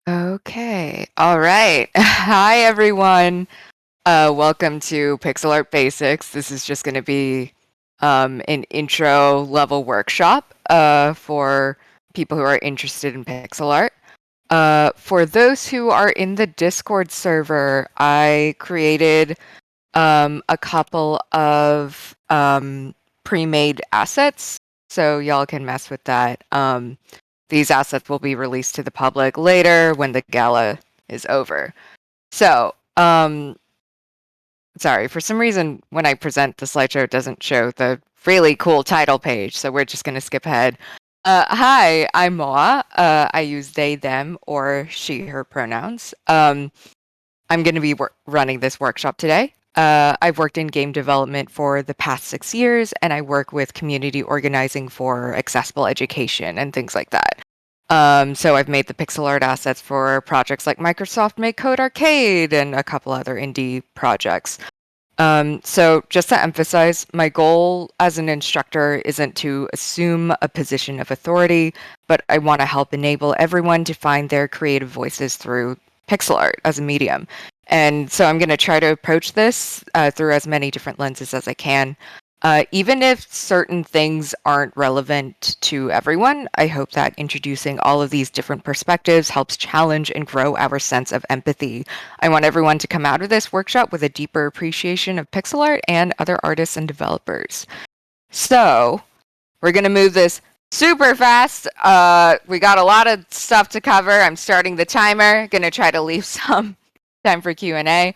Okay. All right. Hi, everyone. Welcome to Pixel Art Basics. This is just going to be an intro level workshop for people who are interested in pixel art. For those who are in the Discord server, I created a couple of pre-made assets, so y'all can mess with that. These assets will be released to the public later when the gala is over. So, sorry, for some reason, when I present the slideshow, it doesn't show the really cool title page, so we're just going to skip ahead. Hi, I'm Moa. I use they, them, or she, her pronouns. I'm going to be running this workshop today. I've worked in game development for the past 6 years, and I work with community organizing for accessible education and things like that. So I've made the pixel art assets for projects like Microsoft Make Code Arcade and a couple other indie projects. So just to emphasize, my goal as an instructor isn't to assume a position of authority, but I want to help enable everyone to find their creative voices through pixel art as a medium. And so I'm going to try to approach this through as many different lenses as I can. Even if certain things aren't relevant to everyone, I hope that introducing all of these different perspectives helps challenge and grow our sense of empathy. I want everyone to come out of this workshop with a deeper appreciation of pixel art and other artists and developers. So, we're going to move this super fast. We got a lot of stuff to cover. I'm starting the timer. Going to try to leave some time for Q&A.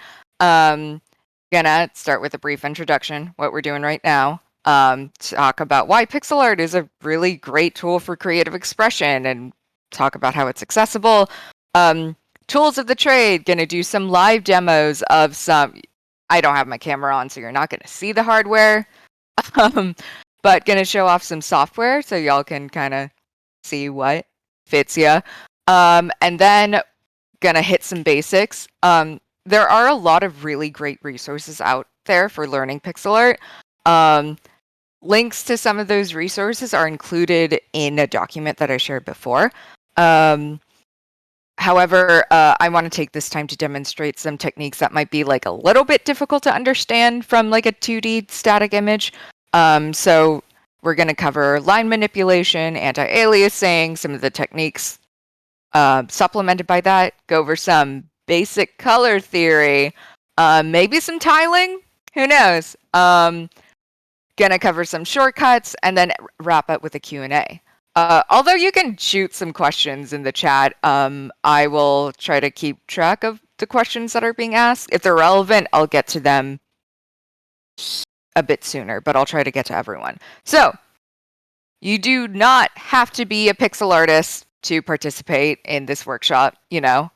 Gonna start with a brief introduction, what we're doing right now. Talk about why pixel art is a really great tool for creative expression and talk about how it's accessible. Tools of the trade, gonna do some live demos of some, I don't have my camera on, so you're not gonna see the hardware. But gonna show off some software so y'all can kind of see what fits ya. And then gonna hit some basics. There are a lot of really great resources out there for learning pixel art. Links to some of those resources are included in a document that I shared before. However, I want to take this time to demonstrate some techniques that might be like a little bit difficult to understand from like a 2D static image. So we're going to cover line manipulation, anti-aliasing, some of the techniques supplemented by that, go over some basic color theory, maybe some tiling, who knows? Gonna cover some shortcuts and then wrap up with a Q&A. Although you can shoot some questions in the chat, I will try to keep track of the questions that are being asked. If they're relevant, I'll get to them a bit sooner, but I'll try to get to everyone. So, you do not have to be a pixel artist to participate in this workshop, you know.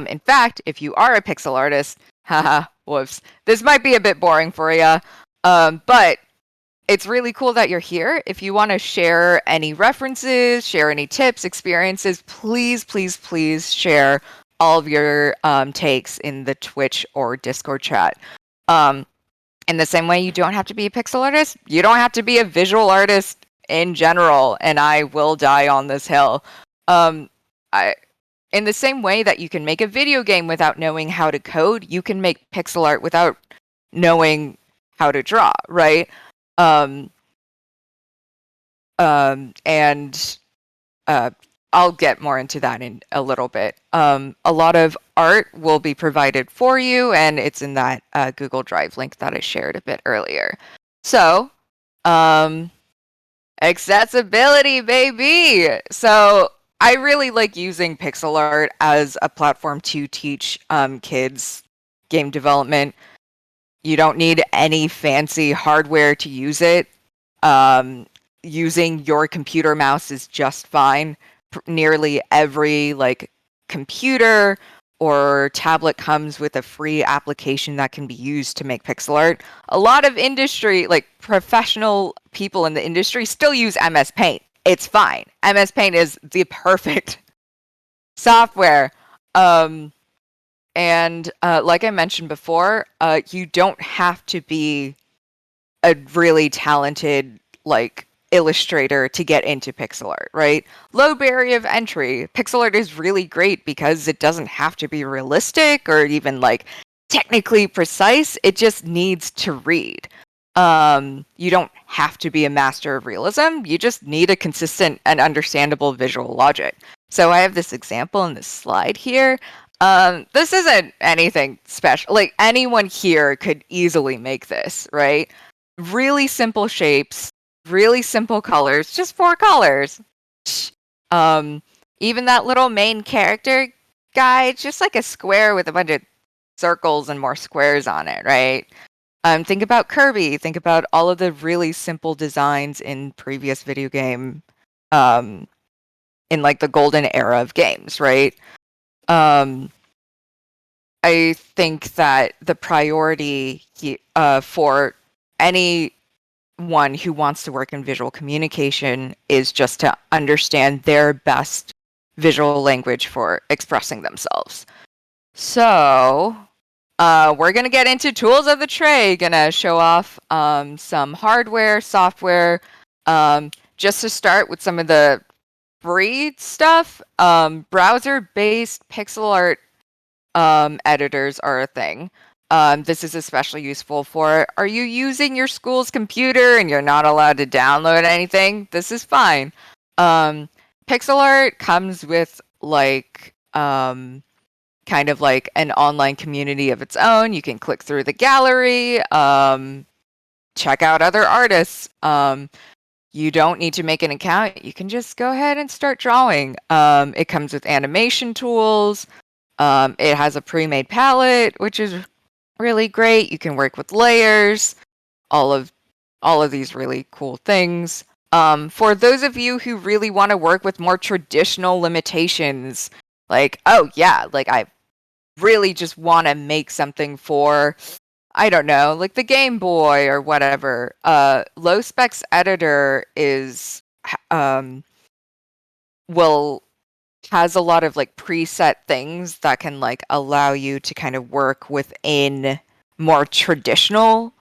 In fact, if you are a pixel artist, haha, whoops, this might be a bit boring for you, but it's really cool that you're here. If you want to share any references, share any tips, experiences, please, please, please share all of your takes in the Twitch or Discord chat. In the same way, you don't have to be a pixel artist. You don't have to be a visual artist in general, and I will die on this hill. In the same way that you can make a video game without knowing how to code, you can make pixel art without knowing how to draw, right? I'll get more into that in a little bit. A lot of art will be provided for you, and it's in that Google Drive link that I shared a bit earlier. So, accessibility, baby! So, I really like using pixel art as a platform to teach kids game development. You don't need any fancy hardware to use it. Using your computer mouse is just fine. Nearly every like computer or tablet comes with a free application that can be used to make pixel art. A lot of industry, like professional people in the industry, still use MS Paint. It's fine. MS Paint is the perfect software. And like I mentioned before, you don't have to be a really talented like Illustrator to get into pixel art, right? Low barrier of entry. Pixel art is really great because it doesn't have to be realistic or even like technically precise. It just needs to read. You don't have to be a master of realism. You just need a consistent and understandable visual logic. So I have this example in this slide here. This isn't anything special. Like anyone here could easily make this, right? Really simple shapes, really simple colors, just 4 colors. Um, Even that little main character guy, just like a square with a bunch of circles and more squares on it, right? Think about Kirby. Think about all of the really simple designs in previous video game, in like the golden era of games, right? I think that the priority for anyone who wants to work in visual communication is just to understand their best visual language for expressing themselves. So we're going to get into tools of the trade, going to show off some hardware, software, just to start with some of the free stuff. Browser-based pixel art editors are a thing. This is especially useful for, are you using your school's computer and you're not allowed to download anything? This is fine. Pixel art comes with like kind of like an online community of its own. You can click through the gallery, check out other artists. You don't need to make an account. You can just go ahead and start drawing. It comes with animation tools. It has a pre-made palette, which is really great. You can work with layers, all of these really cool things. For those of you who really want to work with more traditional limitations, like, oh yeah, like I really just want to make something for, I don't know, like the Game Boy or whatever. Low Specs Editor is has a lot of like preset things that can like allow you to kind of work within more traditional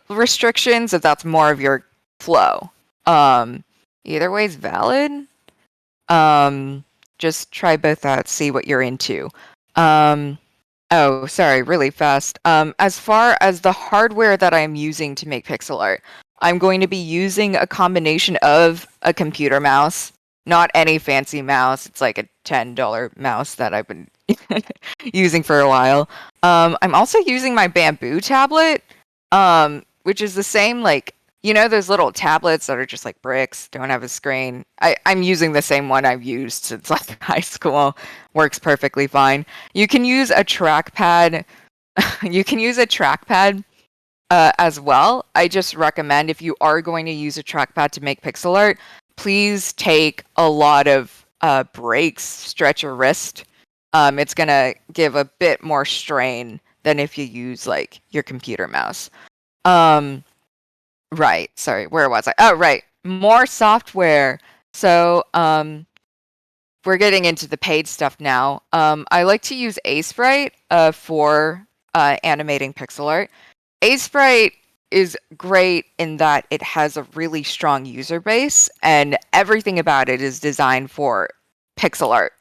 restrictions if that's more of your flow. Either way is valid. Just try both out, see what you're into. Oh, sorry, really fast. As far as the hardware that I'm using to make pixel art, I'm going to be using a combination of a computer mouse, not any fancy mouse. It's like a $10 mouse that I've been using for a while. I'm also using my bamboo tablet, which is the same, like, you know, those little tablets that are just like bricks, don't have a screen. I'm using the same one I've used since like high school. Works perfectly fine. You can use a trackpad. You can use a trackpad as well. I just recommend if you are going to use a trackpad to make pixel art, please take a lot of breaks, stretch your wrist. It's going to give a bit more strain than if you use like your computer mouse. Right. Sorry. Where was I? Oh, right. More software. So, we're getting into the paid stuff now. I like to use Sprite for animating pixel art. Sprite is great in that it has a really strong user base, and everything about it is designed for pixel art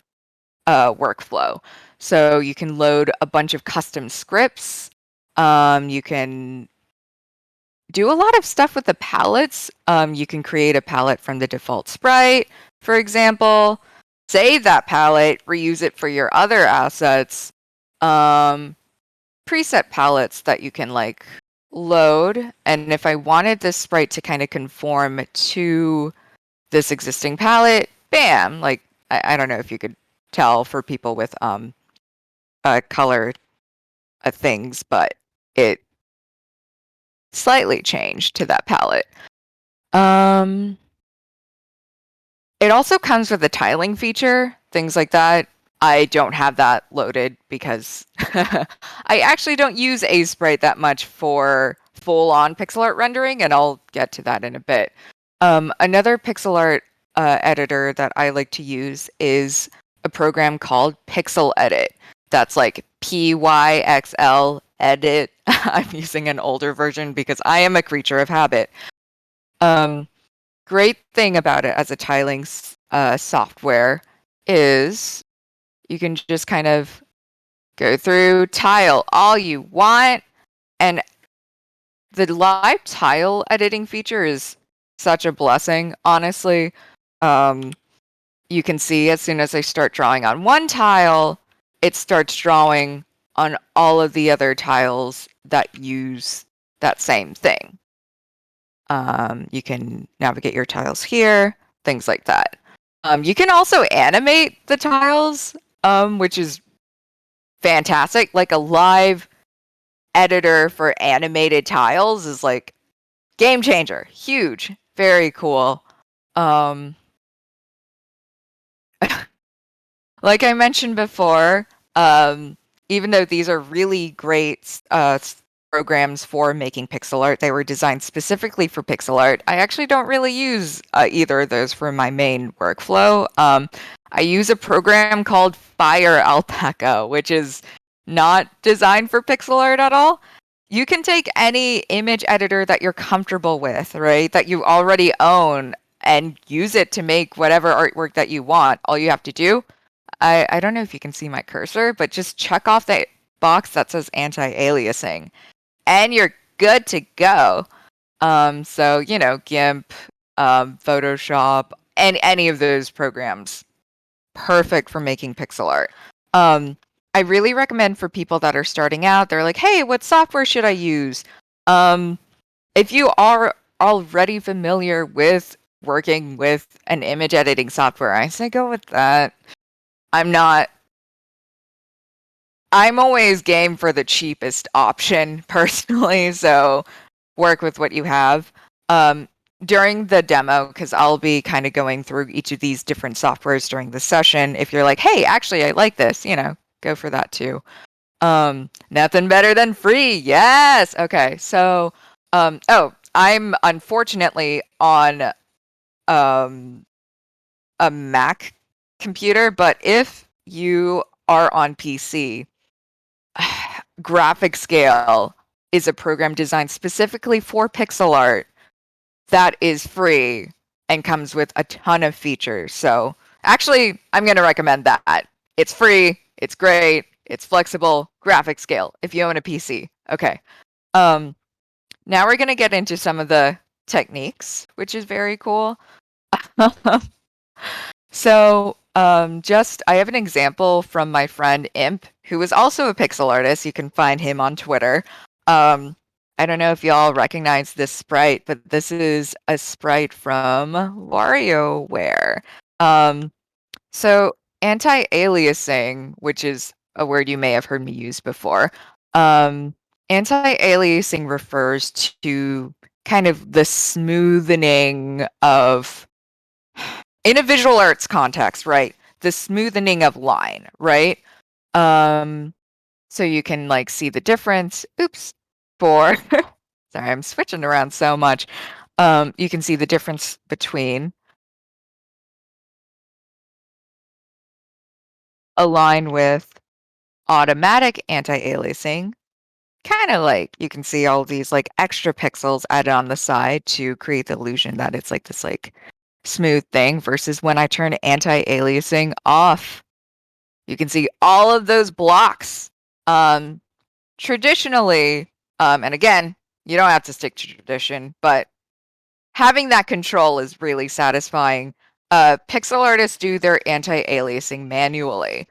workflow. So you can load a bunch of custom scripts. You can do a lot of stuff with the palettes. You can create a palette from the default sprite, for example. Save that palette, reuse it for your other assets. Preset palettes that you can like load. And if I wanted this sprite to kind of conform to this existing palette, bam! Like I don't know if you could tell for people with color things, but it slightly changed to that palette. It also comes with a tiling feature, things like that. I don't have that loaded because I actually don't use Sprite that much for full-on pixel art rendering, and I'll get to that in a bit. Another pixel art editor that I like to use is a program called Pixel Edit. That's like PYXL Edit. I'm using an older version because I am a creature of habit. great thing about it as a tiling software is you can just kind of go through, tile all you want, and the live tile editing feature is such a blessing, honestly. You can see as soon as I start drawing on one tile, it starts drawing on all of the other tiles that use that same thing. You can navigate your tiles here, things like that. You can also animate the tiles, which is fantastic. Like a live editor for animated tiles is like game changer. Huge. Very cool. Like I mentioned before, even though these are really great programs for making pixel art, they were designed specifically for pixel art. I actually don't really use either of those for my main workflow. I use a program called Fire Alpaca, which is not designed for pixel art at all. You can take any image editor that you're comfortable with, right, that you already own, and use it to make whatever artwork that you want. All you have to do, I don't know if you can see my cursor, but just check off that box that says anti-aliasing, and you're good to go. So, you know, GIMP, Photoshop, and any of those programs, perfect for making pixel art. I really recommend for people that are starting out, they're like, hey, what software should I use? If you are already familiar with working with an image editing software, I say go with that. I'm always game for the cheapest option personally, so work with what you have. During the demo, because I'll be kind of going through each of these different softwares during the session, if you're like, hey, actually, I like this, you know, go for that too. Nothing better than free. Yes. Okay. So, I'm unfortunately on a Mac computer, but if you are on PC, Graphic Scale is a program designed specifically for pixel art that is free and comes with a ton of features. So actually, I'm going to recommend that. It's free, it's great, it's flexible, Graphic Scale if you own a PC. Okay. Now we're going to get into some of the techniques, which is very cool. So, I have an example from my friend Imp, who is also a pixel artist. You can find him on Twitter. I don't know if y'all recognize this sprite, but this is a sprite from WarioWare. So anti-aliasing, which is a word you may have heard me use before, anti-aliasing refers to kind of the smoothening of, in a visual arts context, right? The smoothening of line, right? So you can like see the difference. Oops, for sorry, I'm switching around so much. You can see the difference between a line with automatic anti-aliasing, kind of like you can see all these like extra pixels added on the side to create the illusion that it's like this like smooth thing, versus when I turn anti-aliasing off, you can see all of those blocks. Traditionally, and again, you don't have to stick to tradition, but having that control is really satisfying. Pixel artists do their anti-aliasing manually.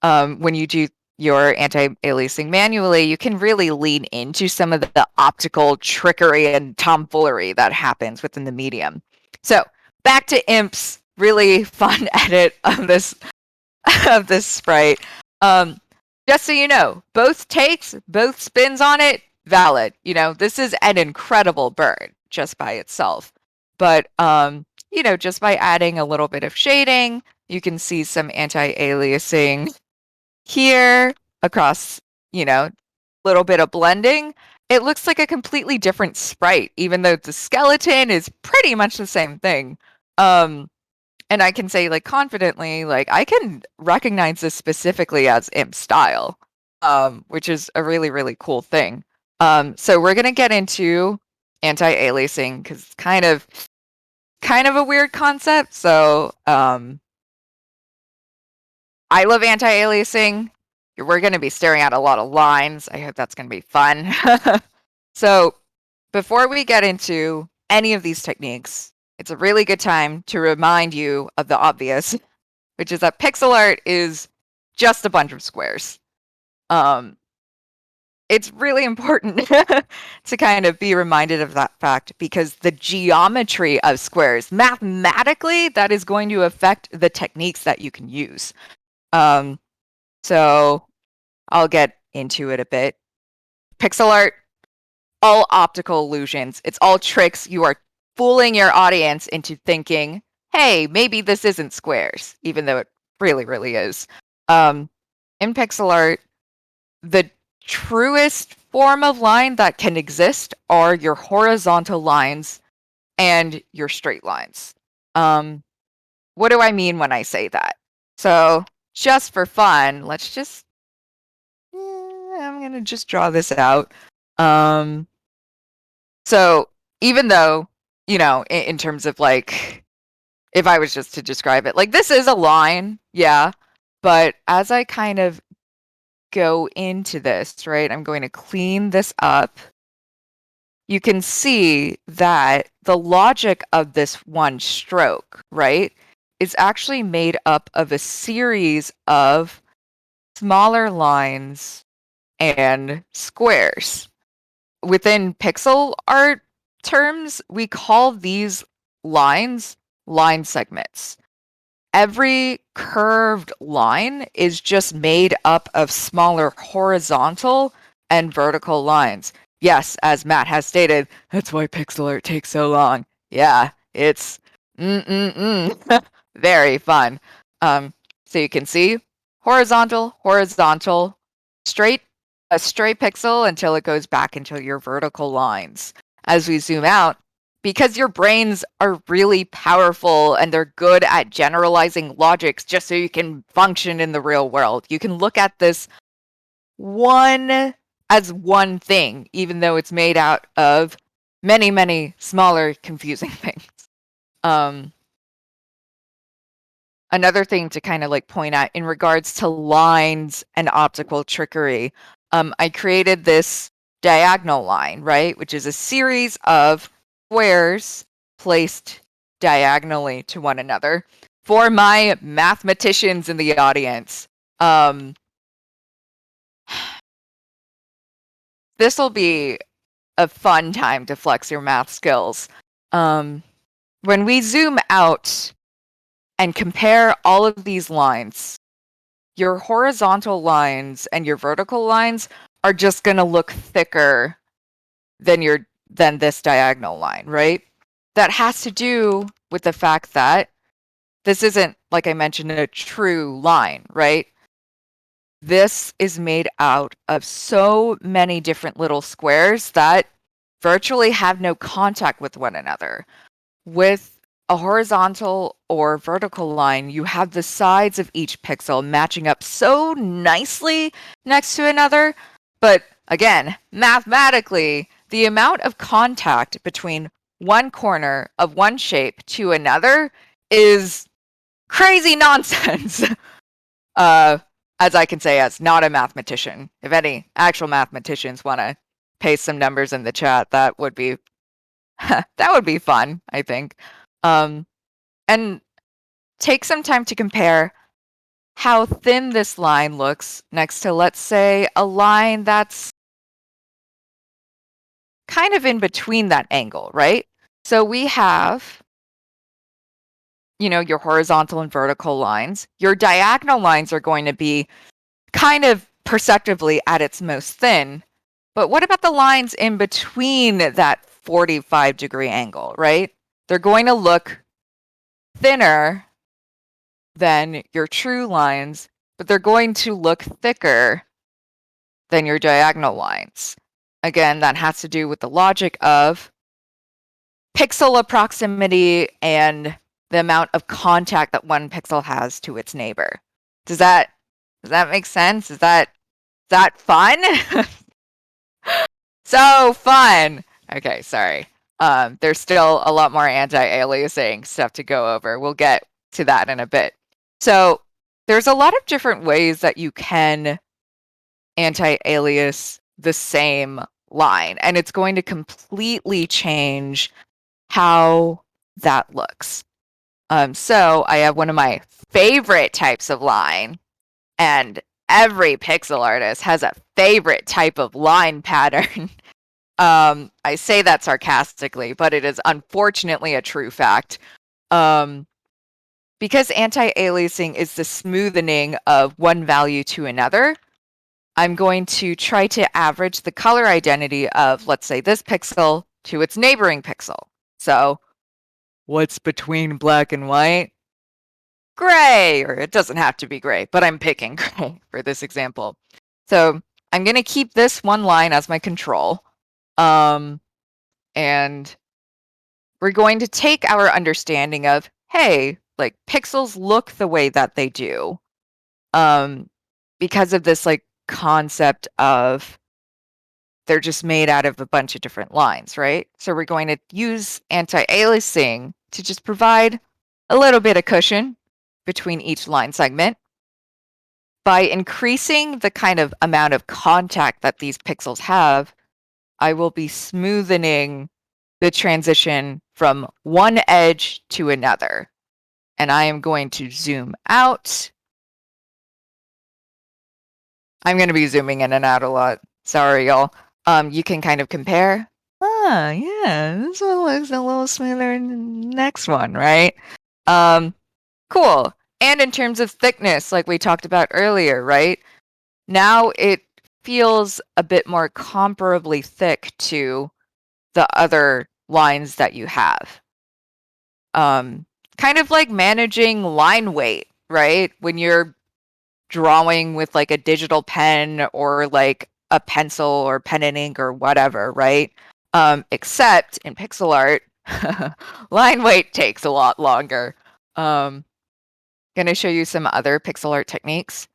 When you do your anti-aliasing manually, you can really lean into some of the optical trickery and tomfoolery that happens within the medium. So back to Imp's really fun edit of this sprite. Just so you know, both takes, both spins on it, valid. You know, this is an incredible bird just by itself. But you know, just by adding a little bit of shading, you can see some anti-aliasing here across, you know, little bit of blending. It looks like a completely different sprite, even though the skeleton is pretty much the same thing. And I can say like confidently, like I can recognize this specifically as imp style, which is a really, really cool thing. So we're gonna get into anti-aliasing because it's kind of kind of a weird concept. So I love anti-aliasing. We're going to be staring at a lot of lines. I hope that's going to be fun. So before we get into any of these techniques, it's a really good time to remind you of the obvious, which is that pixel art is just a bunch of squares. It's really important to kind of be reminded of that fact because the geometry of squares, mathematically, that is going to affect the techniques that you can use. So I'll get into it a bit. Pixel art, all optical illusions. It's all tricks. You are fooling your audience into thinking, hey, maybe this isn't squares, even though it really, really is. In pixel art, the truest form of line that can exist are your horizontal lines and your straight lines. What do I mean when I say that? So just for fun, let's just, I'm going to just draw this out. So even though, in terms of like, if I was just to describe it, like this is a line, yeah, but as I kind of go into this, right, I'm going to clean this up. You can see that the logic of this one stroke, right, is actually made up of a series of smaller lines and squares. Within pixel art terms, we call these lines line segments. Every curved line is just made up of smaller horizontal and vertical lines. Yes, as Matt has stated, that's why pixel art takes so long. Yeah, it's very fun. So you can see horizontal, horizontal, straight, a straight pixel until it goes back into your vertical lines. As we zoom out, because your brains are really powerful and they're good at generalizing logics just so you can function in the real world, you can look at this as one thing, even though it's made out of many, many smaller, confusing things. Another thing to kind of like point out in regards to lines and optical trickery, I created this diagonal line, right? Which is a series of squares placed diagonally to one another. For my mathematicians in the audience, this will be a fun time to flex your math skills. When we zoom out and compare all of these lines, your horizontal lines and your vertical lines are just going to look thicker than this diagonal line, right? That has to do with the fact that this isn't, like I mentioned, a true line, right? This is made out of so many different little squares that virtually have no contact with one another. With a horizontal or vertical line, you have the sides of each pixel matching up so nicely next to another. But again, mathematically, the amount of contact between one corner of one shape to another is crazy nonsense. As I can say, as not a mathematician. If any actual mathematicians want to paste some numbers in the chat, that would be that would be fun, I think. And take some time to compare how thin this line looks next to, let's say, a line that's kind of in between that angle, right? So we have, your horizontal and vertical lines. Your diagonal lines are going to be kind of perceptibly at its most thin. But what about the lines in between that 45-degree angle, right? They're going to look thinner than your true lines, but they're going to look thicker than your diagonal lines. Again, that has to do with the logic of pixel proximity and the amount of contact that one pixel has to its neighbor. Does that make sense? Is that fun? So fun. Okay, sorry. There's still a lot more anti-aliasing stuff to go over. We'll get to that in a bit. So there's a lot of different ways that you can anti-alias the same line, and it's going to completely change how that looks. So I have one of my favorite types of line, and every pixel artist has a favorite type of line pattern. I say that sarcastically, but it is unfortunately a true fact. Because anti-aliasing is the smoothing of one value to another, I'm going to try to average the color identity of, let's say, this pixel to its neighboring pixel. So what's between black and white? Gray, or it doesn't have to be gray, but I'm picking gray for this example. So I'm going to keep this one line as my control. And we're going to take our understanding of, hey, like pixels look the way that they do because of this like concept of they're just made out of a bunch of different lines, right? So we're going to use anti-aliasing to just provide a little bit of cushion between each line segment. By increasing the kind of amount of contact that these pixels have, I will be smoothing the transition from one edge to another. And I am going to zoom out. I'm going to be zooming in and out a lot. Sorry, y'all. You can kind of compare. Ah, yeah, this one looks a little smoother than the next one, right? Cool. And in terms of thickness, like we talked about earlier, right? Now it feels a bit more comparably thick to the other lines that you have. Kind of like managing line weight, right? When you're drawing with like a digital pen or like a pencil or pen and ink or whatever, right? Except in pixel art, line weight takes a lot longer. Gonna show you some other pixel art techniques,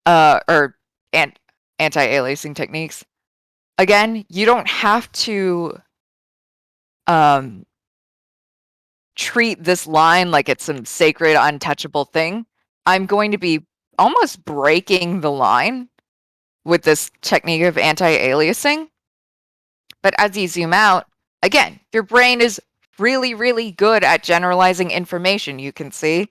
or anti-aliasing techniques. Again, you don't have to treat this line like it's some sacred, untouchable thing. I'm going to be almost breaking the line with this technique of anti-aliasing. But as you zoom out, again, your brain is really, really good at generalizing information, you can see.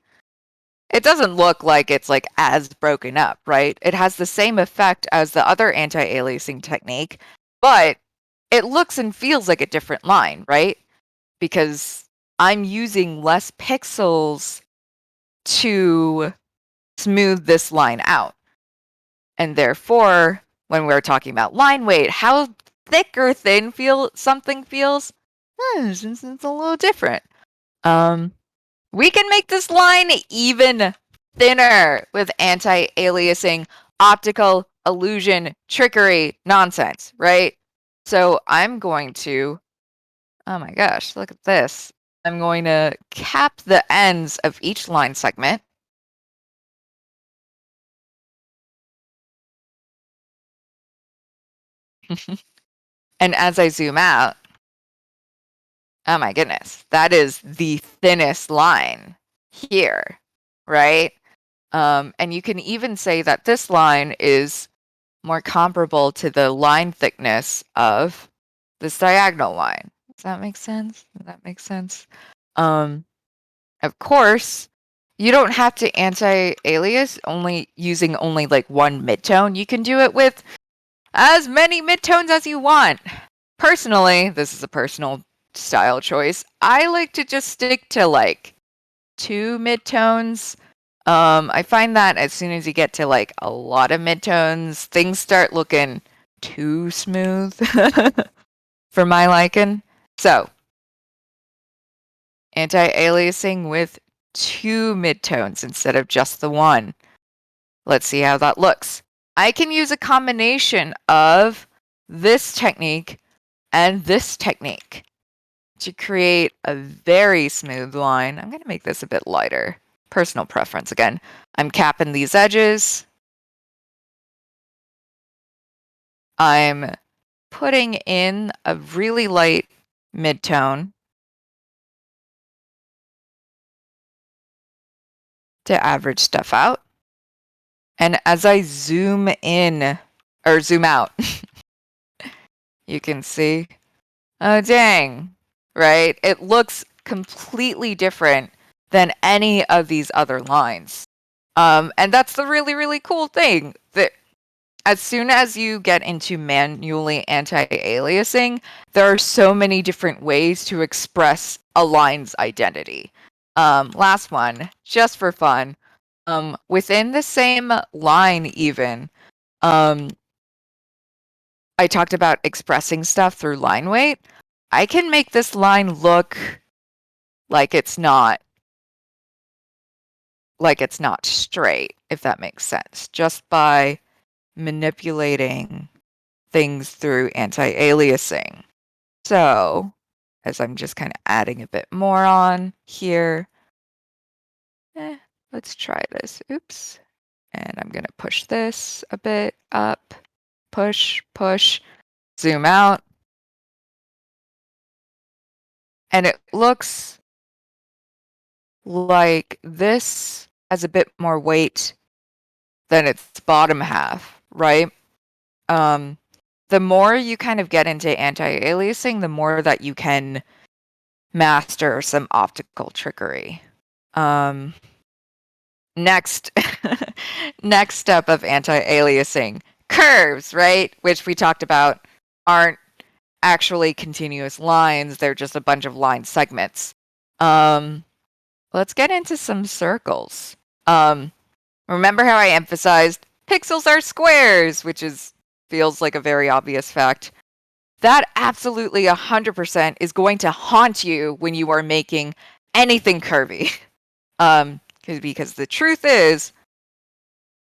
It doesn't look like it's like as broken up, right? It has the same effect as the other anti-aliasing technique, but it looks and feels like a different line, right? Because I'm using less pixels to smooth this line out. And therefore, when we're talking about line weight, how thick or thin something feels, it's a little different. We can make this line even thinner with anti-aliasing, optical illusion, trickery, nonsense, right? So I'm going to, oh my gosh, look at this. I'm going to cap the ends of each line segment. And as I zoom out, oh my goodness, that is the thinnest line here, right? And you can even say that this line is more comparable to the line thickness of this diagonal line. Does that make sense? Does that make sense? Of course, you don't have to anti-alias using only like one midtone. You can do it with as many midtones as you want. Personally, this is a personal style choice. I like to just stick to like 2 midtones. I find that as soon as you get to like a lot of midtones, things start looking too smooth for my liking. So, anti-aliasing with 2 midtones instead of just the one. Let's see how that looks. I can use a combination of this technique and this technique to create a very smooth line. I'm going to make this a bit lighter. Personal preference again. I'm capping these edges. I'm putting in a really light midtone to average stuff out. And as I zoom in, or zoom out, you can see, oh dang, right? It looks completely different than any of these other lines. And that's the really, really cool thing, that as soon as you get into manually anti-aliasing, there are so many different ways to express a line's identity. Last one, just for fun. Within the same line even, I talked about expressing stuff through line weight. I can make this line look like it's not straight, if that makes sense, just by manipulating things through anti-aliasing. So, as I'm just kind of adding a bit more on here, let's try this. Oops. And I'm going to push this a bit up, push, zoom out. And it looks like this has a bit more weight than its bottom half, right? The more you kind of get into anti-aliasing, the more that you can master some optical trickery. Next step of anti-aliasing, curves, right? Which we talked about aren't actually continuous lines. They're just a bunch of line segments. Let's get into some circles. Remember how I emphasized pixels are squares, which feels like a very obvious fact. That absolutely 100% is going to haunt you when you are making anything curvy. Because the truth is,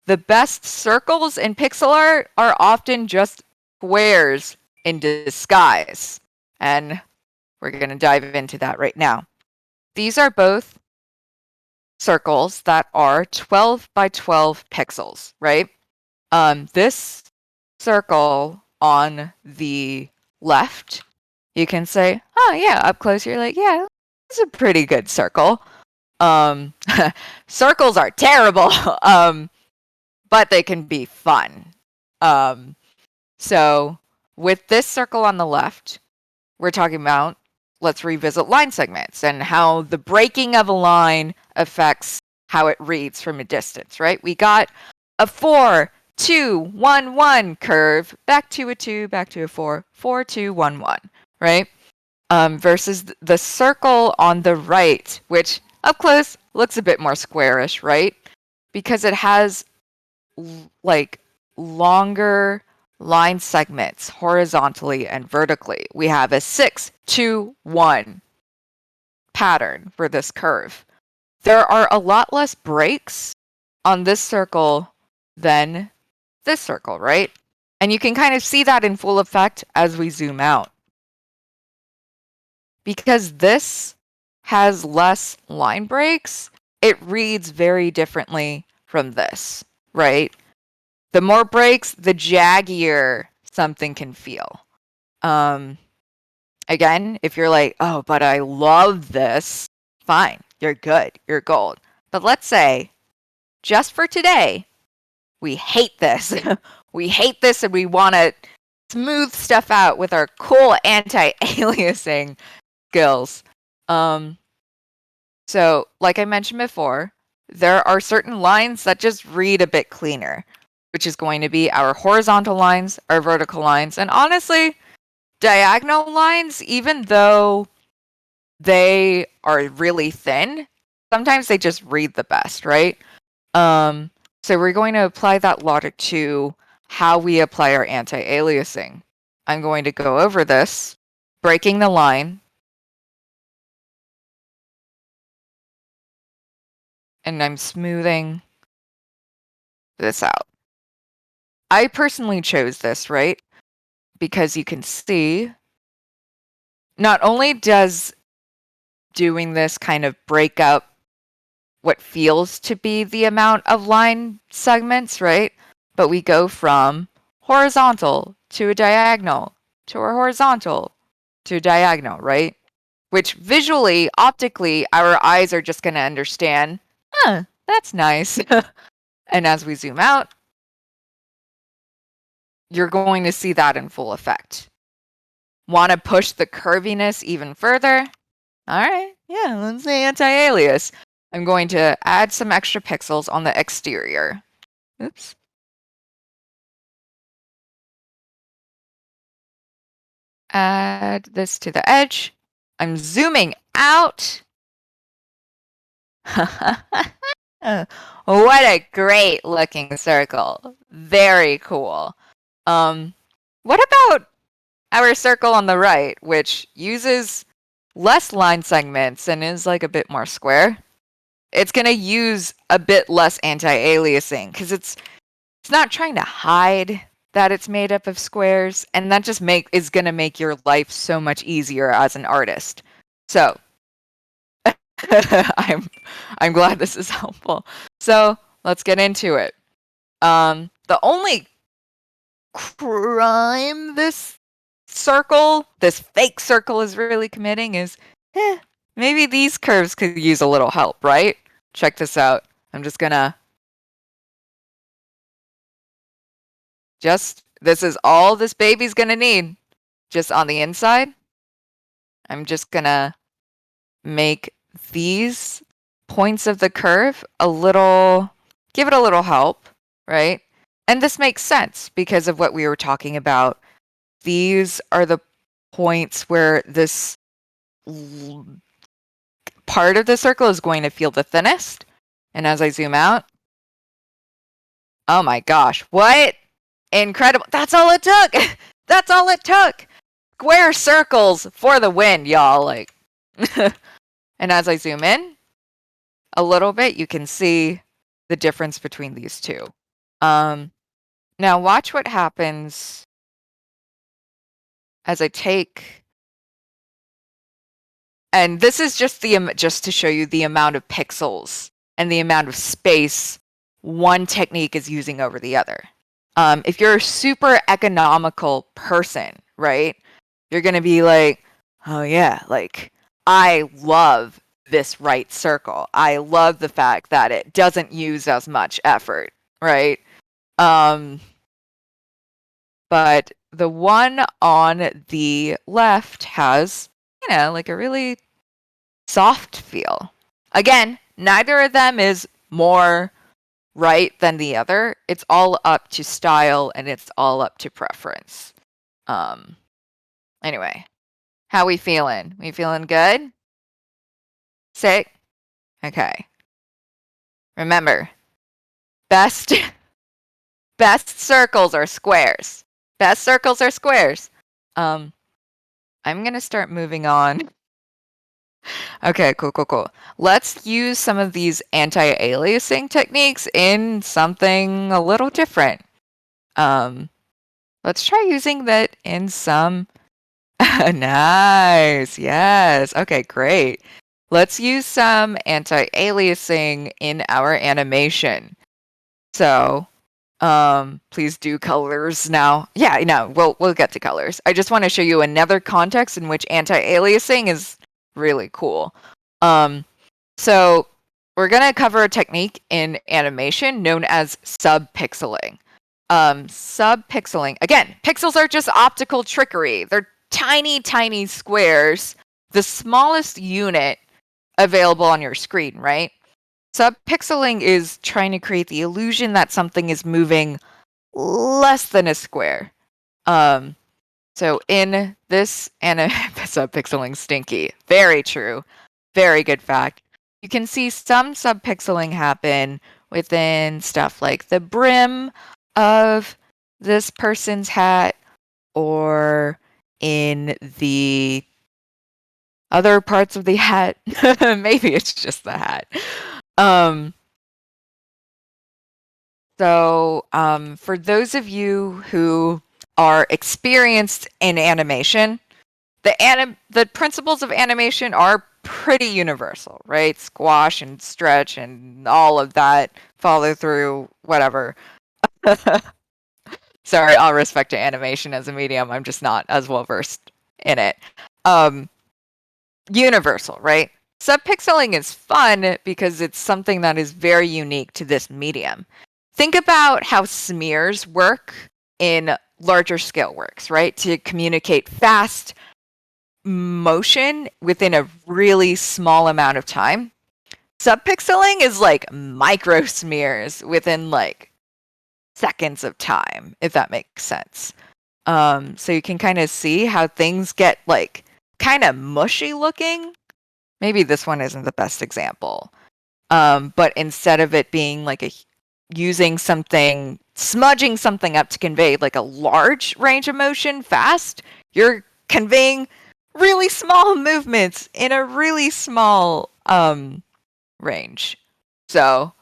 the best circles in pixel art are often just squares in disguise. And we're going to dive into that right now. These are both circles that are 12 by 12 pixels, right? This circle on the left, you can say, oh yeah, up close you're like, yeah, it's a pretty good circle. Circles are terrible, but they can be fun. So with this circle on the left, we're talking about, let's revisit line segments and how the breaking of a line affects how it reads from a distance, right? We got a 4, 2, 1, 1 curve, back to a 2, back to a 4, 4, 2, 1, 1, right? Versus the circle on the right, which up close looks a bit more squarish, right? Because it has like longer line segments horizontally and vertically. We have a 6, 2, 1 pattern for this curve. There are a lot less breaks on this circle than this circle, right? And you can kind of see that in full effect as we zoom out. Because this has less line breaks, it reads very differently from this, right? The more breaks, the jaggier something can feel. Again, if you're like, oh, but I love this, fine, you're good, you're gold. But let's say, just for today, we hate this. We hate this and we want to smooth stuff out with our cool anti-aliasing skills. So, like I mentioned before, there are certain lines that just read a bit cleaner, which is going to be our horizontal lines, our vertical lines, and honestly, diagonal lines, even though they are really thin, sometimes they just read the best, right? So we're going to apply that logic to how we apply our anti-aliasing. I'm going to go over this, breaking the line, and I'm smoothing this out. I personally chose this, right? Because you can see, not only does doing this kind of break up what feels to be the amount of line segments, right? But we go from horizontal to a diagonal to a horizontal to diagonal, right? Which visually, optically, our eyes are just going to understand, that's nice. And as we zoom out, you're going to see that in full effect. Want to push the curviness even further? All right, yeah, let's say anti-alias. I'm going to add some extra pixels on the exterior. Oops. Add this to the edge. I'm zooming out. What a great looking circle. Very cool. What about our circle on the right, which uses less line segments and is like a bit more square? It's going to use a bit less anti-aliasing because it's not trying to hide that it's made up of squares, and that just is going to make your life so much easier as an artist. So I'm glad this is helpful. So let's get into it. The only crime this fake circle is really committing is maybe these curves could use a little help, right? Check this out. I'm just gonna this is all this baby's gonna need. Just on the inside, I'm just gonna make these points of the curve give it a little help, right? And this makes sense because of what we were talking about. These are the points where this part of the circle is going to feel the thinnest. And as I zoom out, oh my gosh, what? Incredible. That's all it took. That's all it took. Square circles for the win, y'all. Like, and as I zoom in a little bit, you can see the difference between these two. Now watch what happens as I take, and this is just to show you the amount of pixels and the amount of space one technique is using over the other. If you're a super economical person, right, you're going to be like, oh yeah, like I love this right circle. I love the fact that it doesn't use as much effort, right? But the one on the left has, like a really soft feel. Again, neither of them is more right than the other. It's all up to style and it's all up to preference. Anyway, how we feeling? We feeling good? Sick? Okay. Remember, best circles are squares. Best circles are squares. I'm going to start moving on. Okay, cool. Let's use some of these anti-aliasing techniques in something a little different. Let's try using that in some... Nice, yes. Okay, great. Let's use some anti-aliasing in our animation. So, please do colors now. Yeah, no, we'll get to colors. I just want to show you another context in which anti-aliasing is really cool. So we're going to cover a technique in animation known as subpixeling. Subpixeling, again, pixels are just optical trickery. They're tiny squares, the smallest unit available on your screen, right? Subpixeling is trying to create the illusion that something is moving less than a square. So in this subpixeling stinky. Very true. Very good fact. You can see some subpixeling happen within stuff like the brim of this person's hat or in the other parts of the hat. Maybe it's just the hat. So for those of you who are experienced in animation, the principles of animation are pretty universal, right? Squash and stretch and all of that, follow through, whatever. Sorry, all respect to animation as a medium, I'm just not as well versed in it. universal, right? Subpixeling is fun because it's something that is very unique to this medium. Think about how smears work in larger scale works, right? To communicate fast motion within a really small amount of time. Subpixeling is like micro smears within like seconds of time, if that makes sense. So you can kind of see how things get like kind of mushy looking. Maybe this one isn't the best example. But instead of it being like using something, smudging something up to convey like a large range of motion fast, you're conveying really small movements in a really small range. So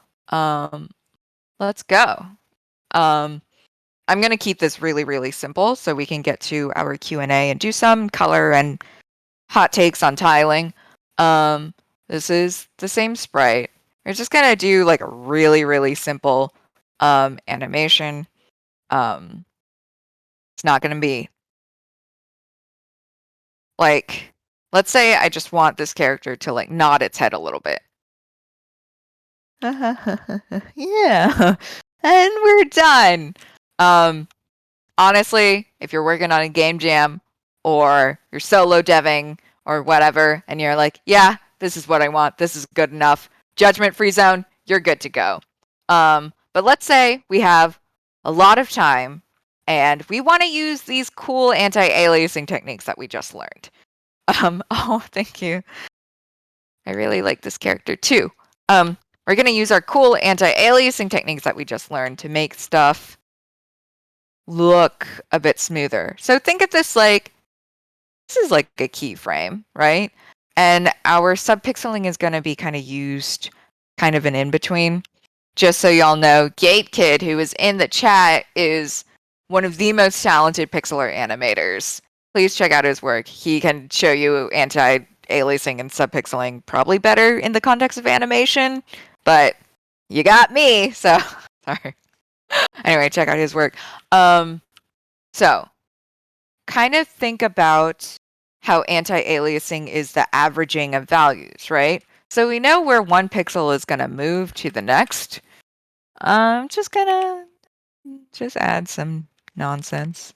let's go. I'm going to keep this really, really simple so we can get to our Q&A and do some color and hot takes on tiling. This is the same sprite. We're just going to do like a really, really simple animation. It's not going to be like, let's say I just want this character to like nod its head a little bit. Yeah. And we're done. Honestly, if you're working on a game jam or you're solo deving or whatever, and you're like, yeah, this is what I want, this is good enough, judgment-free zone, you're good to go. But let's say we have a lot of time and we want to use these cool anti-aliasing techniques that we just learned. Oh, thank you. I really like this character too. We're going to use our cool anti-aliasing techniques that we just learned to make stuff look a bit smoother. So think of this like, this is like a keyframe, right? And our subpixeling is going to be kind of used kind of an in-between. Just so y'all know, Gate Kid, who is in the chat, is one of the most talented pixeler animators. Please check out his work. He can show you anti-aliasing and subpixeling probably better in the context of animation, but you got me, so sorry. Anyway, check out his work. So kind of think about how anti-aliasing is the averaging of values, right? So we know where one pixel is going to move to the next. I'm just gonna add some nonsense.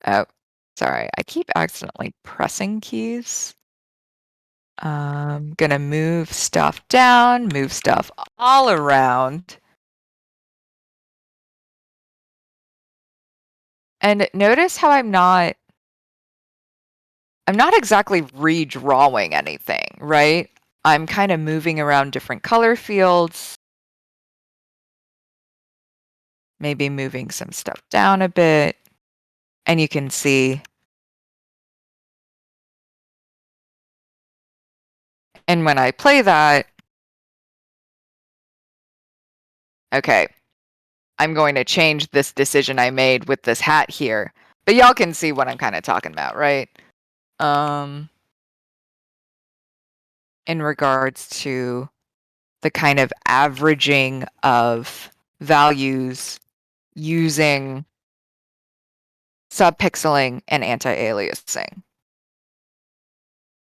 Oh, sorry. I keep accidentally pressing keys. I'm gonna move stuff down, move stuff all around. And notice how I'm not exactly redrawing anything, right? I'm kind of moving around different color fields. Maybe moving some stuff down a bit. And you can see. And when I play that, okay, I'm going to change this decision I made with this hat here. But y'all can see what I'm kind of talking about, right? In regards to the kind of averaging of values using subpixeling and anti-aliasing.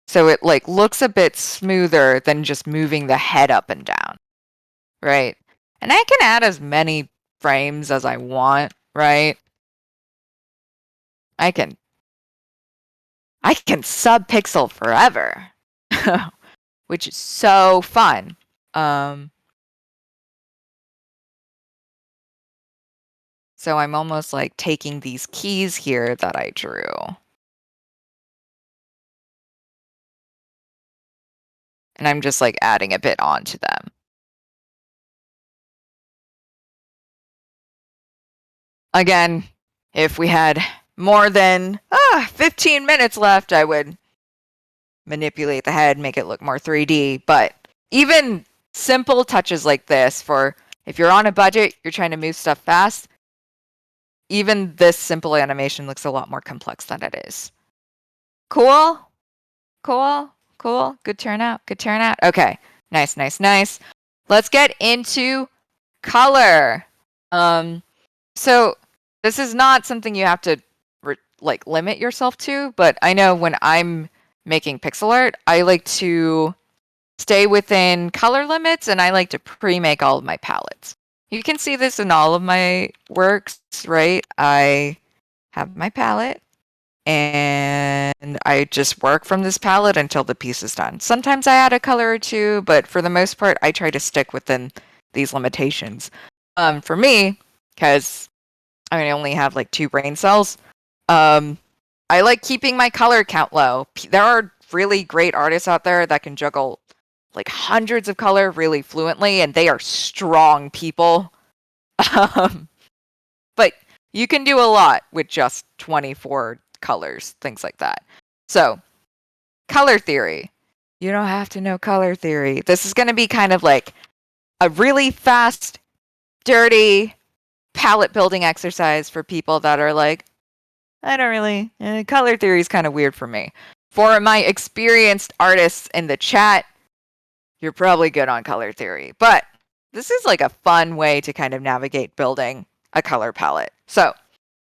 So it like looks a bit smoother than just moving the head up and down, right? And I can add as many frames as I want, right? I can subpixel forever, which is so fun. So I'm almost like taking these keys here that I drew. And I'm just like adding a bit onto them. Again, if we had more than 15 minutes left, I would manipulate the head, make it look more 3D. But even simple touches like this for if you're on a budget, you're trying to move stuff fast, even this simple animation looks a lot more complex than it is. Cool? Cool? Cool? Good turnout? Good turnout? Okay. Nice, nice, nice. Let's get into color. So this is not something you have to like limit yourself to, but I know when I'm making pixel art, I like to stay within color limits, and I like to pre-make all of my palettes. You can see this in all of my works, right? I have my palette, and I just work from this palette until the piece is done. Sometimes I add a color or two, but for the most part, I try to stick within these limitations. For me, because I only have like 2 brain cells, I like keeping my color count low. There are really great artists out there that can juggle like hundreds of color really fluently, and they are strong people. But you can do a lot with just 24 colors, things like that. So, color theory. You don't have to know color theory. This is going to be kind of like a really fast, dirty palette building exercise for people that are like, I don't really, color theory is kind of weird for me. For my experienced artists in the chat, you're probably good on color theory. But this is like a fun way to kind of navigate building a color palette. So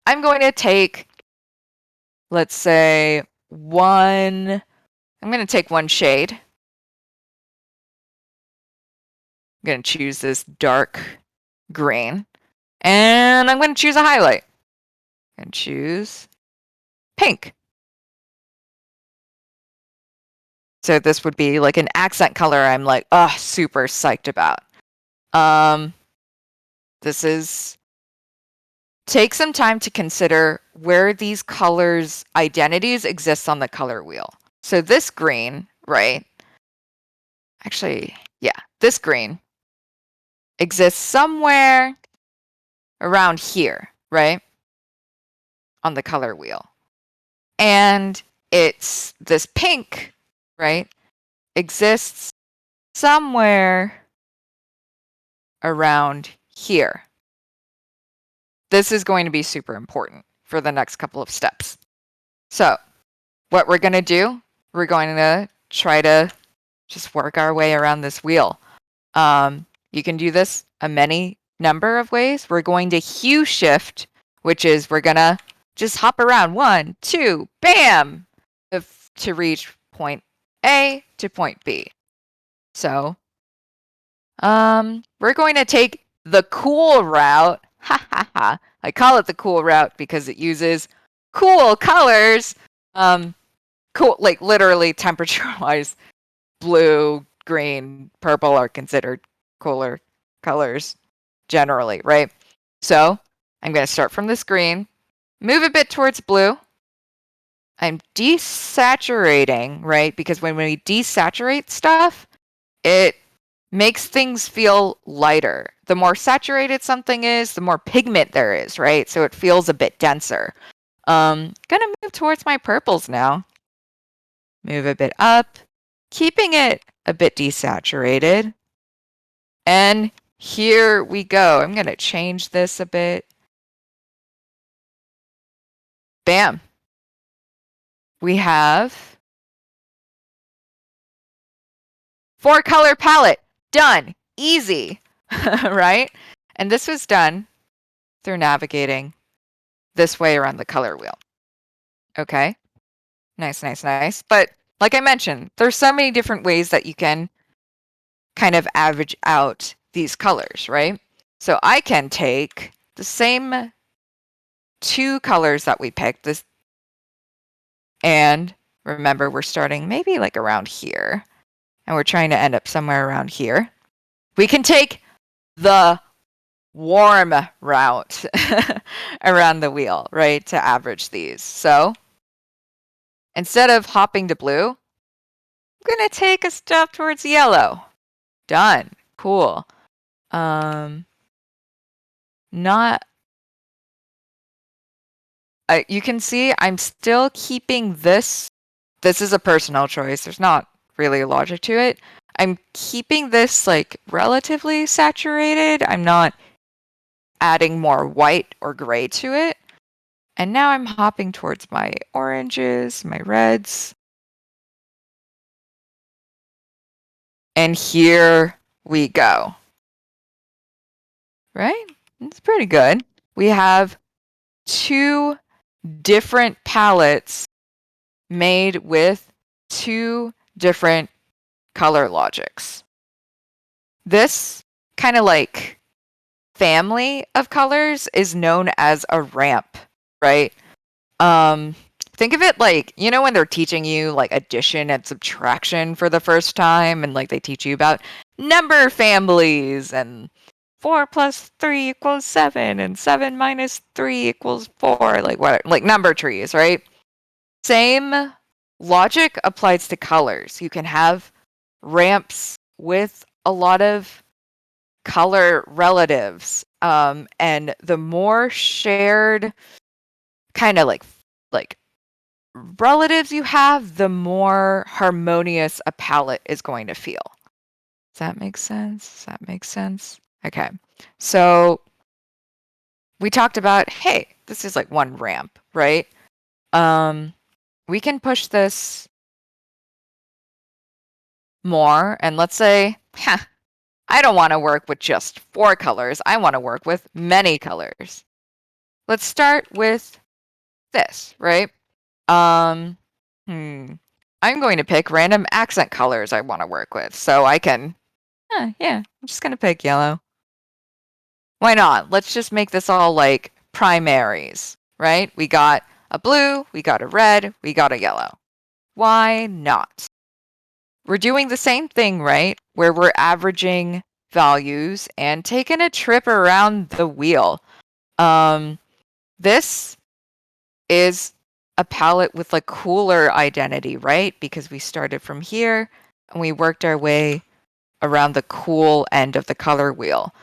I'm going to take, let's say, I'm going to take one shade. I'm going to choose this dark green. And I'm going to choose a highlight. And choose pink. So this would be like an accent color I'm like, oh, super psyched about. This is, take some time to consider where these colors' identities exist on the color wheel. So this green, right? Actually, yeah, this green exists somewhere around here, right? On the color wheel. And it's this pink, right? Exists somewhere around here. This is going to be super important for the next couple of steps. So what we're going to do, we're going to try to just work our way around this wheel. You can do this a many number of ways. We're going to hue shift, which is we're going to just hop around 1, 2, bam, to reach point A to point B. So we're going to take the cool route. Ha ha ha. I call it the cool route because it uses cool colors. Cool, like literally temperature-wise, blue, green, purple are considered cooler colors generally, right? So I'm going to start from this green, move a bit towards blue. I'm desaturating, right? Because when we desaturate stuff, it makes things feel lighter. The more saturated something is, the more pigment there is, right? So it feels a bit denser. Gonna move towards my purples now. Move a bit up, keeping it a bit desaturated. And here we go. I'm gonna change this a bit. Bam. We have 4-color palette. Done. Easy. Right? And this was done through navigating this way around the color wheel. Okay. Nice, nice, nice. But like I mentioned, there's so many different ways that you can kind of average out these colors, right? So I can take the same 2 colors that we picked, this, and remember we're starting maybe like around here, and we're trying to end up somewhere around here. We can take the warm route around the wheel, right, to average these. So instead of hopping to blue, I'm going to take a step towards yellow. Done. Cool. Not. You can see I'm still keeping this. This is a personal choice. There's not really a logic to it. I'm keeping this like relatively saturated. I'm not adding more white or gray to it. And now I'm hopping towards my oranges, my reds. And here we go. Right? It's pretty good. We have 2 different palettes made with 2 different color logics. This kind of like family of colors is known as a ramp, right? Think of it like, you know, when they're teaching you like addition and subtraction for the first time, and like they teach you about number families and 4 plus 3 equals 7 and 7 minus 3 equals 4, like what, like number trees, right? Same logic applies to colors. You can have ramps with a lot of color relatives, and the more shared kind of like relatives you have, the more harmonious a palette is going to feel. Does that make sense? Does that make sense? Okay. So we talked about, hey, this is like one ramp, right? We can push this more, and let's say, I don't want to work with just 4 colors. I want to work with many colors. Let's start with this, right? I'm going to pick random accent colors I want to work with. So I can, yeah, I'm just going to pick yellow. Why not? Let's just make this all like primaries, right? We got a blue, we got a red, we got a yellow. Why not? We're doing the same thing, right? Where we're averaging values and taking a trip around the wheel. This is a palette with like cooler identity, right? Because we started from here and we worked our way around the cool end of the color wheel.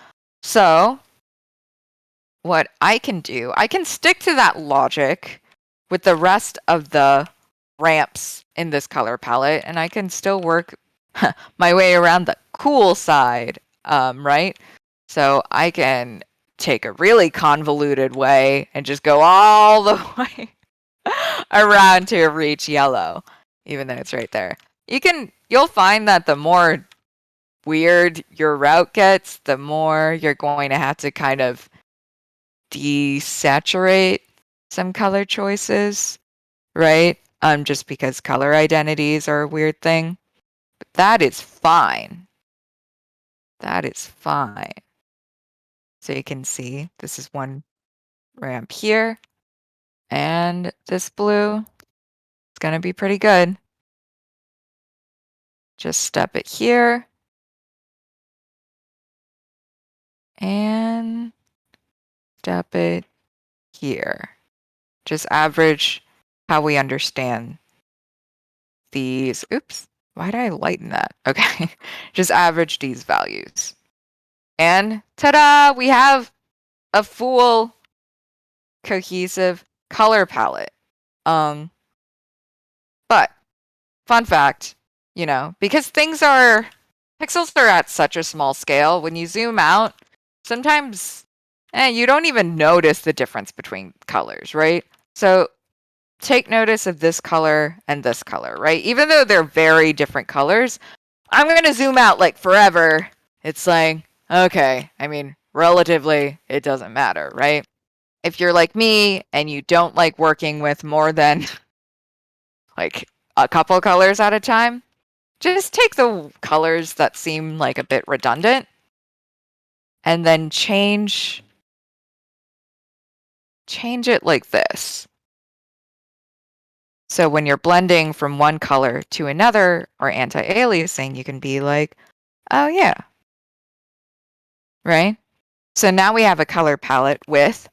So what I can do, I can stick to that logic with the rest of the ramps in this color palette, and I can still work my way around the cool side, right? So I can take a really convoluted way and just go all the way around to reach yellow, even though it's right there. You'll find that the more weird your route gets, the more you're going to have to kind of desaturate some color choices, right? Just because color identities are a weird thing. But that is fine. That is fine. So you can see this is one ramp here, and this blue is going to be pretty good. Just step it here, and step it here. Just average how we understand these. Oops, why did I lighten that? Okay, just average these values. And ta-da, we have a full cohesive color palette. But fun fact, you know, because pixels are at such a small scale, when you zoom out, sometimes you don't even notice the difference between colors, right? So take notice of this color and this color, right? Even though they're very different colors, I'm going to zoom out like forever. It's like, okay, I mean, relatively, it doesn't matter, right? If you're like me and you don't like working with more than like a couple colors at a time, just take the colors that seem like a bit redundant and then change it like this. So when you're blending from one color to another or anti-aliasing, you can be like, oh yeah, right? So now we have a color palette with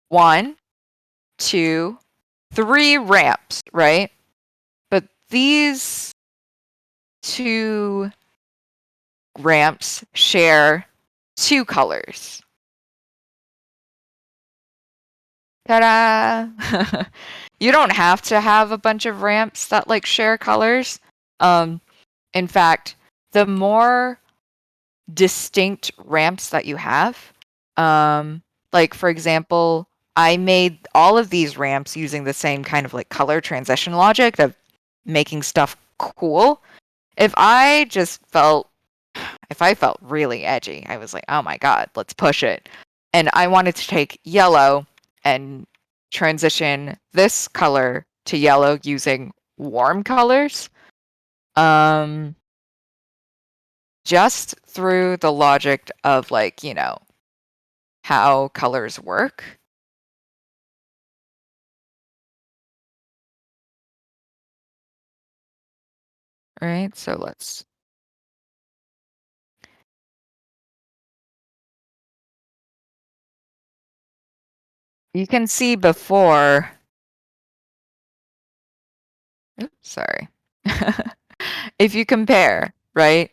1, 2, 3 ramps, right? But these 2 ramps share 2 colors. Ta-da! You don't have to have a bunch of ramps that like share colors. In fact, the more distinct ramps that you have, like for example, I made all of these ramps using the same kind of like color transition logic of making stuff cool. If I felt really edgy, I was like, oh my God, let's push it. And I wanted to take yellow and transition this color to yellow using warm colors. Just through the logic of like, you know, how colors work. Right, so let's. You can see before. Oops, sorry. If you compare, right,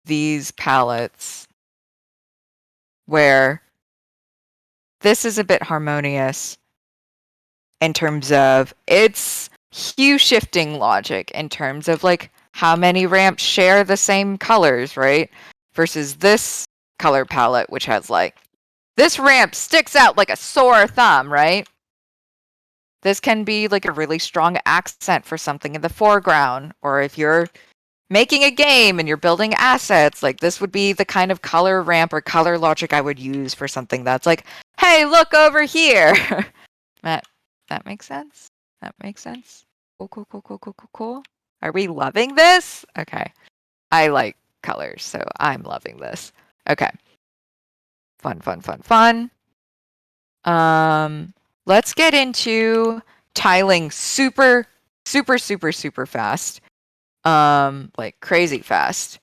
these palettes where this is a bit harmonious in terms of its hue shifting logic, in terms of like how many ramps share the same colors, right? Versus this color palette, which has like, this ramp sticks out like a sore thumb, right? This can be like a really strong accent for something in the foreground, or if you're making a game and you're building assets, like this would be the kind of color ramp or color logic I would use for something that's like, hey, look over here. that makes sense? That makes sense? Cool. Are we loving this? Okay. I like colors, so I'm loving this. Okay. Fun. Let's get into tiling super fast. Like crazy fast.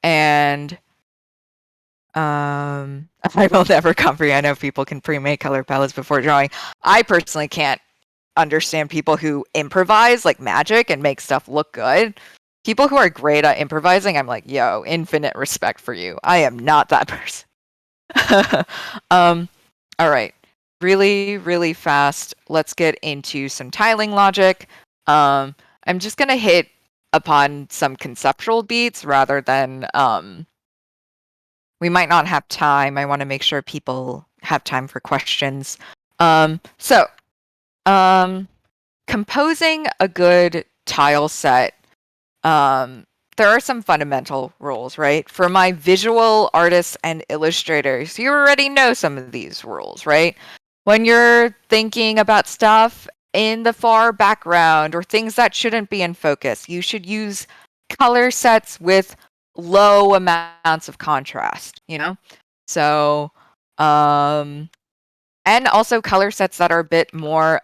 And I will never comprehend how people can pre-make color palettes before drawing. I personally can't understand people who improvise like magic and make stuff look good. People who are great at improvising, I'm like, yo, infinite respect for you. I am not that person. All right. Really fast. Let's get into some tiling logic. I'm just gonna hit upon some conceptual beats rather than we might not have time. I want to make sure people have time for questions. So composing a good tile set, there are some fundamental rules, right? For my visual artists and illustrators, you already know some of these rules, right? When you're thinking about stuff in the far background or things that shouldn't be in focus, you should use color sets with low amounts of contrast, you know? So, and also color sets that are a bit more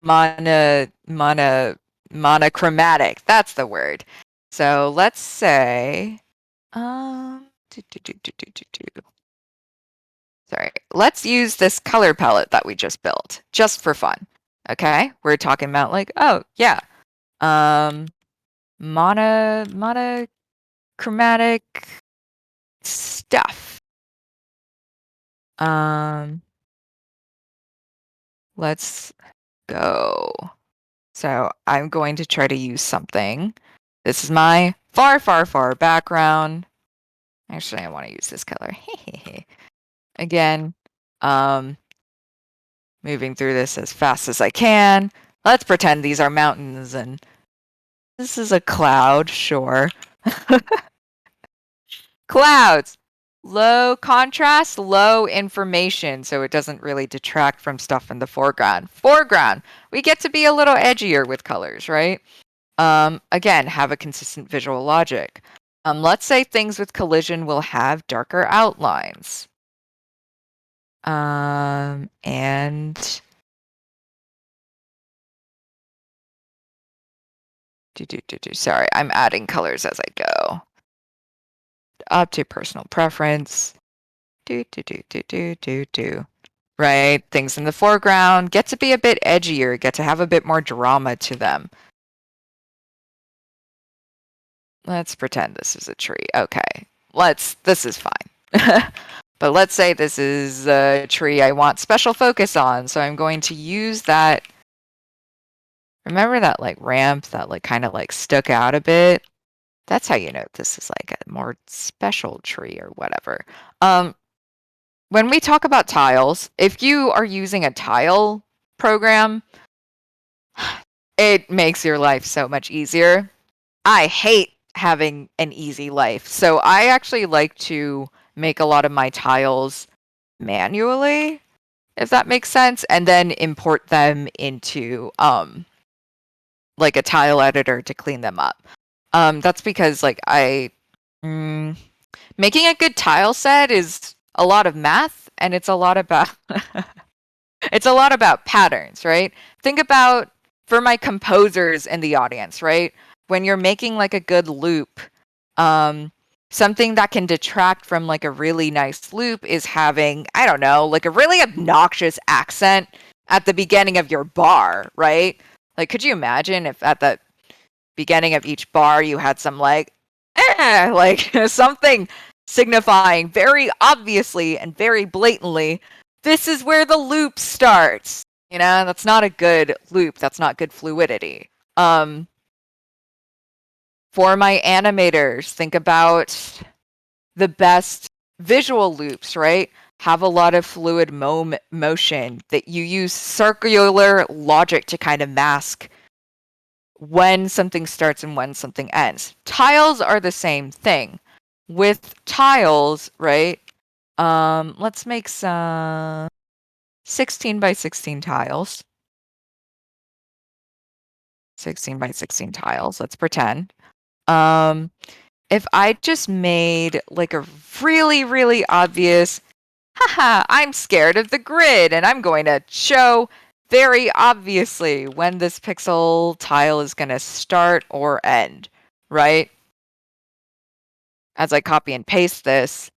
monochromatic. That's the word. So let's say, sorry, let's use this color palette that we just built just for fun. Okay, we're talking about like, oh yeah, monochromatic stuff. Let's go. So I'm going to try to use something. This is my far background. Actually, I want to use this color. Again, moving through this as fast as I can. Let's pretend these are mountains and this is a cloud, sure. Clouds. Low contrast, low information, so it doesn't really detract from stuff in the foreground. Foreground, we get to be a little edgier with colors, right? Again, have a consistent visual logic. Let's say things with collision will have darker outlines. And sorry, I'm adding colors as I go. Up to personal preference. Right, things in the foreground get to be a bit edgier, get to have a bit more drama to them. Let's pretend this is a tree. Okay, this is fine. But let's say this is a tree I want special focus on, so I'm going to use that. Remember that like ramp that like kind of like stuck out a bit? That's how you know this is like a more special tree or whatever. When we talk about tiles, if you are using a tile program, it makes your life so much easier. I hate having an easy life. So I actually like to make a lot of my tiles manually. if that makes sense, and then import them into like a tile editor to clean them up. That's because like making a good tile set is a lot of math, and it's a lot about it's a lot about patterns, right? Think about for my composers in the audience, right? When you're making like a good loop, something that can detract from like a really nice loop is having, I don't know, like a really obnoxious accent at the beginning of your bar, right? Like, could you imagine if at the beginning of each bar you had some like, like something signifying very obviously and very blatantly, this is where the loop starts. You know, that's not a good loop. That's not good fluidity. For my animators, think about the best visual loops, right? Have a lot of fluid motion that you use circular logic to kind of mask when something starts and when something ends. Tiles are the same thing. With tiles, right? Let's make some 16 by 16 tiles. 16 by 16 tiles, let's pretend. If I just made like a really, really obvious, haha, I'm scared of the grid, and I'm going to show very obviously when this pixel tile is going to start or end, right? As I copy and paste this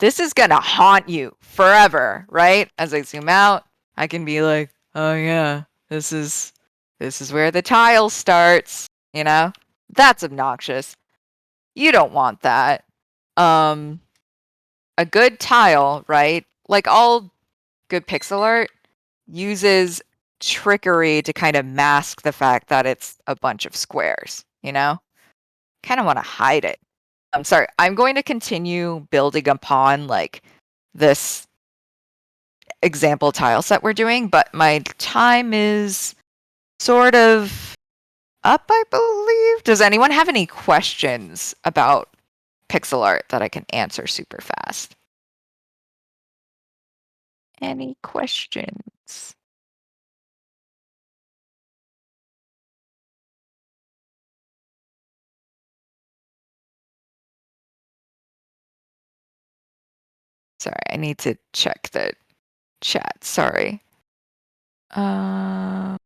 is going to haunt you forever, right? As I zoom out, I can be like, oh yeah, this is where the tile starts, you know? That's obnoxious. You don't want that. A good tile, right? Like all good pixel art uses trickery to kind of mask the fact that it's a bunch of squares, you know? Kind of want to hide it. I'm sorry. I'm going to continue building upon like this example tile set we're doing, but my time is sort of up, I believe. Does anyone have any questions about pixel art that I can answer super fast? Any questions? Sorry, I need to check the chat. Sorry. Got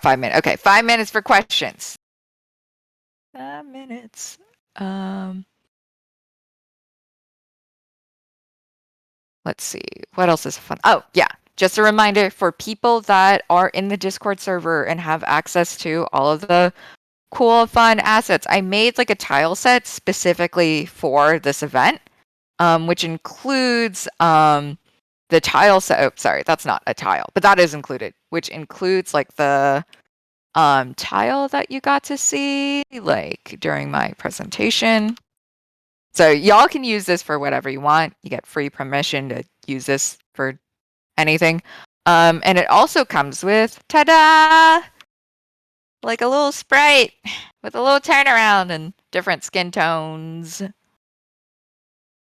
5 minutes. Okay, 5 minutes for questions. 5 minutes. Let's see. What else is fun? Oh, yeah. Just a reminder for people that are in the Discord server and have access to all of the cool, fun assets. I made like a tile set specifically for this event, which includes the tile set. Oh, sorry, that's not a tile, but that is included, which includes like the tile that you got to see like during my presentation. So y'all can use this for whatever you want. You get free permission to use this for anything. And it also comes with, ta-da, like a little sprite with a little turnaround and different skin tones.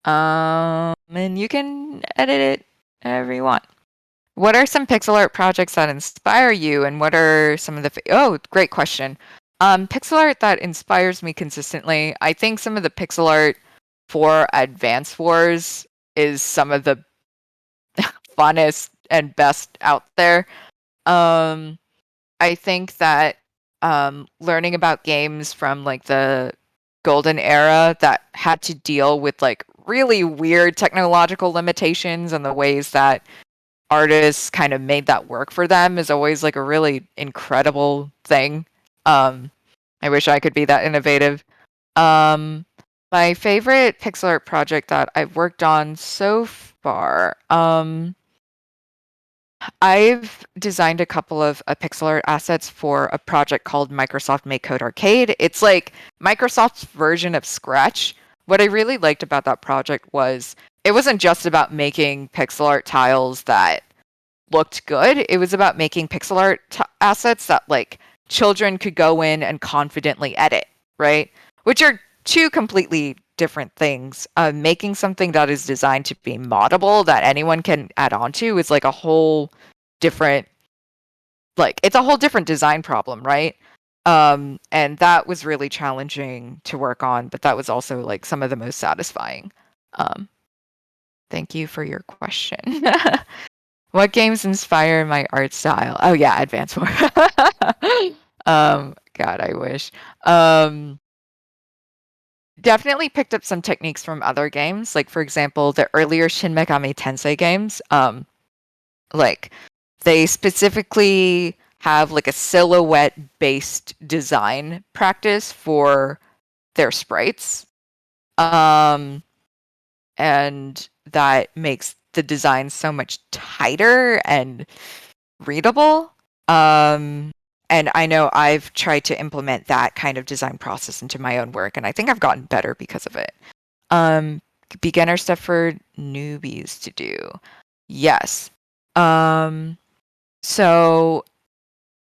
And you can edit it however you want. What are some pixel art projects that inspire you, and what are some of the oh, great question. Pixel art that inspires me consistently. I think some of the pixel art for Advance Wars is some of the funnest and best out there. I think that learning about games from like the golden era that had to deal with like really weird technological limitations and the ways that artists kind of made that work for them is always like a really incredible thing. I wish I could be that innovative. My favorite pixel art project that I've worked on so far, I've designed a couple of pixel art assets for a project called Microsoft Make Code Arcade. It's like Microsoft's version of Scratch. What I really liked about that project was it wasn't just about making pixel art tiles that looked good. It was about making pixel art assets that like children could go in and confidently edit, right? Which are two completely different things. Making something that is designed to be moddable that anyone can add on to is like a whole different, like, it's a whole different design problem, right? And that was really challenging to work on, but that was also like some of the most satisfying. Thank you for your question. What games inspire my art style? Oh yeah, Advance War. God, I wish. Definitely picked up some techniques from other games. Like for example, the earlier Shin Megami Tensei games. Like they specifically have like a silhouette based design practice for their sprites. And that makes the design so much tighter and readable. And I know I've tried to implement that kind of design process into my own work, and I think I've gotten better because of it. Beginner stuff for newbies to do. Yes. So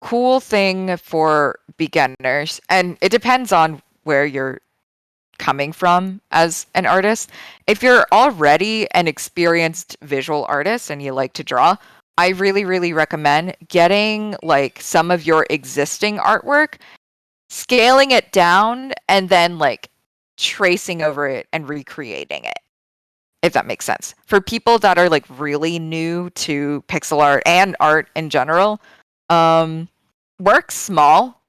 cool thing for beginners, and it depends on where you're coming from as an artist. If you're already an experienced visual artist and you like to draw, I really, really recommend getting like some of your existing artwork, scaling it down, and then like tracing over it and recreating it, if that makes sense. For people that are like really new to pixel art and art in general, work small,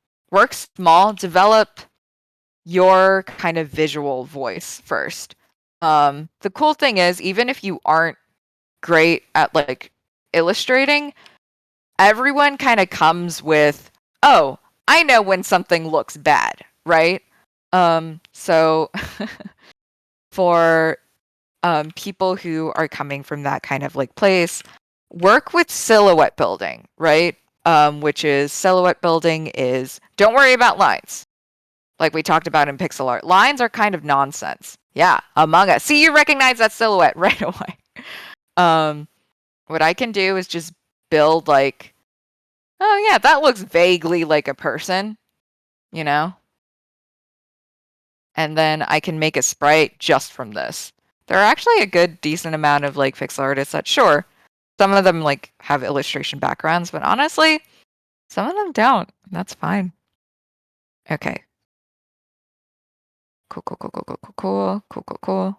develop your kind of visual voice first. The cool thing is, even if you aren't great at like illustrating, everyone kind of comes with, oh, I know when something looks bad, right? So for people who are coming from that kind of like place, work with silhouette building, right? Which is silhouette building is don't worry about lines. Like we talked about in pixel art. Lines are kind of nonsense. Yeah, Among Us. See, you recognize that silhouette right away. What I can do is just build like, oh yeah, that looks vaguely like a person, you know? And then I can make a sprite just from this. There are actually a good decent amount of like pixel artists that, sure, some of them like have illustration backgrounds, but honestly, some of them don't. That's fine. Okay. Cool. All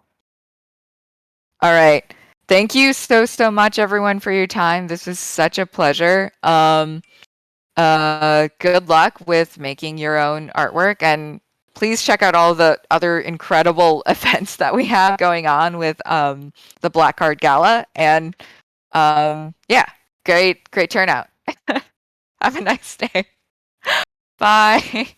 right. Thank you so much, everyone, for your time. This was such a pleasure. Good luck with making your own artwork, and please check out all the other incredible events that we have going on with the Black Card Gala. And yeah, great turnout. Have a nice day. Bye.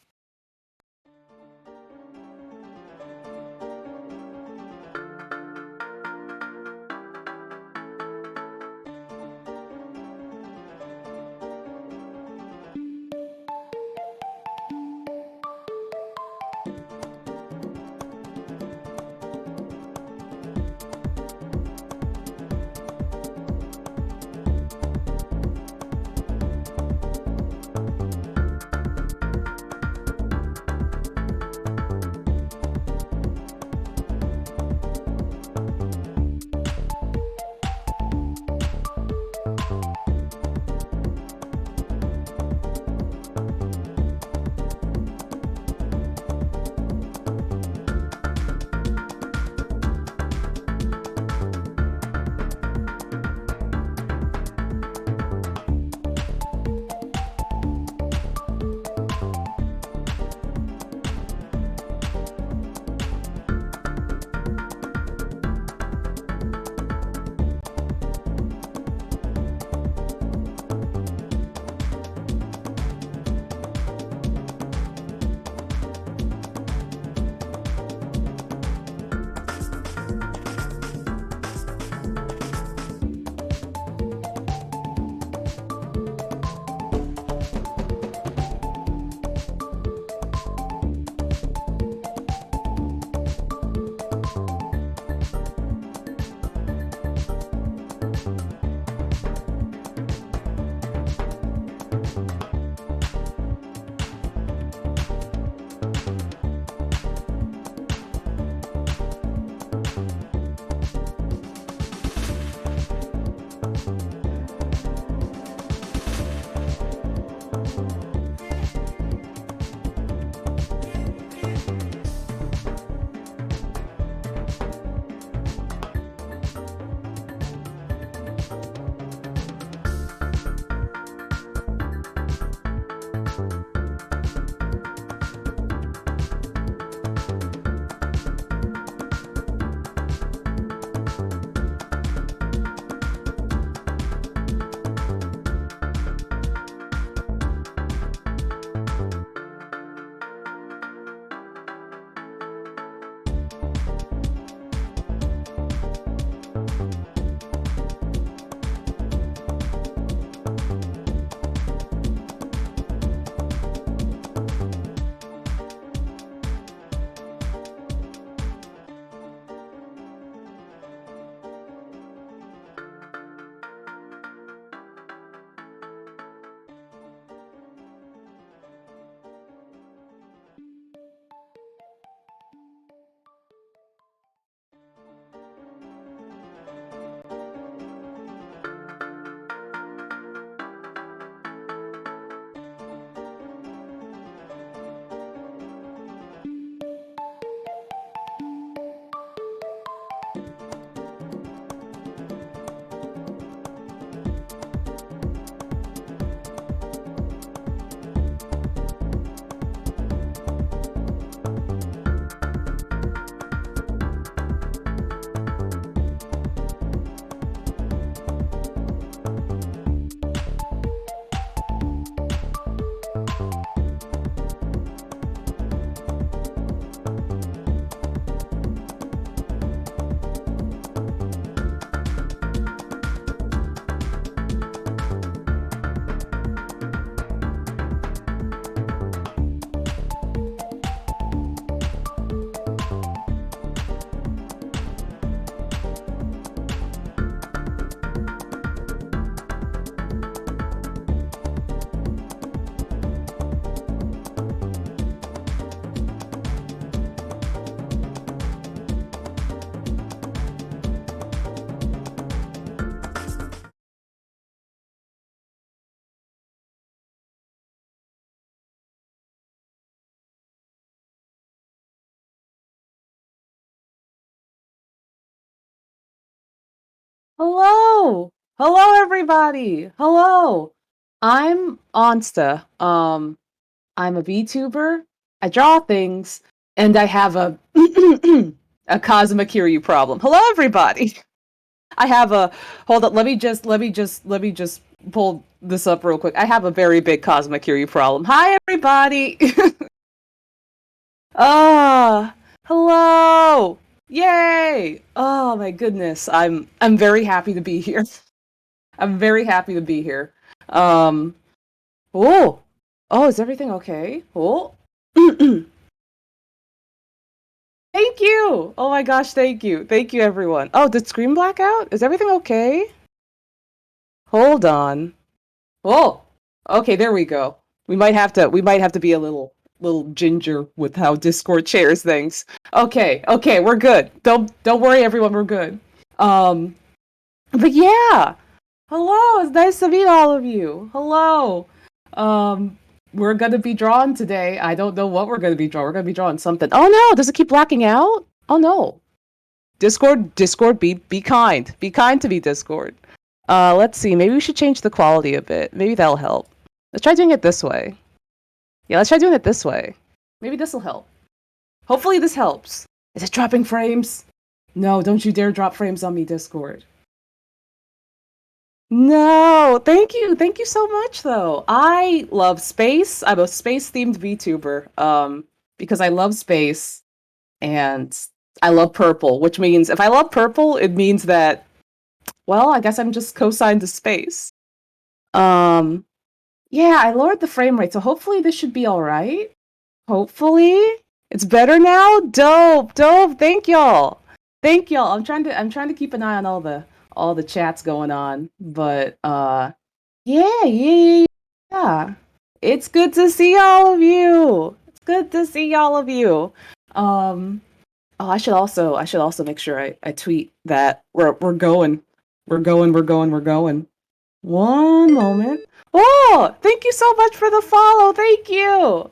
Hello! Hello, everybody! Hello! I'm Onsta. I'm a VTuber. I draw things, and I have a a Cosmic Kiryu problem. Hello, everybody! I have a hold up. Let me just pull this up real quick. I have a very big Cosmic Kiryu problem. Hi, everybody! Ah, hello! Yay! Oh my goodness, I'm very happy to be here. I'm very happy to be here. Um, oh, oh, is everything okay? Oh, thank you. Oh my gosh, thank you, everyone. Oh, did screen black out? Is everything okay? Hold on. Oh, okay, there we go. We might have to be a little ginger with how Discord shares things. Okay, okay, we're good. Don't worry, everyone, we're good. Um, but yeah. Hello, it's nice to meet all of you. Hello. Um, we're gonna be drawn today. I don't know what we're gonna be drawing. We're gonna be drawing something. Oh no, does it keep blacking out? Oh no. Discord, be kind. Be kind to me, Discord. Let's see. Maybe we should change the quality a bit. Maybe that'll help. Let's try doing it this way. Yeah, let's try doing it this way. Maybe this'll help. Hopefully this helps. Is it dropping frames? No, don't you dare drop frames on me, Discord. No, thank you. Thank you so much though. I love space. I'm a space themed VTuber. Because I love space and I love purple, which means if I love purple, it means that well, I guess I'm just cosigned to space. Um yeah, I lowered the frame rate, so hopefully this should be all right. Hopefully. It's better now. Dope. Dope. Thank y'all. Thank y'all. I'm trying to keep an eye on all the chats going on, but yeah, yeah, yeah, yeah. It's good to see all of you. It's good to see all of you. Um, oh, I should also make sure I tweet that we're going. We're going. One moment. Oh, thank you so much for the follow. Thank you.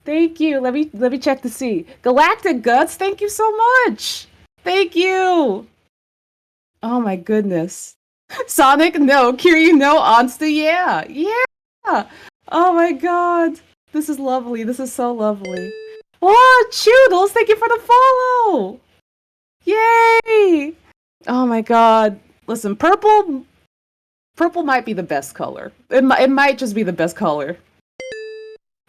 Thank you. Let me check to see. Galactic Guts, thank you so much. Thank you. Oh my goodness. Sonic, no. Kiryu, no. Onsta, yeah. Yeah. Oh my god. This is lovely. This is so lovely. Oh, Choodles, thank you for the follow! Yay! Oh my god. Listen, purple might be the best color. It might just be the best color.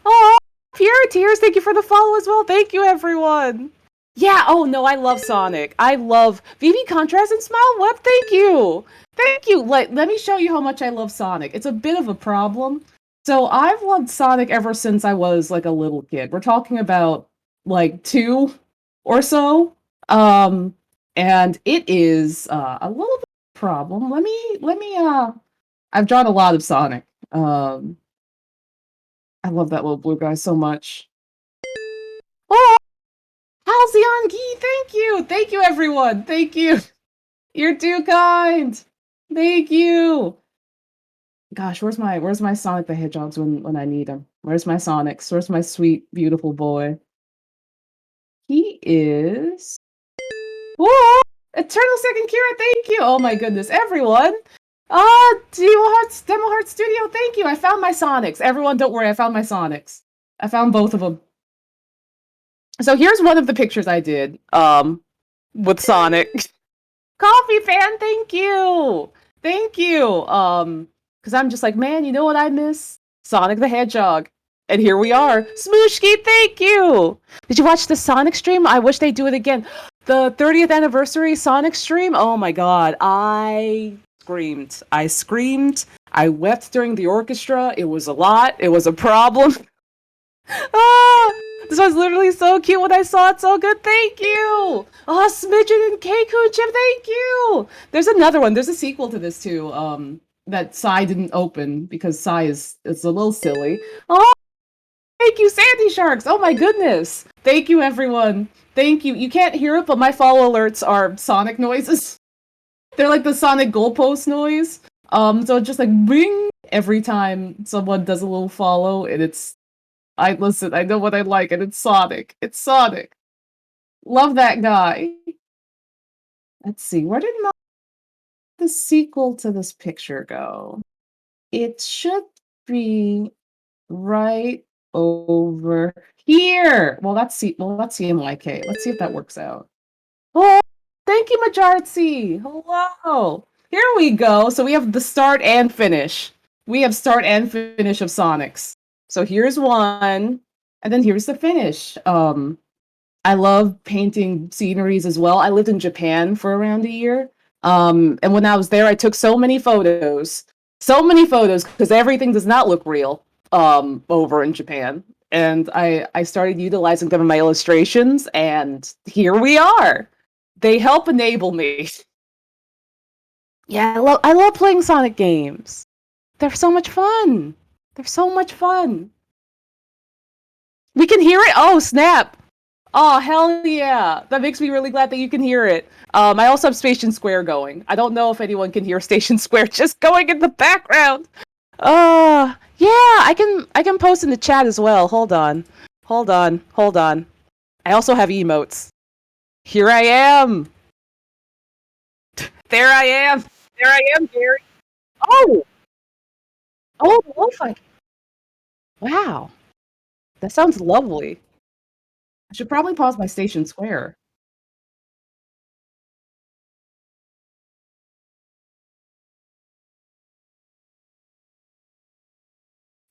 Oh, Pure Tears, thank you for the follow as well. Thank you, everyone. Yeah, oh no, I love Sonic. I love VV Contrast and Smile Web. Thank you. Thank you. Let me show you how much I love Sonic. It's a bit of a problem. So I've loved Sonic ever since I was like a little kid. We're talking about like 2 or so. Um and it is a little bit of a problem. Let me I've drawn a lot of Sonic. I love that little blue guy so much. Oh, Halcyon Key, thank you! Thank you, everyone! Thank you! You're too kind! Thank you! Gosh, where's my Sonic the Hedgehogs when I need him? Where's my Sonics? Where's my sweet, beautiful boy? He is... Whoa! Eternal Second Kira, thank you! Oh my goodness, everyone! Demo Heart Studio, thank you! I found my Sonics. Everyone, don't worry, I found my Sonics. I found both of them. So here's one of the pictures I did, with Sonic. Coffee fan, thank you! Thank you! Because I'm just like, man, you know what I miss? Sonic the Hedgehog. And here we are. Smooshki, thank you! Did you watch the Sonic stream? I wish they'd do it again. The 30th anniversary Sonic stream? Oh my god, I screamed. I screamed. I wept during the orchestra. It was a lot. It was a problem. Ah! This was literally so cute when I saw it. So good. Thank you. Oh, Smidgen and Keiko Chip. Thank you. There's another one. There's a sequel to this too. That Psy didn't open because Psy is it's a little silly. Oh, thank you, Sandy Sharks. Oh my goodness. Thank you, everyone. Thank you. You can't hear it, but my follow alerts are Sonic noises. They're like the Sonic goalpost noise. So it's just like bing every time someone does a little follow, and it's listen, I know what I like, and it's Sonic. It's Sonic. Love that guy. Let's see, where did the sequel to this picture go? It should be right over here. Well, that's CMYK. Let's see if that works out. Oh, thank you, Majartsi. Hello. Here we go. So we have the start and finish. We have start and finish of Sonics. So here's one, and then here's the finish. I love painting sceneries as well. I lived in Japan for around a year. And when I was there, I took so many photos. So many photos, because everything does not look real over in Japan. And I started utilizing them in my illustrations, and here we are. They help enable me. Yeah, I love playing Sonic games. They're so much fun. They're so much fun. We can hear it? Oh, snap. Oh, hell yeah. That makes me really glad that you can hear it. I also have Station Square going. I don't know if anyone can hear Station Square just going in the background. Yeah, I can post in the chat as well. Hold on. Hold on. Hold on. I also have emotes. Here I am. There I am. There I am, Gary. Oh. Oh, lo-fi. Wow. That sounds lovely. I should probably pause my Station Square.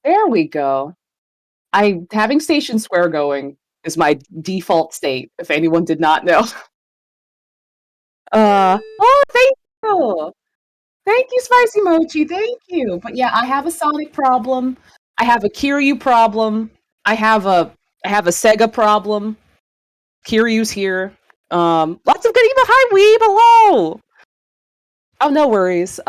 There we go. Having Station Square going is my default state, if anyone did not know. Oh, thank you! Thank you, Spicy Mochi, thank you! But yeah, I have a Sonic problem, I have a Kiryu problem, I have a Sega problem. Kiryu's here. Lots of good email. Hi, Weeb, hello! Oh, no worries.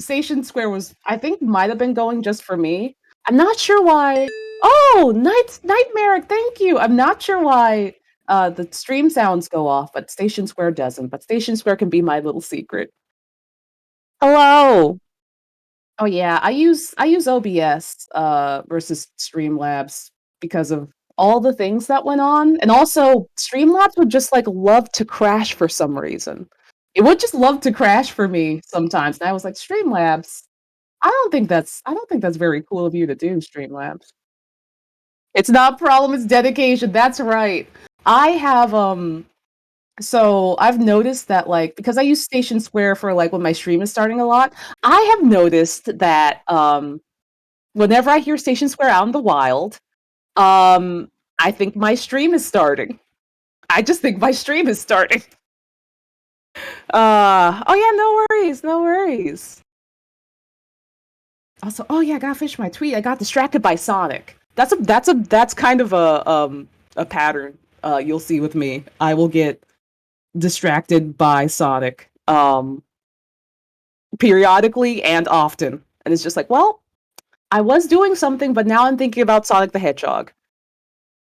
Station Square was, I think, might have been going just for me. I'm not sure why. Oh, Nightmare, thank you. I'm not sure why the stream sounds go off, but Station Square doesn't. But Station Square can be my little secret. Hello. Oh yeah, I use OBS versus Streamlabs because of all the things that went on, and also Streamlabs would just like love to crash for some reason. It would just love to crash for me sometimes, and I was like, Streamlabs, I don't think that's very cool of you to do, Streamlabs. It's not a problem, it's dedication, that's right. I have, so I've noticed that, like, because I use Station Square for, like, when my stream is starting a lot, I have noticed that, whenever I hear Station Square out in the wild, um, I think my stream is starting. I just think my stream is starting. Oh yeah, no worries, no worries. Also, oh yeah, I gotta finish my tweet. I got distracted by Sonic. That's kind of a pattern you'll see with me. I will get distracted by Sonic periodically and often. And it's just like, well, I was doing something, but now I'm thinking about Sonic the Hedgehog.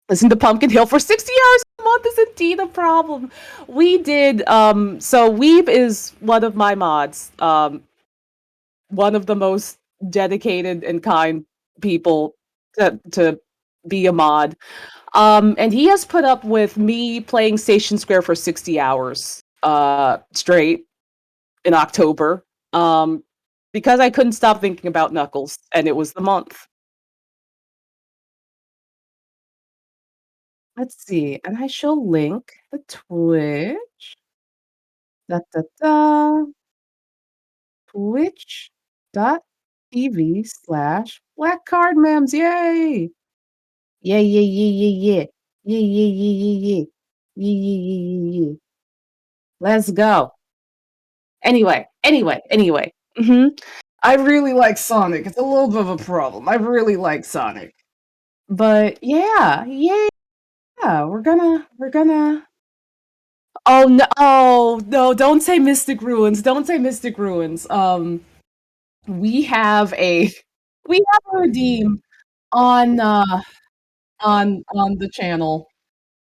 Listen to Pumpkin Hill for 60 hours a month is indeed a problem. We did so Weeb is one of my mods. One of the most dedicated and kind people to be a mod. And he has put up with me playing Station Square for 60 hours straight in October. Because I couldn't stop thinking about Knuckles, and it was the month. Let's see, and I shall link the Twitch. Da da da. Twitch.tv/Black Card Mems. Yay! Yeah, yeah, yeah, yeah, yeah. Yeah, yeah, yeah, yeah, yeah. Yeah, yeah, yeah, yeah, yeah. Let's go. Anyway. I really like Sonic. It's a little bit of a problem. I really like Sonic. But yeah, we're gonna oh no, don't say Mystic Ruins. Don't say Mystic Ruins. We have a we have a redeem on on the channel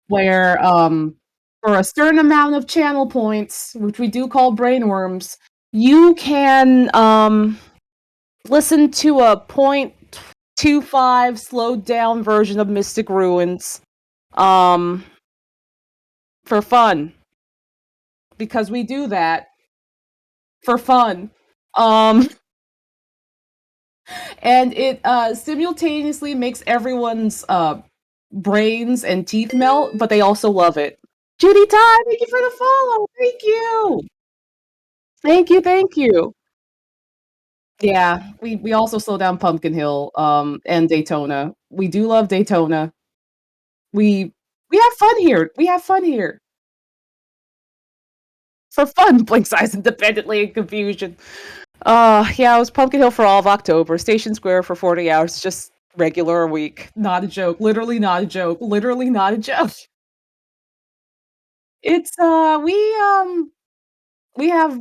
where for a certain amount of channel points, which we do call brainworms, you can listen to a 0.25 slowed down version of Mystic Ruins um for fun because we do that for fun. Um and it simultaneously makes everyone's brains and teeth melt, but they also love it. Judy Ty, thank you for the follow. Thank you. Thank you. Yeah, we also slow down Pumpkin Hill, and Daytona. We do love Daytona. We we have fun here. We have fun here. For fun, blink size independently in confusion. Yeah, it was Pumpkin Hill for all of October. Station Square for 40 hours, just regular week. Not a joke. Literally not a joke. Literally not a joke. It's we have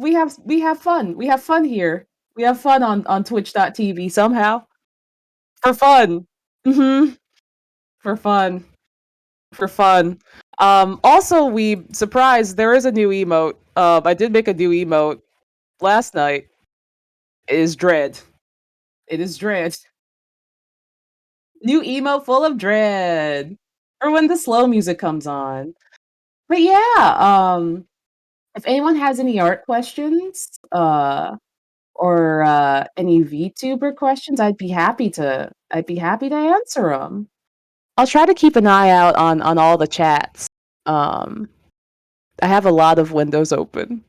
fun. We have fun here. We have fun on twitch.tv somehow. For fun. Mhm. For fun. For fun. Also we surprised there is a new emote. I did make a new emote last night. It is Dread. It is Dread. New emote full of dread. Or when the slow music comes on. But yeah, if anyone has any art questions, or any VTuber questions, I'd be happy to answer them. I'll try to keep an eye out on all the chats. Um, I have a lot of windows open,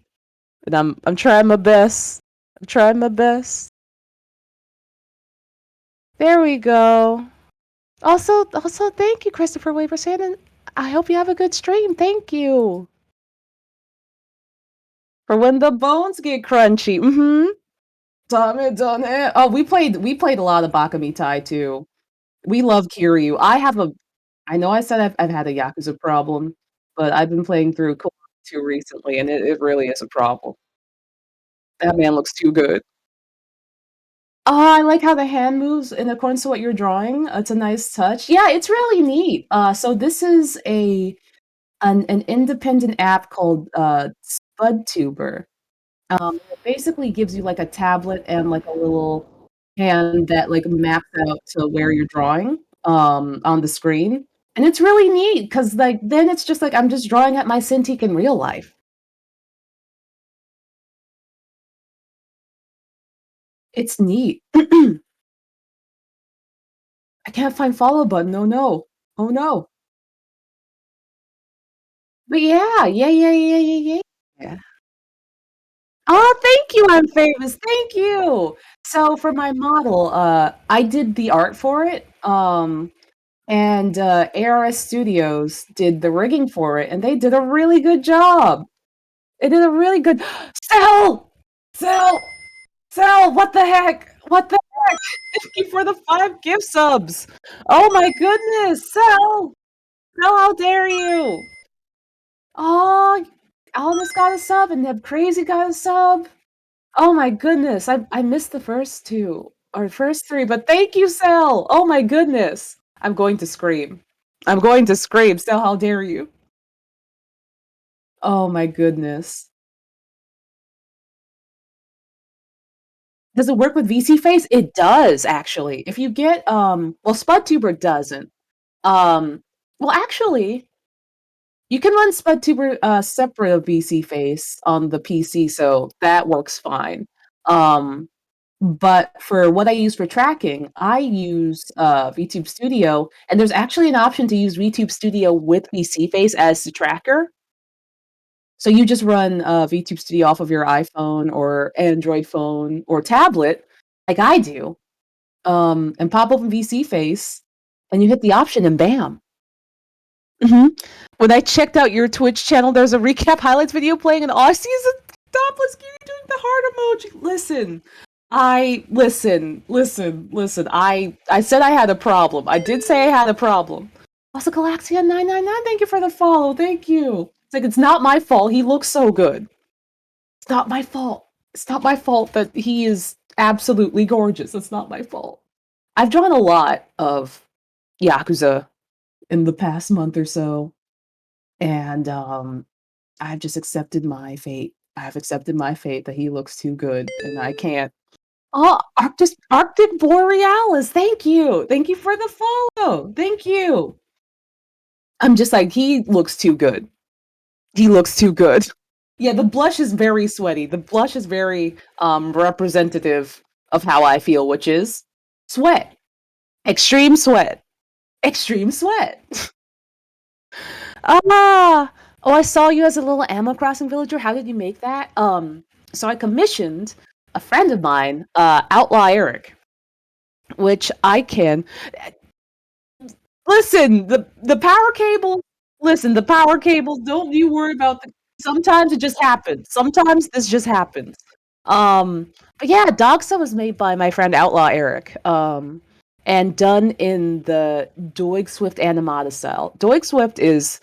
and I'm trying my best. I'm trying my best. There we go. Also, thank you, Christopher Waverson, and I hope you have a good stream. Thank you for when the bones get crunchy. Mm-hmm. Done it. Oh, we played a lot of Bakamitai too. We love Kiryu. I know I said I've had a Yakuza problem, but I've been playing through Kiwami 2 recently, and it really is a problem. That man looks too good. Oh, I like how the hand moves in accordance to what you're drawing. It's a nice touch. Yeah, it's really neat. So this is an independent app called SpudTuber. It basically gives you like a tablet and like a little hand that like maps out to where you're drawing on the screen. And it's really neat because like then it's just like I'm just drawing at my Cintiq in real life. It's neat. I can't find follow button, oh no. Oh no. But yeah, yeah. Oh, thank you, I'm famous, thank you! So for my model, I did the art for it, and, ARS Studios did the rigging for it, and they did a really good job. They did a really good Sell! Sell! Sell! What the heck? What the heck? Thank you for the 5 gift subs! Oh my goodness! Sell! Sell, how dare you! Oh, Almost got a sub, and Neb Crazy got a sub. Oh my goodness, I missed the first 2 or first 3, but thank you, Sel! Oh my goodness. I'm going to scream. I'm going to scream, Sel, how dare you? Oh my goodness. Does it work with VC Face? It does, actually. If you get, well, SpudTuber doesn't. Um, well, actually, you can run SpudTuber, separate of VC Face on the PC, so that works fine. Um, But for what I use for tracking, I use, VTube Studio, and there's actually an option to use VTube Studio with VC Face as the tracker. So you just run, VTube Studio off of your iPhone or Android phone or tablet, like I do, and pop open VC Face, and you hit the option and bam. Mhm. When I checked out your Twitch channel, there's a recap highlights video playing, and all I see is a topless Cutie doing the heart emoji. Listen. I said I had a problem. I did say I had a problem. Also, Galaxia999, thank you for the follow. Thank you. It's like it's not my fault. He looks so good. It's not my fault. It's not my fault that he is absolutely gorgeous. It's not my fault. I've drawn a lot of Yakuza in the past month or so, and I've just accepted my fate. I've accepted my fate that he looks too good, and I can't. Oh, Arctic Borealis, thank you. Thank you for the follow. Thank you. I'm just like, he looks too good. He looks too good. Yeah, the blush is very sweaty. The blush is very representative of how I feel, which is sweat. Extreme sweat. Extreme sweat. Ah! Oh, I saw you as a little Animal Crossing villager. How did you make that? So I commissioned a friend of mine, Outlaw Eric, which I can listen, the power cable listen, the power cables, don't you worry about the sometimes it just happens. Sometimes this just happens. But yeah, Dogsa was made by my friend Outlaw Eric, and done in the Doig Swift Animata style. Doig Swift is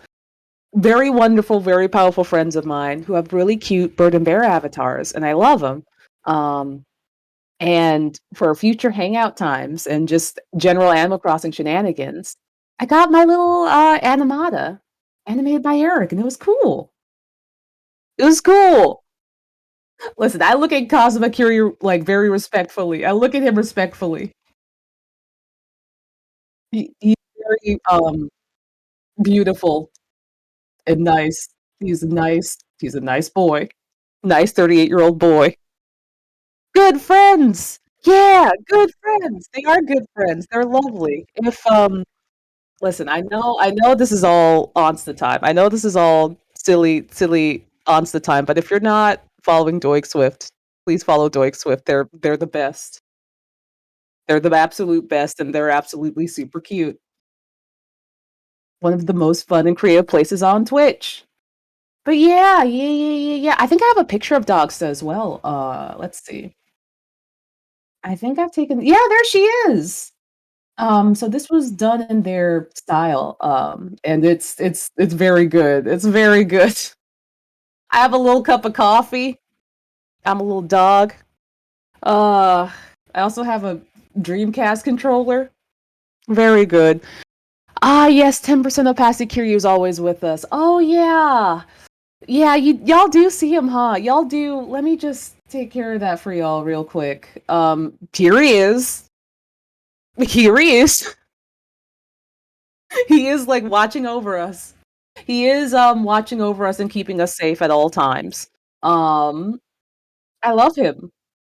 very wonderful, very powerful friends of mine who have really cute bird and bear avatars, and I love them. Um, and for future hangout times and just general Animal Crossing shenanigans, I got my little animata animated by Eric, and it was cool. It was cool. Listen, I look at Kazuma Kiryu like very respectfully. I look at him respectfully. He's very beautiful and nice. He's a nice boy. Nice 38-year-old boy. Good friends. Yeah, good friends. They are good friends. They're lovely. If listen, I know this is all Onsta time. I know this is all silly Onsta time, but if you're not following Doig Swift, please follow Doig Swift. They're the best. They're the absolute best, and they're absolutely super cute. One of the most fun and creative places on Twitch. But yeah. I think I have a picture of Dogsta as well. Let's see. I think I've taken yeah, there she is. So this was done in their style, and it's very good. It's very good. I have a little cup of coffee. I'm a little dog. Uh, I also have a Dreamcast controller. Very good. Ah, yes, 10% opacity Kiryu is always with us. Oh yeah. Yeah, y'all do see him, huh? Y'all do. Let me just take care of that for y'all real quick. Here he is. Here he is. He is like watching over us. He is watching over us and keeping us safe at all times. Um I love him.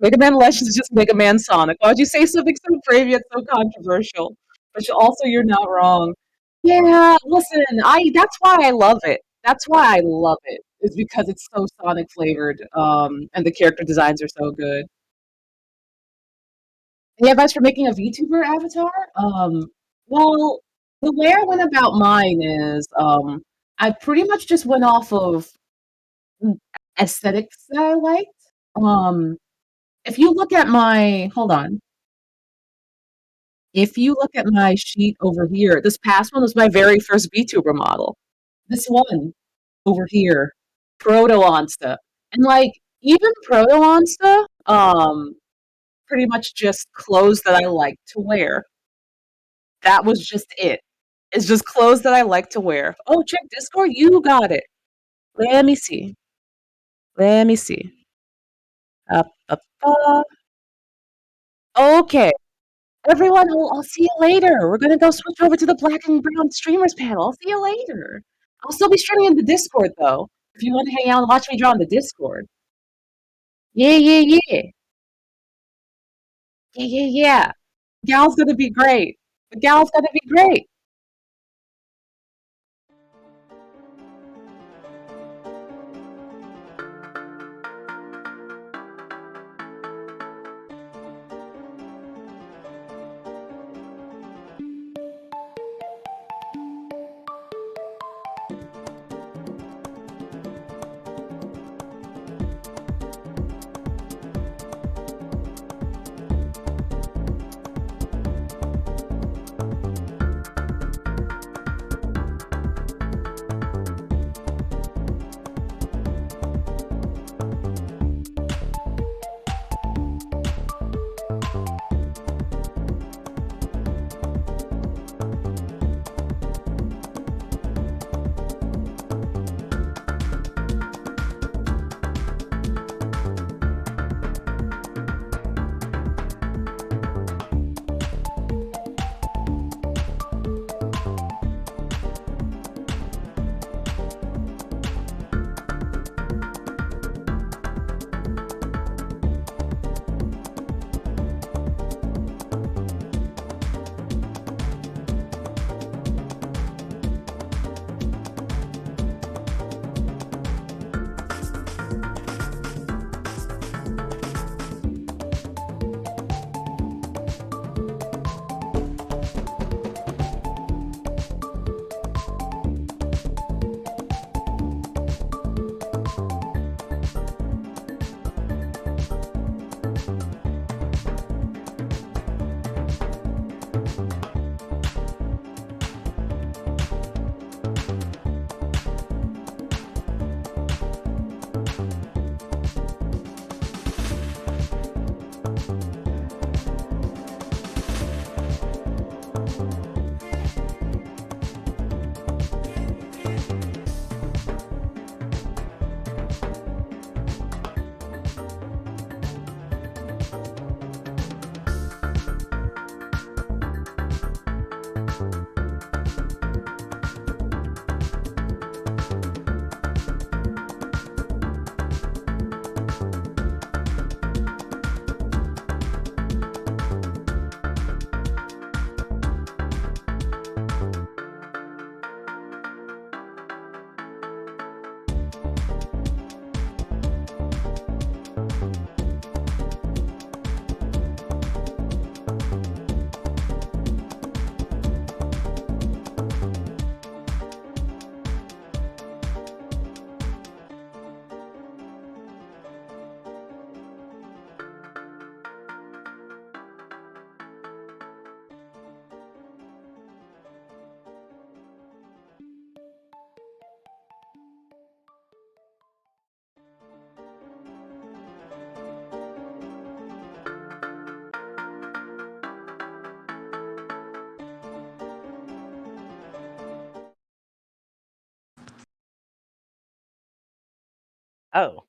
Mega Man Legends is just Mega Man Sonic. Why would you say something so brave yet so controversial? But also, you're not wrong. Yeah, listen, I that's why I love it. That's why I love it. Is because it's so Sonic flavored, and the character designs are so good. Any advice for making a VTuber avatar? Well, the way I went about mine is, I pretty much just went off of aesthetics that I liked. Um, if you look at my, hold on. If you look at my sheet over here, this past one was my very first VTuber model. This one over here, Proto Onsta. And like even Proto Onsta, pretty much just clothes that I like to wear. That was just it. It's just clothes that I like to wear. Oh, check Discord, you got it. Let me see. Let me see. Uh, okay. Everyone, I'll see you later. We're gonna go switch over to the black and brown streamers panel. I'll see you later. I'll still be streaming in the Discord though. If you want to hang out and watch me draw in the Discord. Yeah, yeah, yeah. Yeah, yeah, yeah. Gal's gonna be great. The gal's gonna be great. Oh.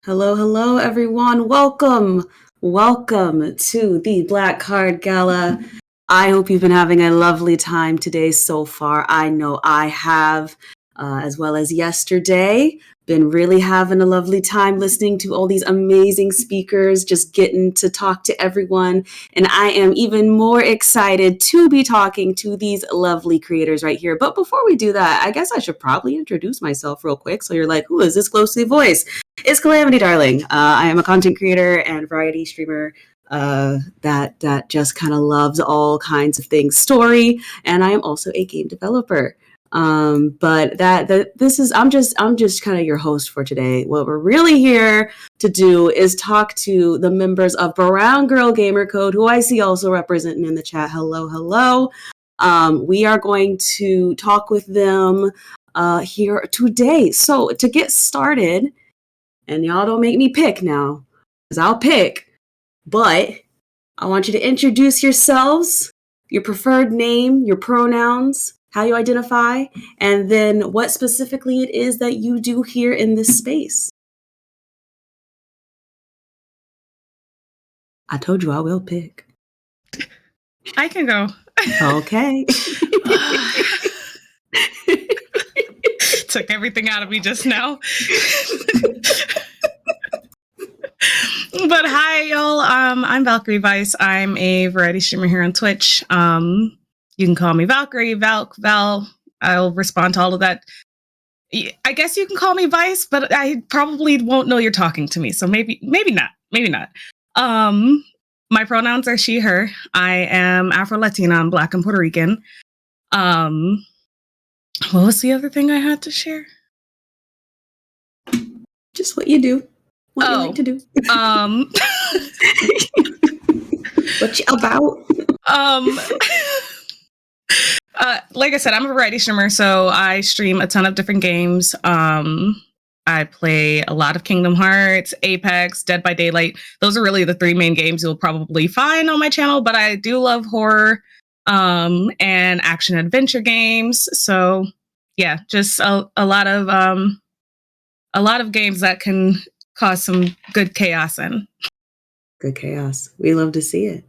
Hello, hello, everyone. Welcome. Welcome to the Black Card Gala. I hope you've been having a lovely time today so far. I know I have, as well as yesterday. Been really having a lovely time listening to all these amazing speakers, just getting to talk to everyone. And I am even more excited to be talking to these lovely creators right here. But before we do that, I guess I should probably introduce myself real quick. So you're like, who is this ghostly voice? It's Calamity Darling. I am a content creator and variety streamer that just kind of loves all kinds of things story, and I am also a game developer. But this is I'm just kind of your host for today. What we're really here to do is talk to the members of Brown Girl Gamer Code, who I see also representing in the chat. Hello. We are going to talk with them here today. So to get started, and y'all don't make me pick now, because I'll pick, but I want you to introduce yourselves, your preferred name, your pronouns, how you identify, and then what specifically it is that you do here in this space. I told you I will pick. I can go. Okay. Took everything out of me just now. But hi, y'all. I'm Valkyrie Vice. I'm a variety streamer here on Twitch. You can call me Valkyrie, Val. I'll respond to all of that. I guess you can call me Vice, but I probably won't know you're talking to me. So maybe not. My pronouns are she, her. I am Afro-Latina. I'm Black and Puerto Rican. What was the other thing I had to share? Just what you do. What you like to do. What you about? Like I said, I'm a variety streamer, so I stream a ton of different games. I play a lot of Kingdom Hearts, Apex, Dead by Daylight. Those are really the three main games you'll probably find on my channel, but I do love horror and action adventure games. So yeah, just a lot of games that can cause some good chaos in. Good chaos. We love to see it.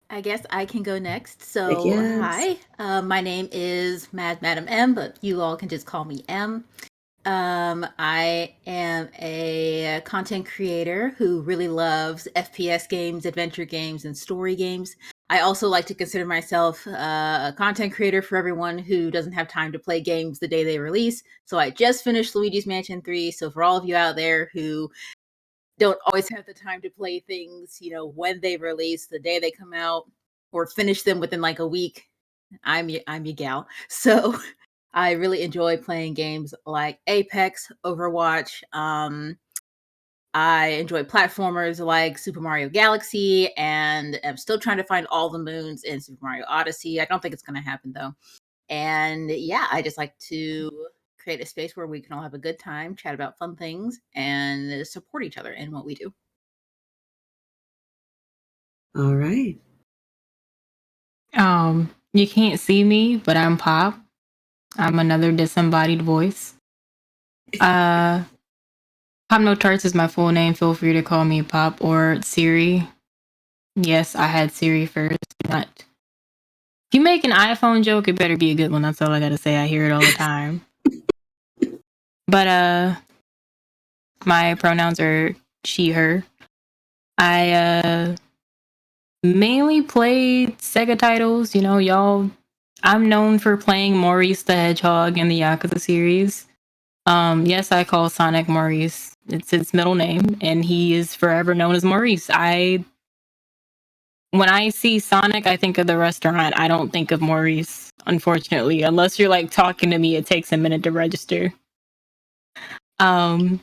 I guess I can go next. So, yes. Hi, my name is Madam M, but you all can just call me M. I am a content creator who really loves FPS games, adventure games, and story games. I also like to consider myself a content creator for everyone who doesn't have time to play games the day they release. So I just finished Luigi's Mansion 3. So for all of you out there who don't always have the time to play things, when they release, the day they come out, or finish them within like a week, I'm your gal. So I really enjoy playing games like Apex, Overwatch. I enjoy platformers like Super Mario Galaxy, and I'm still trying to find all the moons in Super Mario Odyssey. I don't think it's going to happen though. And yeah, I just like to create a space where we can all have a good time, chat about fun things, and support each other in what we do. All right. You can't see me, but I'm Pop. I'm another disembodied voice. Pop No Tarts is my full name. Feel free to call me Pop or Siri. Yes, I had Siri first. Not. If you make an iPhone joke, it better be a good one. That's all I gotta say. I hear it all the time. But my pronouns are she, her. I mainly play Sega titles. Y'all. I'm known for playing Maurice the Hedgehog in the Yakuza series. Yes, I call Sonic Maurice. It's his middle name, and he is forever known as Maurice. When I see Sonic, I think of the restaurant. I don't think of Maurice, unfortunately. Unless you're like talking to me, it takes a minute to register. Outside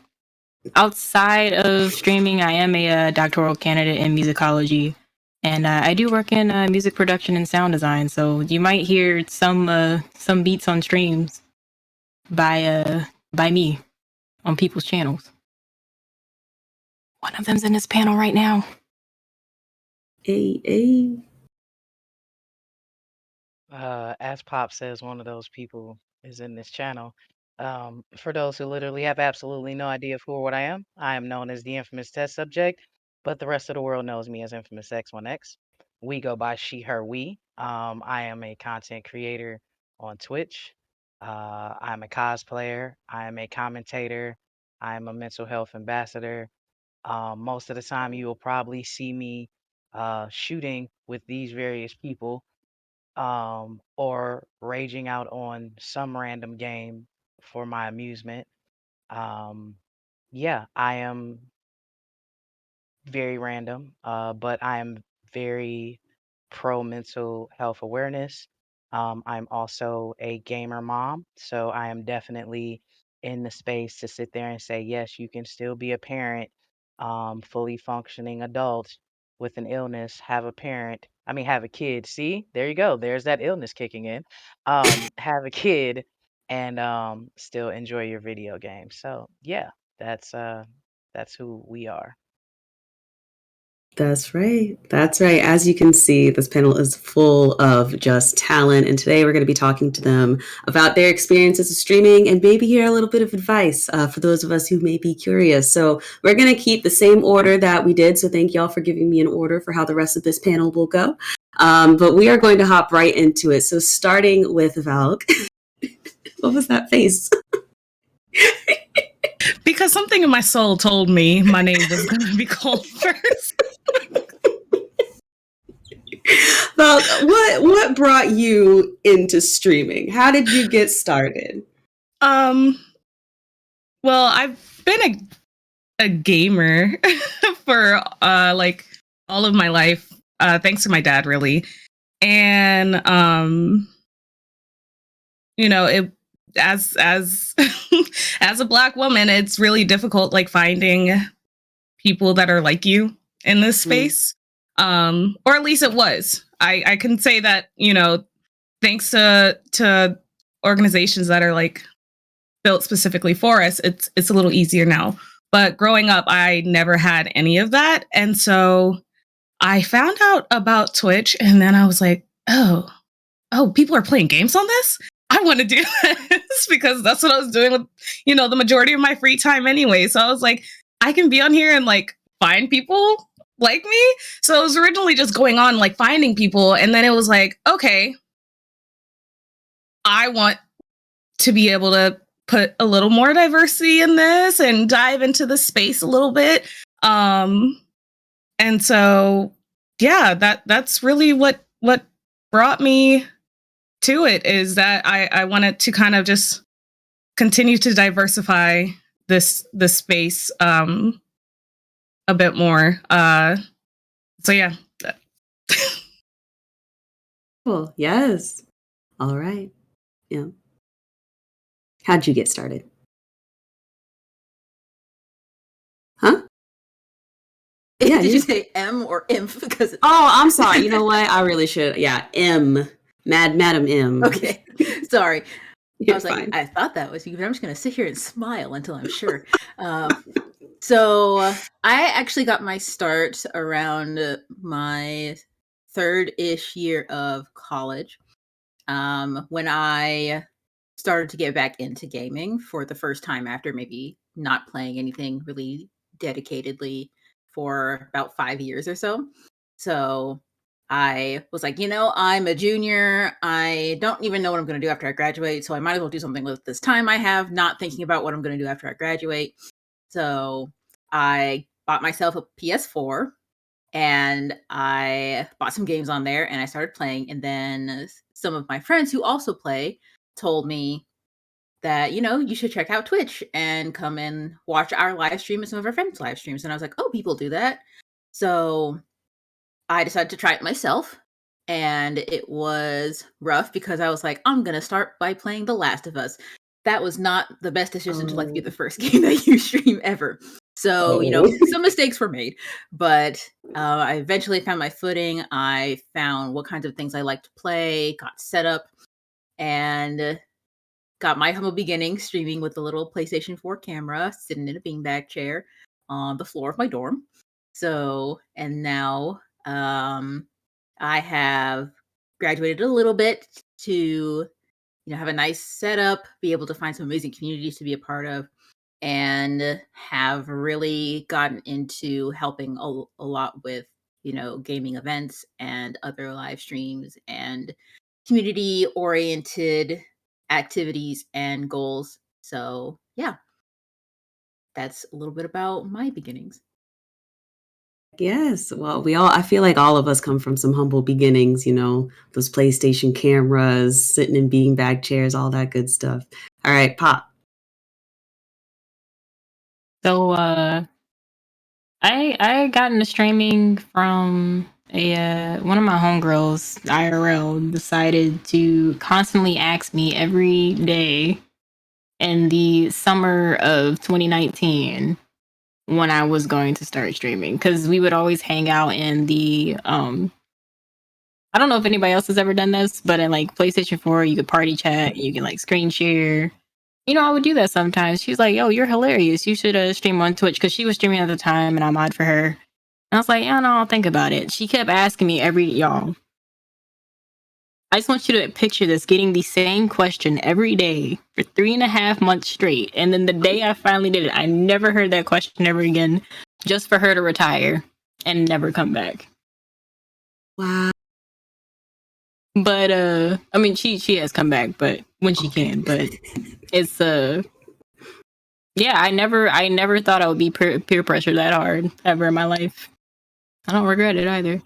of streaming, I am a doctoral candidate in musicology, and I do work in music production and sound design. So you might hear some beats on streams by me on people's channels. One of them's in this panel right now. Hey. As Pop says, one of those people is in this channel. For those who literally have absolutely no idea of who or what I am known as the infamous test subject, but the rest of the world knows me as Infamous X1X. We go by she, her, we. I am a content creator on Twitch. I'm a cosplayer. I am a commentator. I am a mental health ambassador. Most of the time, you will probably see me shooting with these various people or raging out on some random game for my amusement. Um, yeah, I am very random, but I am very pro mental health awareness. I'm also a gamer mom, so I am definitely in the space to sit there and say, yes, you can still be a parent, fully functioning adult with an illness, have a parent, I mean, have a kid. See, there you go. There's that illness kicking in. Have a kid and still enjoy your video game. So yeah, that's who we are. That's right. That's right. As you can see, this panel is full of just talent. And today we're going to be talking to them about their experiences of streaming and maybe hear a little bit of advice for those of us who may be curious. So we're going to keep the same order that we did. So thank y'all for giving me an order for how the rest of this panel will go. But we are going to hop right into it. So starting with Valk. What was that face? Because something in my soul told me my name was going to be called first. Valk, what brought you into streaming? How did you get started? Well, I've been a gamer for like all of my life, thanks to my dad, really. And it as as a Black woman, it's really difficult, like finding people that are like you in this space. Or at least it was. I can say that, thanks to organizations that are like built specifically for us, it's a little easier now. But growing up, I never had any of that. And so I found out about Twitch and then I was like, oh, people are playing games on this? I want to do this because that's what I was doing with, the majority of my free time anyway. So I was like, I can be on here and like find people like me. So it was originally just going on like finding people. And then it was like, okay, I want to be able to put a little more diversity in this and dive into the space a little bit. And so, yeah, that's really what brought me to it, is that I wanted to kind of just continue to diversify this space a bit more. So yeah. Cool. Yes. All right. Yeah. How'd you get started? Huh? Yeah. Did you say M or imp? Because Oh, I'm sorry. You know what? I really should. Yeah. M. Madam M. Okay. Sorry. You're I was fine. like, I thought that was you, but I'm just going to sit here and smile until I'm sure. So I actually got my start around my third-ish year of college, when I started to get back into gaming for the first time after maybe not playing anything really dedicatedly for about 5 years or so. So I was like, I'm a junior. I don't even know what I'm going to do after I graduate. So I might as well do something with this time I have, not thinking about what I'm going to do after I graduate. So I bought myself a PS4 and I bought some games on there and I started playing. And then some of my friends who also play told me that, you should check out Twitch and come and watch our live stream and some of our friends' live streams. And I was like, oh, people do that. So I decided to try it myself. And it was rough because I was like, I'm going to start by playing The Last of Us. That was not the best decision to like be the first game that you stream ever. So, some mistakes were made, but I eventually found my footing. I found what kinds of things I like to play, got set up, and got my humble beginning streaming with a little PlayStation 4 camera sitting in a beanbag chair on the floor of my dorm. So, and now I have graduated a little bit to have a nice setup, be able to find some amazing communities to be a part of, and have really gotten into helping a lot with, gaming events and other live streams and community oriented activities and goals. So, yeah, that's a little bit about my beginnings. Yes. Well, I feel like all of us come from some humble beginnings, those PlayStation cameras, sitting in beanbag chairs, all that good stuff. All right, Pop. So I got into streaming from one of my homegirls, IRL, decided to constantly ask me every day in the summer of 2019 when I was going to start streaming, because we would always hang out in the I don't know if anybody else has ever done this, but in like PlayStation 4 you could party chat, you can like screen share. I would do that sometimes. She's like, "Yo, you're hilarious. You should stream on Twitch," because she was streaming at the time and I mod for her. And I was like, "Yeah, no, I'll think about it." She kept asking me y'all. I just want you to picture this, getting the same question every day for 3.5 months straight. And then the day I finally did it, I never heard that question ever again, just for her to retire and never come back. Wow. But I mean, she has come back, but when she can. But it's yeah, I never thought I would be peer pressure that hard ever in my life. I don't regret it either.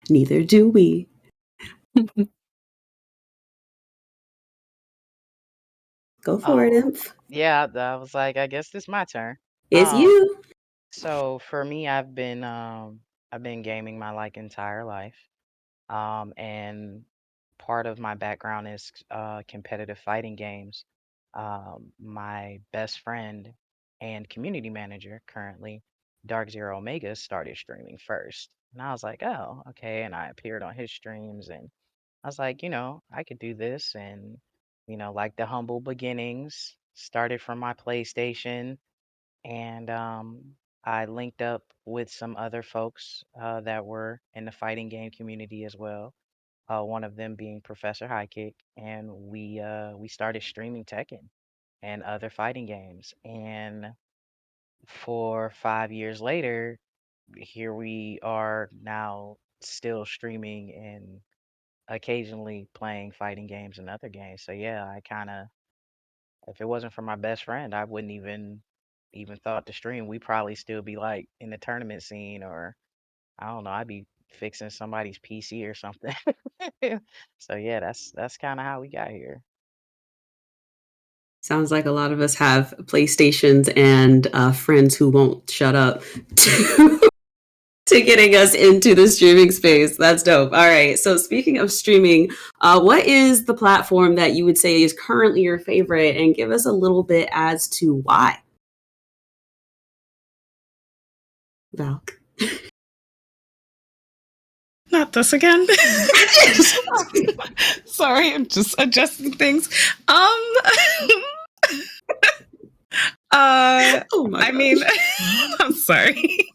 Neither do we. Go for it, Imp. Yeah, I was like, I guess this is my turn. It's you. So for me, I've been gaming my like entire life. And part of my background is competitive fighting games. My best friend and community manager currently, Dark Zero Omega, started streaming first. And I was like, oh, okay. And I appeared on his streams and I was like, I could do this. And, like the humble beginnings, started from my PlayStation. And I linked up with some other folks that were in the fighting game community as well. One of them being Professor Highkick, and we started streaming Tekken and other fighting games. And for 5 years later, here we are now still streaming and occasionally playing fighting games and other games. So yeah, I kind of, if it wasn't for my best friend, I wouldn't even thought to stream. We probably still be like in the tournament scene, or I don't know, I'd be fixing somebody's PC or something. So yeah, that's kind of how we got here. Sounds like a lot of us have PlayStations and friends who won't shut up to, to getting us into the streaming space. That's dope. All right. So speaking of streaming, what is the platform that you would say is currently your favorite? And give us a little bit as to why. Val. Not this again. Sorry, I'm just adjusting things. Oh my I mean, I'm sorry.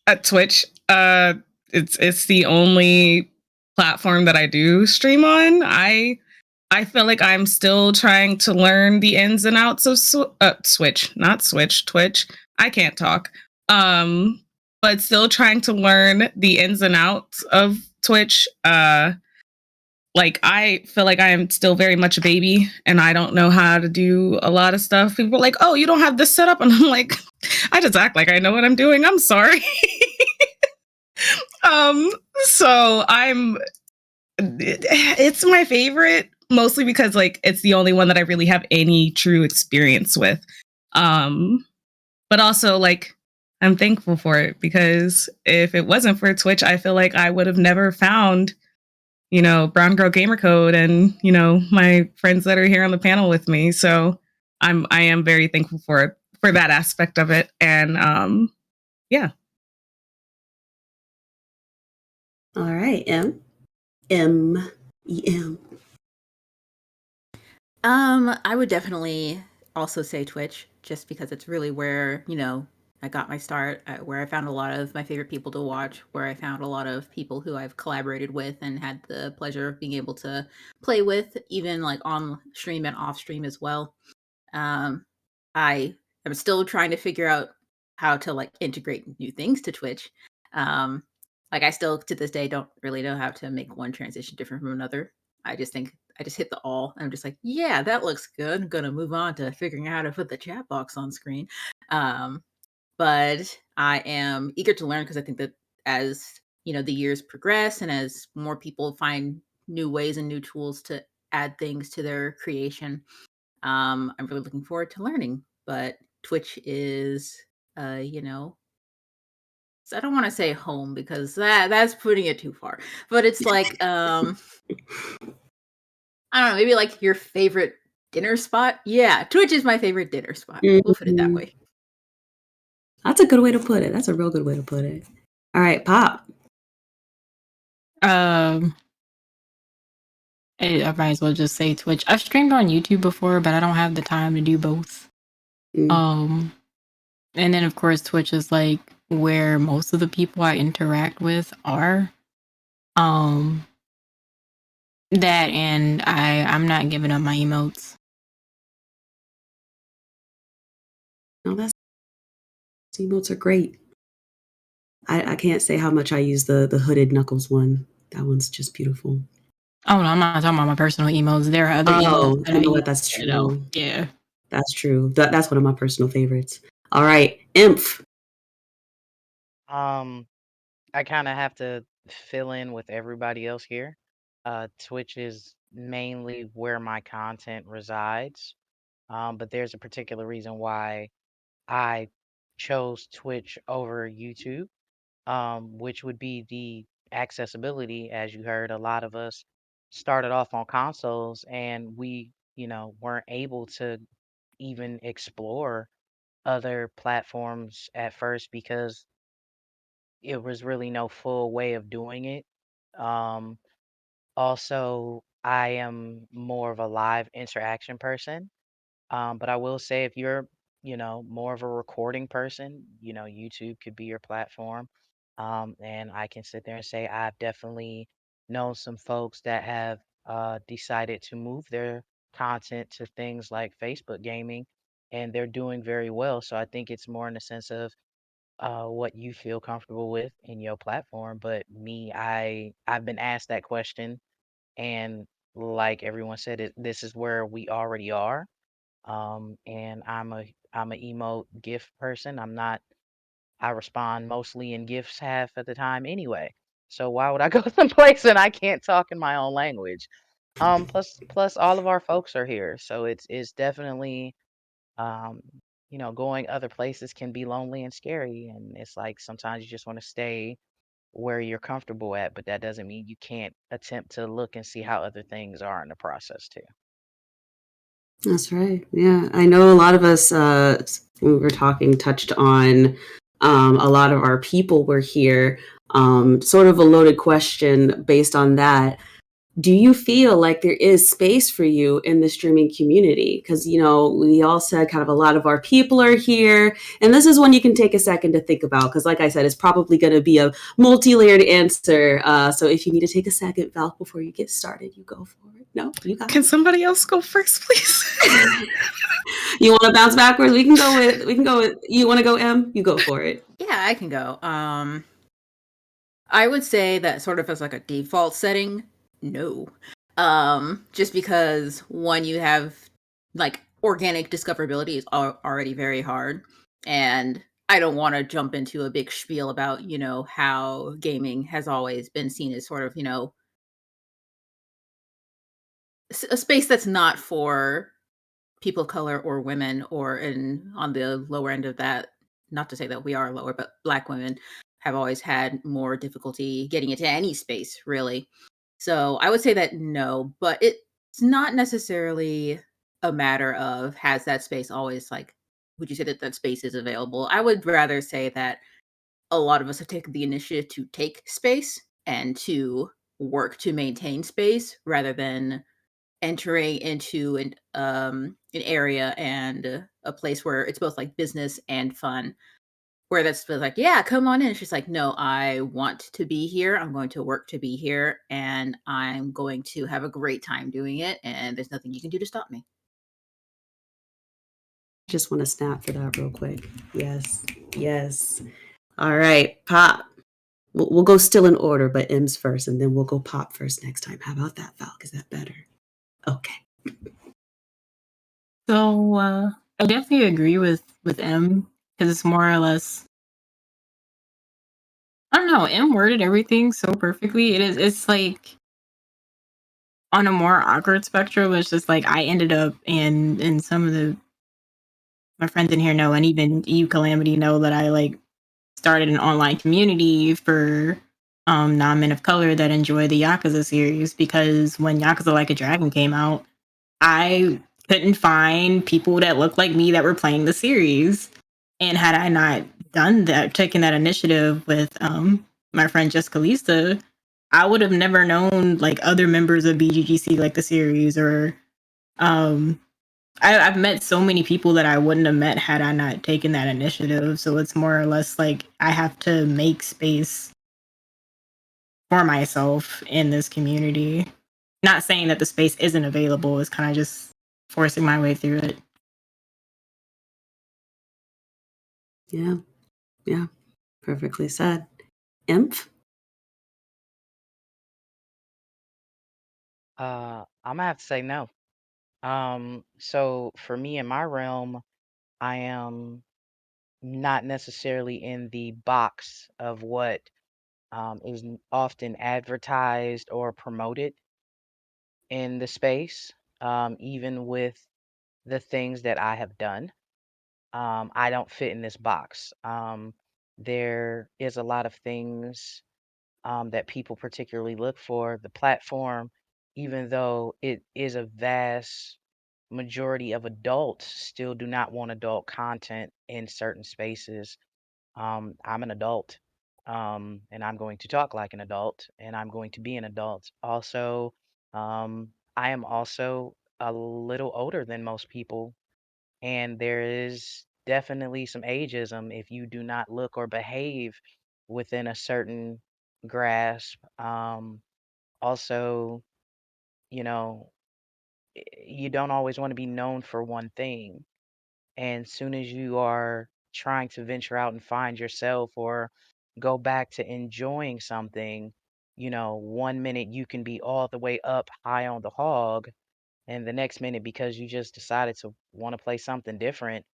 At Twitch, it's the only platform that I do stream on. I feel like I'm still trying to learn the ins and outs of Twitch. I can't talk. But still trying to learn the ins and outs of Twitch. Like I feel like I am still very much a baby and I don't know how to do a lot of stuff. People are like, "Oh, you don't have this set up," and I'm like, I just act like I know what I'm doing. I'm sorry. So it's my favorite mostly because like it's the only one that I really have any true experience with. But also like I'm thankful for it because if it wasn't for Twitch, I feel like I would have never found, Brown Girl Gamer Code and, my friends that are here on the panel with me. So I am very thankful for that aspect of it. And yeah. All right, M. I would definitely also say Twitch, just because it's really where, I got my start, where I found a lot of my favorite people to watch, where I found a lot of people who I've collaborated with and had the pleasure of being able to play with, even like on stream and off stream as well. Um, I am still trying to figure out how to like integrate new things to Twitch. Um, like I still to this day don't really know how to make one transition different from another. I just think I just hit the all. And I'm just like, yeah, that looks good. I'm gonna move on to figuring out how to put the chat box on screen. Um, but I am eager to learn because I think that as the years progress and as more people find new ways and new tools to add things to their creation, I'm really looking forward to learning. But Twitch is, you know, so I don't want to say home because that's putting it too far. But it's like, I don't know, maybe like your favorite dinner spot. Yeah, Twitch is my favorite dinner spot. We'll put it that Mhm. way. That's a good way to put it. That's a real good way to put it. All right, Pop. I might as well just say Twitch. I've streamed on YouTube before, but I don't have the time to do both. Mm. And then of course Twitch is like where most of the people I interact with are. That and I'm not giving up my emotes. No, emotes are great. I can't say how much I use the hooded knuckles one. That one's just beautiful. Oh no, I'm not talking about my personal emotes. There are other emotes that you I know what? use. That's true. Yeah. That's true. That's one of my personal favorites. All right, Imph. Um, I kind of have to fill in with everybody else here. Twitch is mainly where my content resides. But there's a particular reason why I chose Twitch over YouTube, which would be the accessibility. As you heard, a lot of us started off on consoles and we, weren't able to even explore other platforms at first because it was really no full way of doing it. Um, Also, I am more of a live interaction person. But I will say if you're, more of a recording person, YouTube could be your platform. And I can sit there and say I've definitely known some folks that have decided to move their content to things like Facebook gaming, and they're doing very well. So I think it's more in the sense of what you feel comfortable with in your platform. But me, I've been asked that question, and like everyone said, this is where we already are. And I'm a emote gift person. I respond mostly in gifs half of the time anyway. So why would I go someplace and I can't talk in my own language? Plus all of our folks are here. So it's definitely um, going other places can be lonely and scary. And it's like sometimes you just want to stay where you're comfortable at, but that doesn't mean you can't attempt to look and see how other things are in the process too. That's right. Yeah, I know a lot of us, when we were talking, touched on a lot of our people were here. Sort of a loaded question based on that. Do you feel like there is space for you in the streaming community? Because, we all said kind of a lot of our people are here. And this is one you can take a second to think about. Because, like I said, it's probably going to be a multi-layered answer. So if you need to take a second, Val, before you get started, you go for it. No, you got Can it. somebody else go first, please? You want to bounce backwards? We can go with, you want to go, M? You go for it. Yeah, I can go. I would say that sort of as like a default setting, no. Just because one, you have like organic discoverability is already very hard. And I don't want to jump into a big spiel about, how gaming has always been seen as sort of, a space that's not for people of color or women or on the lower end of that, not to say that we are lower, but Black women have always had more difficulty getting into any space, really. So I would say that no, but it's not necessarily a matter of has that space always like, would you say that that space is available? I would rather say that a lot of us have taken the initiative to take space and to work to maintain space rather than entering into an area and a place where it's both like business and fun. where that's like, yeah, come on in. She's like, no, I want to be here. I'm going to work to be here, and I'm going to have a great time doing it. And there's nothing you can do to stop me. Just want to snap for that real quick. Yes. Yes. All right. Pop. We'll go still in order, but M's first, and then we'll go Pop first next time. How about that, Falk? Is that better? Okay. So I definitely agree with M, because it's more or less, I don't know, M worded everything so perfectly. It's like on a more awkward spectrum. It's just like I ended up in some of my friends in here know, and even you, Calamity, know that I like started an online community for non-men of color that enjoy the Yakuza series, because when Yakuza Like a Dragon came out, I couldn't find people that looked like me that were playing the series. And had I not done that, taken that initiative with my friend Jessica Lisa, I would have never known like other members of BGGC like the series, or I've met so many people that I wouldn't have met had I not taken that initiative. So it's more or less like I have to make space for myself in this community. Not saying that the space isn't available, it's kind of just forcing my way through it. Yeah. Yeah. Perfectly said. Imp? I'm gonna have to say no. So for me in my realm, I am not necessarily in the box of what is often advertised or promoted in the space, even with the things that I have done. I don't fit in this box. There is a lot of things that people particularly look for. The platform, even though it is a vast majority of adults, still do not want adult content in certain spaces. I'm an adult, and I'm going to talk like an adult, and I'm going to be an adult. Also, I am also a little older than most people, and there is definitely some ageism if you do not look or behave within a certain grasp. Also, you know, you don't always want to be known for one thing. And soon as you are trying to venture out and find yourself or go back to enjoying something, 1 minute you can be all the way up high on the hog, and the next minute, because you just decided to want to play something different,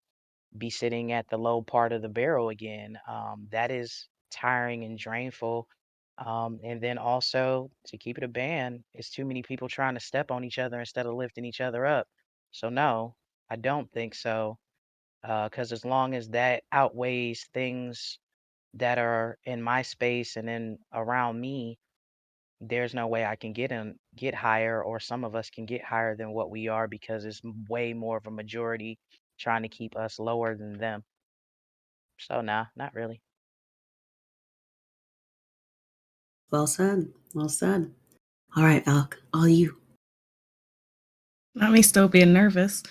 be sitting at the low part of the barrel again. That is tiring and drainful. And then also, to keep it a band, it's too many people trying to step on each other instead of lifting each other up. So no, I don't think so. Because as long as that outweighs things that are in my space and then around me, there's no way I can get higher, or some of us can get higher than what we are, because it's way more of a majority trying to keep us lower than them. So nah, not really. Well said. Well said. All right, Falk. All you. Not me still being nervous.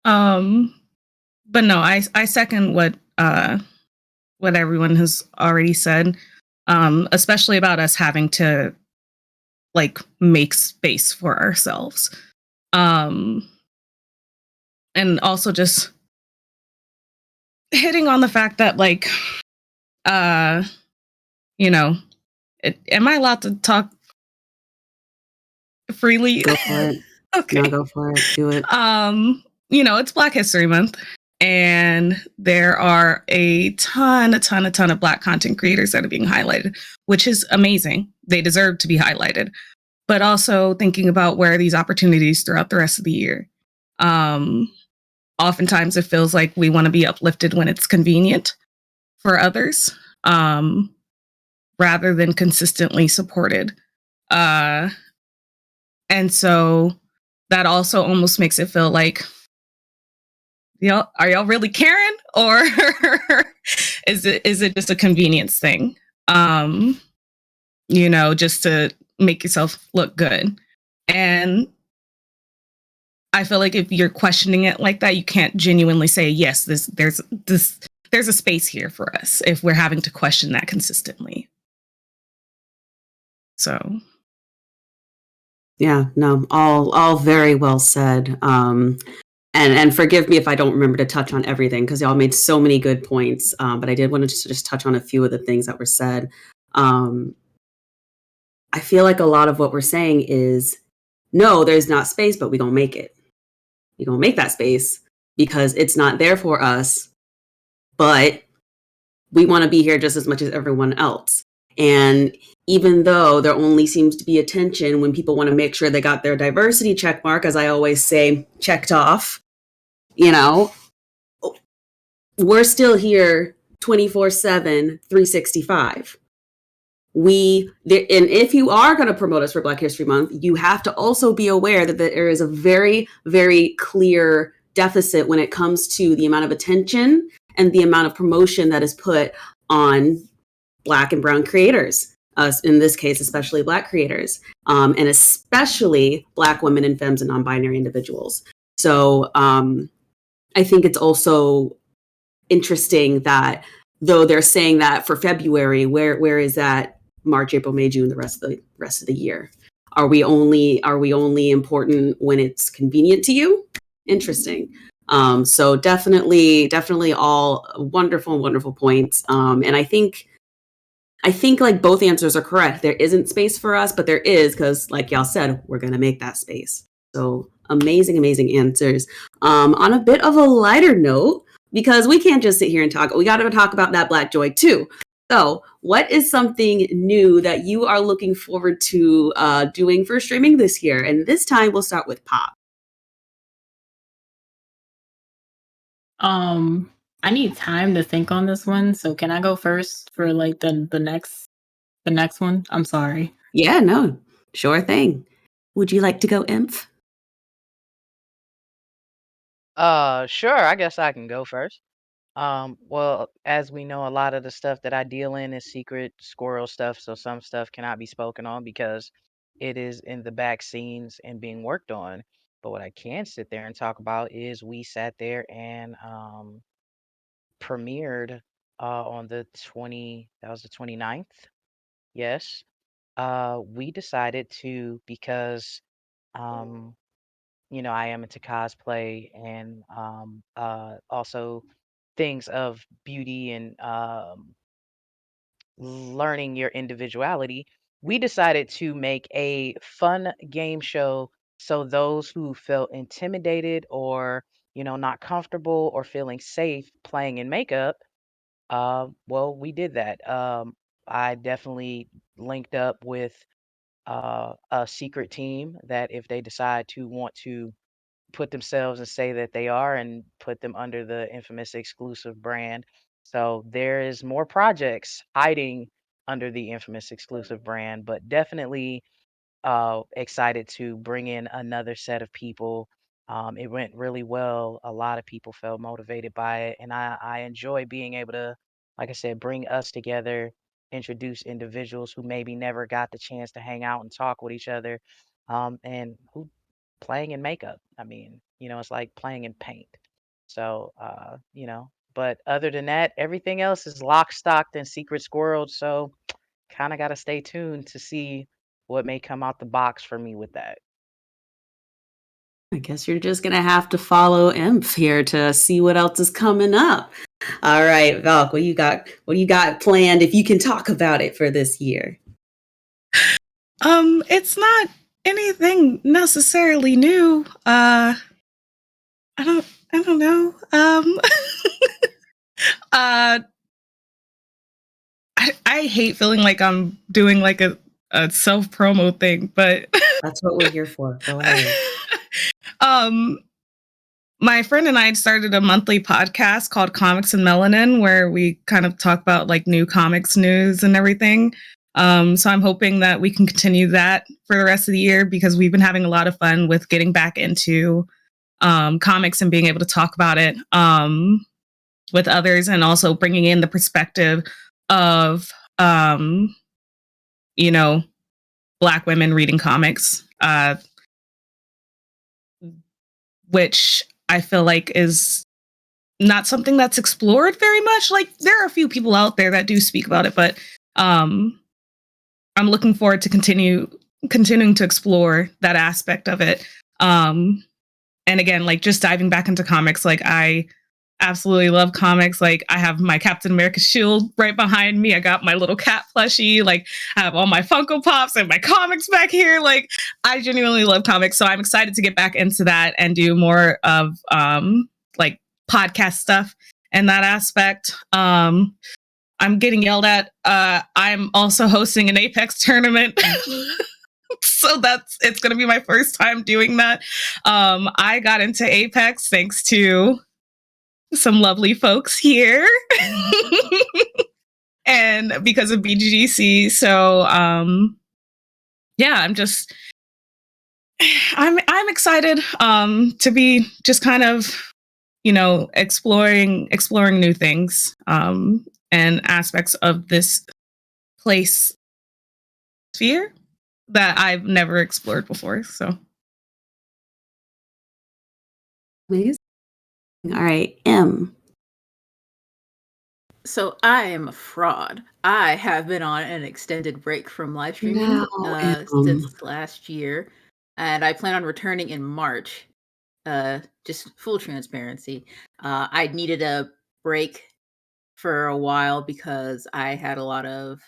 But no, I second what everyone has already said. Especially about us having to like make space for ourselves. And also just hitting on the fact that like you know, am I allowed to talk freely? Go for it. Okay. No, go for it. Do it. It's Black History Month, and there are a ton of Black content creators that are being highlighted, which is amazing. They deserve to be highlighted. But also thinking about where are these opportunities throughout the rest of the year. Oftentimes it feels like we want to be uplifted when it's convenient for others, rather than consistently supported. And so that also almost makes it feel like, are y'all really caring, or is it just a convenience thing? Just to make yourself look good. And I feel like if you're questioning it like that, you can't genuinely say, yes, there's there's a space here for us if we're having to question that consistently. So Yeah, no, all very well said. And forgive me if I don't remember to touch on everything because y'all made so many good points. But I did want to just touch on a few of the things that were said. I feel like a lot of what we're saying is, no, there's not space, but we're gonna make it. We're gonna make that space because it's not there for us, but we want to be here just as much as everyone else. And even though there only seems to be a tension when people want to make sure they got their diversity check mark, as I always say, checked off, you know, we're still here 24/7, 365. And if you are going to promote us for Black History Month, you have to also be aware that there is a very, very clear deficit when it comes to the amount of attention and the amount of promotion that is put on Black and Brown creators. In this case, especially Black creators, and especially Black women and femmes and non-binary individuals. So I think it's also interesting that though they're saying that for February, where is that March, April, May, June, the rest of the year? Are we only important when it's convenient to you? Interesting. So definitely all wonderful points. And I think like both answers are correct. There isn't space for us, but there is, because like y'all said, we're going to make that space. So amazing answers. On a bit of a lighter note, because we can't just sit here and talk, we got to talk about that Black joy too. So what is something new that you are looking forward to doing for streaming this year? And this time we'll start with Pop. I need time to think on this one, so can I go first for like the next one? I'm sorry. Yeah, no, sure thing. Would you like to go, Imph? Sure, I guess I can go first. Well, as we know, a lot of the stuff that I deal in is secret squirrel stuff, so some stuff cannot be spoken on because it is in the back scenes and being worked on. But what I can sit there and talk about is we sat there and premiered on the 29th. Yes. We decided to, because I am into cosplay and also things of beauty and learning your individuality. We decided to make a fun game show so those who felt intimidated or not comfortable or feeling safe playing in makeup, well, we did that. I definitely linked up with a secret team that if they decide to want to put themselves and say that they are and put them under the infamous exclusive brand. So there is more projects hiding under the infamous exclusive brand, but definitely excited to bring in another set of people. It went really well. A lot of people felt motivated by it, and I enjoy being able to, like I said, bring us together, introduce individuals who maybe never got the chance to hang out and talk with each other, and who playing in makeup. I mean, it's like playing in paint. So, but other than that, everything else is lock, stocked, and secret squirreled. So, kind of got to stay tuned to see what may come out the box for me with that. I guess you're just gonna have to follow Imph here to see what else is coming up. All right, Valk, what you got? What you got planned? If you can talk about it for this year. It's not anything necessarily new. I don't know. I hate feeling like I'm doing like a self promo thing, but That's what we're here for. Go ahead. My friend and I had started a monthly podcast called Comics and Melanin, where we kind of talk about like new comics news and everything. So I'm hoping that we can continue that for the rest of the year because we've been having a lot of fun with getting back into comics and being able to talk about it with others, and also bringing in the perspective of Black women reading comics, which I feel like is not something that's explored very much. Like there are a few people out there that do speak about it, but I'm looking forward to continuing to explore that aspect of it. And again, like just diving back into comics, like I absolutely love comics. Like I have my Captain America shield right behind me. I got my little cat plushie. Like I have all my Funko Pops and my comics back here. Like I genuinely love comics. So I'm excited to get back into that and do more of like podcast stuff and that aspect. I'm getting yelled at. I'm also hosting an Apex tournament. So it's going to be my first time doing that. I got into Apex thanks to some lovely folks here and because of BGGC. So yeah, I'm excited to be just kind of, you know, exploring new things and aspects of this place sphere that I've never explored before. So Amazing. All right, M. So I am a fraud. I have been on an extended break from live streaming No, M. since last year, and I plan on returning in March. Just full transparency. I needed a break for a while because I had a lot of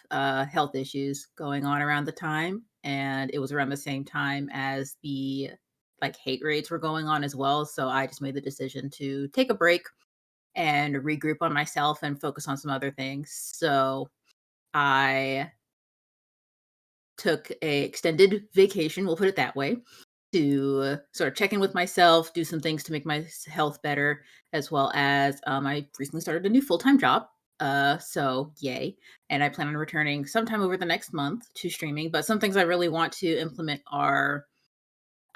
health issues going on around the time, and it was around the same time as the like hate raids were going on as well. So I just made the decision to take a break and regroup on myself and focus on some other things. So I took a extended vacation, we'll put it that way, to sort of check in with myself, do some things to make my health better, as well as I recently started a new full-time job. So yay. And I plan on returning sometime over the next month to streaming. But some things I really want to implement are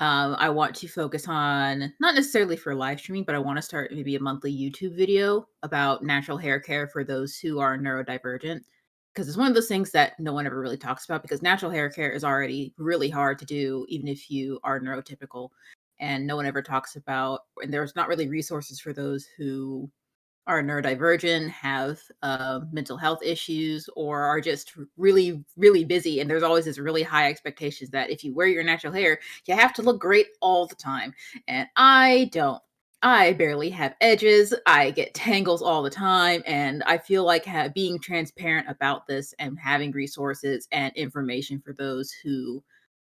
I want to focus on not necessarily for live streaming, but I want to start maybe a monthly YouTube video about natural hair care for those who are neurodivergent. Because it's one of those things that no one ever really talks about because natural hair care is already really hard to do, even if you are neurotypical. And no one ever talks about, and there's not really resources for those who are neurodivergent, have mental health issues, or are just really, really busy. And there's always this really high expectations that if you wear your natural hair, you have to look great all the time. And I don't. I barely have edges. I get tangles all the time. And I feel like being transparent about this and having resources and information for those who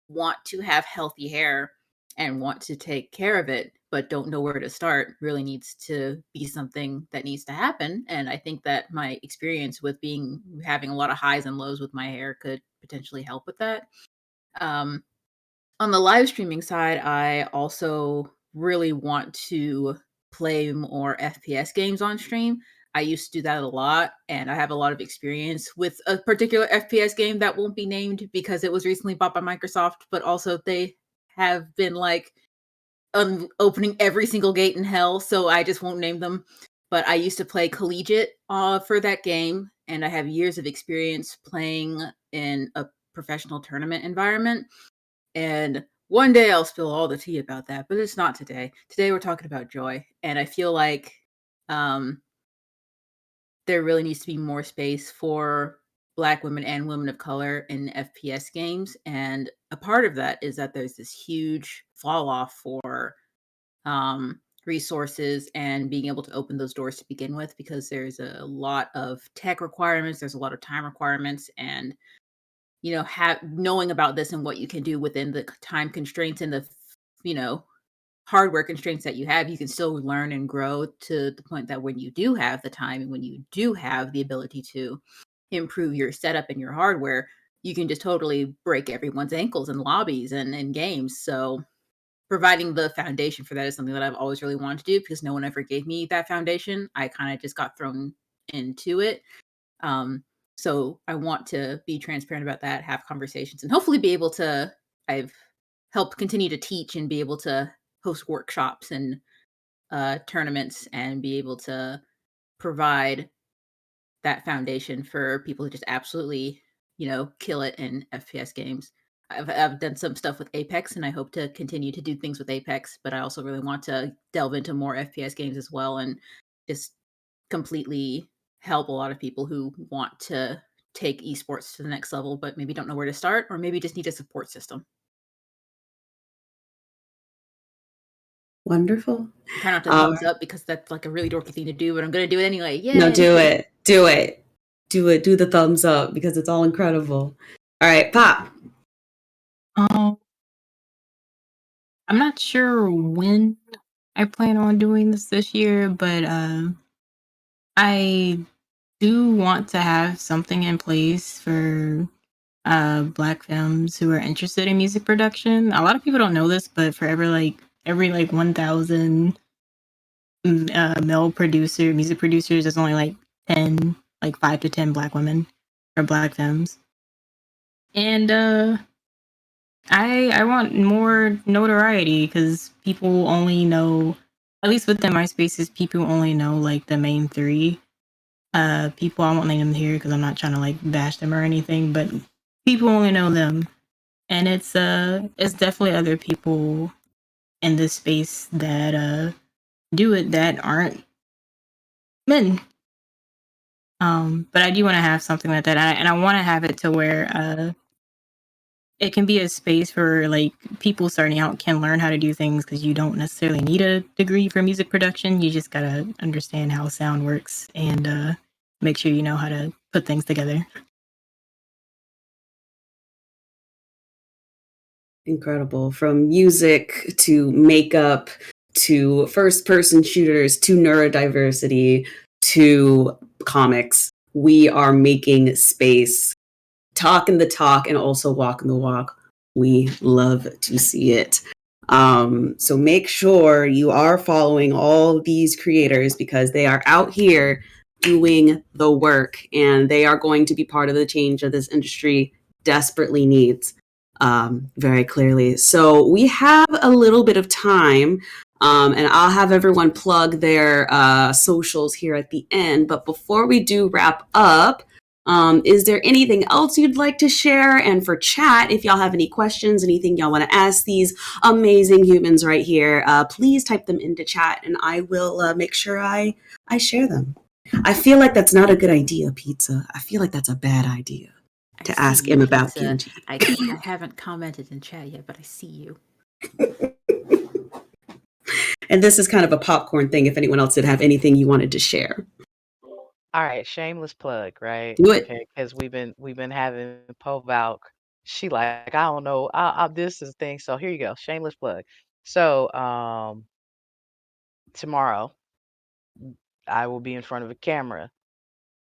want to have healthy hair and want to take care of it but don't know where to start really needs to be something that needs to happen. And I think that my experience with having a lot of highs and lows with my hair could potentially help with that. On the live streaming side, I also really want to play more FPS games on stream. I used to do that a lot, and I have a lot of experience with a particular FPS game that won't be named because it was recently bought by Microsoft, but also they have been like opening every single gate in hell, so I just won't name them. But I used to play collegiate for that game, and I have years of experience playing in a professional tournament environment. And one day I'll spill all the tea about that, but it's not today. Today we're talking about joy, and I feel like there really needs to be more space for Black women and women of color in FPS games. And a part of that is that there's this huge fall off for resources and being able to open those doors to begin with, because there's a lot of tech requirements, there's a lot of time requirements, and you know, knowing about this and what you can do within the time constraints and the hardware constraints that you have, you can still learn and grow to the point that when you do have the time and when you do have the ability to improve your setup and your hardware, you can just totally break everyone's ankles in lobbies and in games. So providing the foundation for that is something that I've always really wanted to do because no one ever gave me that foundation. I kind of just got thrown into it. So I want to be transparent about that, have conversations, and hopefully be able to, I've helped continue to teach and be able to host workshops and tournaments and be able to provide that foundation for people who just absolutely, kill it in FPS games. I've done some stuff with Apex, and I hope to continue to do things with Apex, but I also really want to delve into more FPS games as well. And just completely help a lot of people who want to take esports to the next level, but maybe don't know where to start, or maybe just need a support system. Wonderful. Try not to thumbs up because that's like a really dorky thing to do, but I'm gonna do it anyway. Yay! No, do it. Do it. Do it. Do the thumbs up because it's all incredible. All right, Pop. I'm not sure when I plan on doing this year, but I do want to have something in place for Black femmes who are interested in music production. A lot of people don't know this, but for every 1,000 male music producers, there's only like 10, like 5 to 10 Black women or Black femmes. And I want more notoriety because people only know, at least within my spaces, people only know like the main 3 people. I won't name them here because I'm not trying to like bash them or anything, but people only know them. And it's definitely other people in this space that do it that aren't men. But I do want to have something like that, and I want to have it to where it can be a space for like people starting out can learn how to do things because you don't necessarily need a degree for music production. You just gotta understand how sound works and make sure you know how to put things together. Incredible. From music to makeup to first person shooters to neurodiversity to comics. We are making space, talking the talk, and also walking the walk. We love to see it. So make sure you are following all these creators because they are out here doing the work and they are going to be part of the change that this industry desperately needs. Very clearly. So we have a little bit of time, and I'll have everyone plug their socials here at the end. But before we do wrap up, is there anything else you'd like to share? And for chat, if y'all have any questions, anything y'all want to ask these amazing humans right here, please type them into chat and I will make sure I share them. I feel like that's not a good idea, Pizza. I feel like that's a bad idea to ask him about PNG. I haven't commented in chat yet, but I see you. And this is kind of a popcorn thing if anyone else did have anything you wanted to share. All right, shameless plug, right? Do it. Okay, because we've been having Poe Valk. She like, I don't know, this is the thing. So here you go, shameless plug. So tomorrow I will be in front of a camera.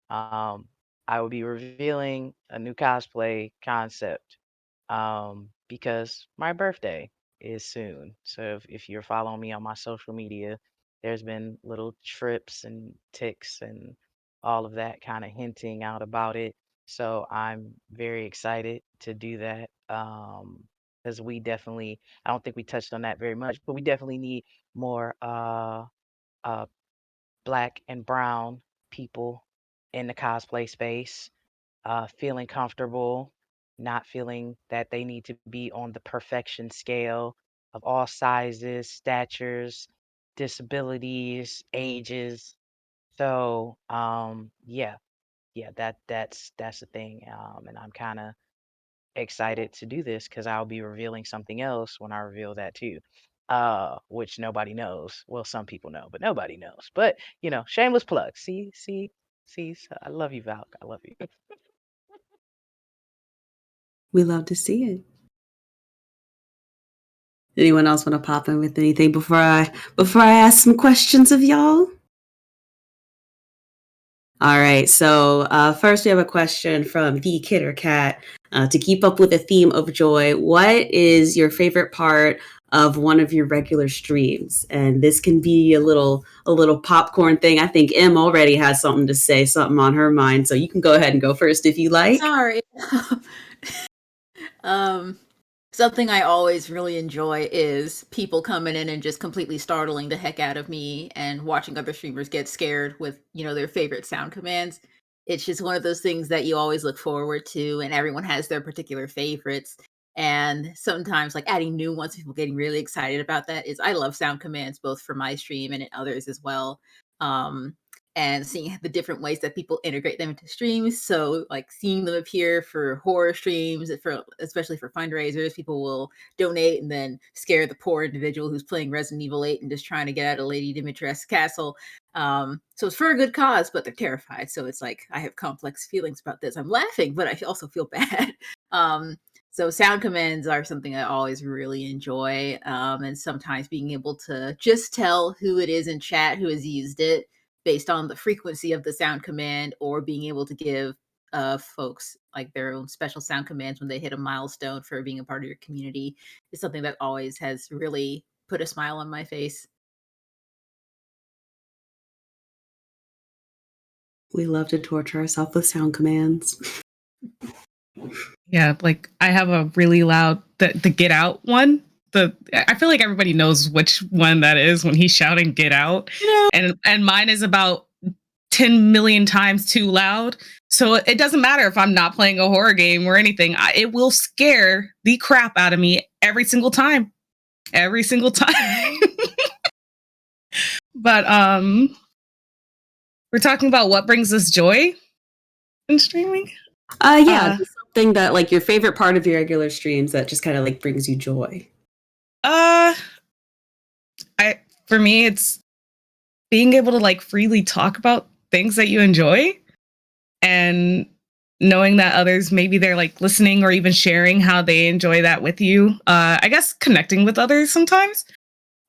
I will be revealing a new cosplay concept because my birthday is soon. So if you're following me on my social media, there's been little trips and ticks and all of that kind of hinting out about it. So I'm very excited to do that because we definitely, I don't think we touched on that very much, but we definitely need more uh, Black and brown people in the cosplay space, feeling comfortable, not feeling that they need to be on the perfection scale of all sizes, statures, disabilities, ages. So, yeah, that's the thing. And I'm kind of excited to do this because I'll be revealing something else when I reveal that too. Which nobody knows. Well, some people know, but nobody knows. But shameless plug. See. So I love you, Valk. I love you. We love to see it. Anyone else want to pop in with anything before I ask some questions of y'all? All right. So first, we have a question from the Kitter Cat. To keep up with the theme of joy, what is your favorite part of one of your regular streams? And this can be a little popcorn thing. I think Em already has something to say, something on her mind. So you can go ahead and go first if you like. Sorry. Something I always really enjoy is people coming in and just completely startling the heck out of me and watching other streamers get scared with, their favorite sound commands. It's just one of those things that you always look forward to, and everyone has their particular favorites. And sometimes, like adding new ones, people getting really excited about that is I love sound commands both for my stream and in others as well. and seeing the different ways that people integrate them into streams. So like seeing them appear for horror streams, for especially for fundraisers, people will donate and then scare the poor individual who's playing Resident Evil 8 and just trying to get out of Lady Dimitrescu's castle. So it's for a good cause, but they're terrified. So it's like I have complex feelings about this. I'm laughing, but I also feel bad. So sound commands are something I always really enjoy, and sometimes being able to just tell who it is in chat who has used it based on the frequency of the sound command, or being able to give folks like their own special sound commands when they hit a milestone for being a part of your community is something that always has really put a smile on my face. We love to torture ourselves with sound commands. Yeah, like I have a really loud the get out one. I feel like everybody knows which one that is when he's shouting "get out," and mine is about 10 million times too loud. So it doesn't matter if I'm not playing a horror game or anything. It will scare the crap out of me every single time. Every single time. But we're talking about what brings us joy in streaming. Something that like your favorite part of your regular streams that just kind of like brings you joy. For me, it's being able to like freely talk about things that you enjoy and knowing that others, maybe they're like listening or even sharing how they enjoy that with you. I guess connecting with others sometimes.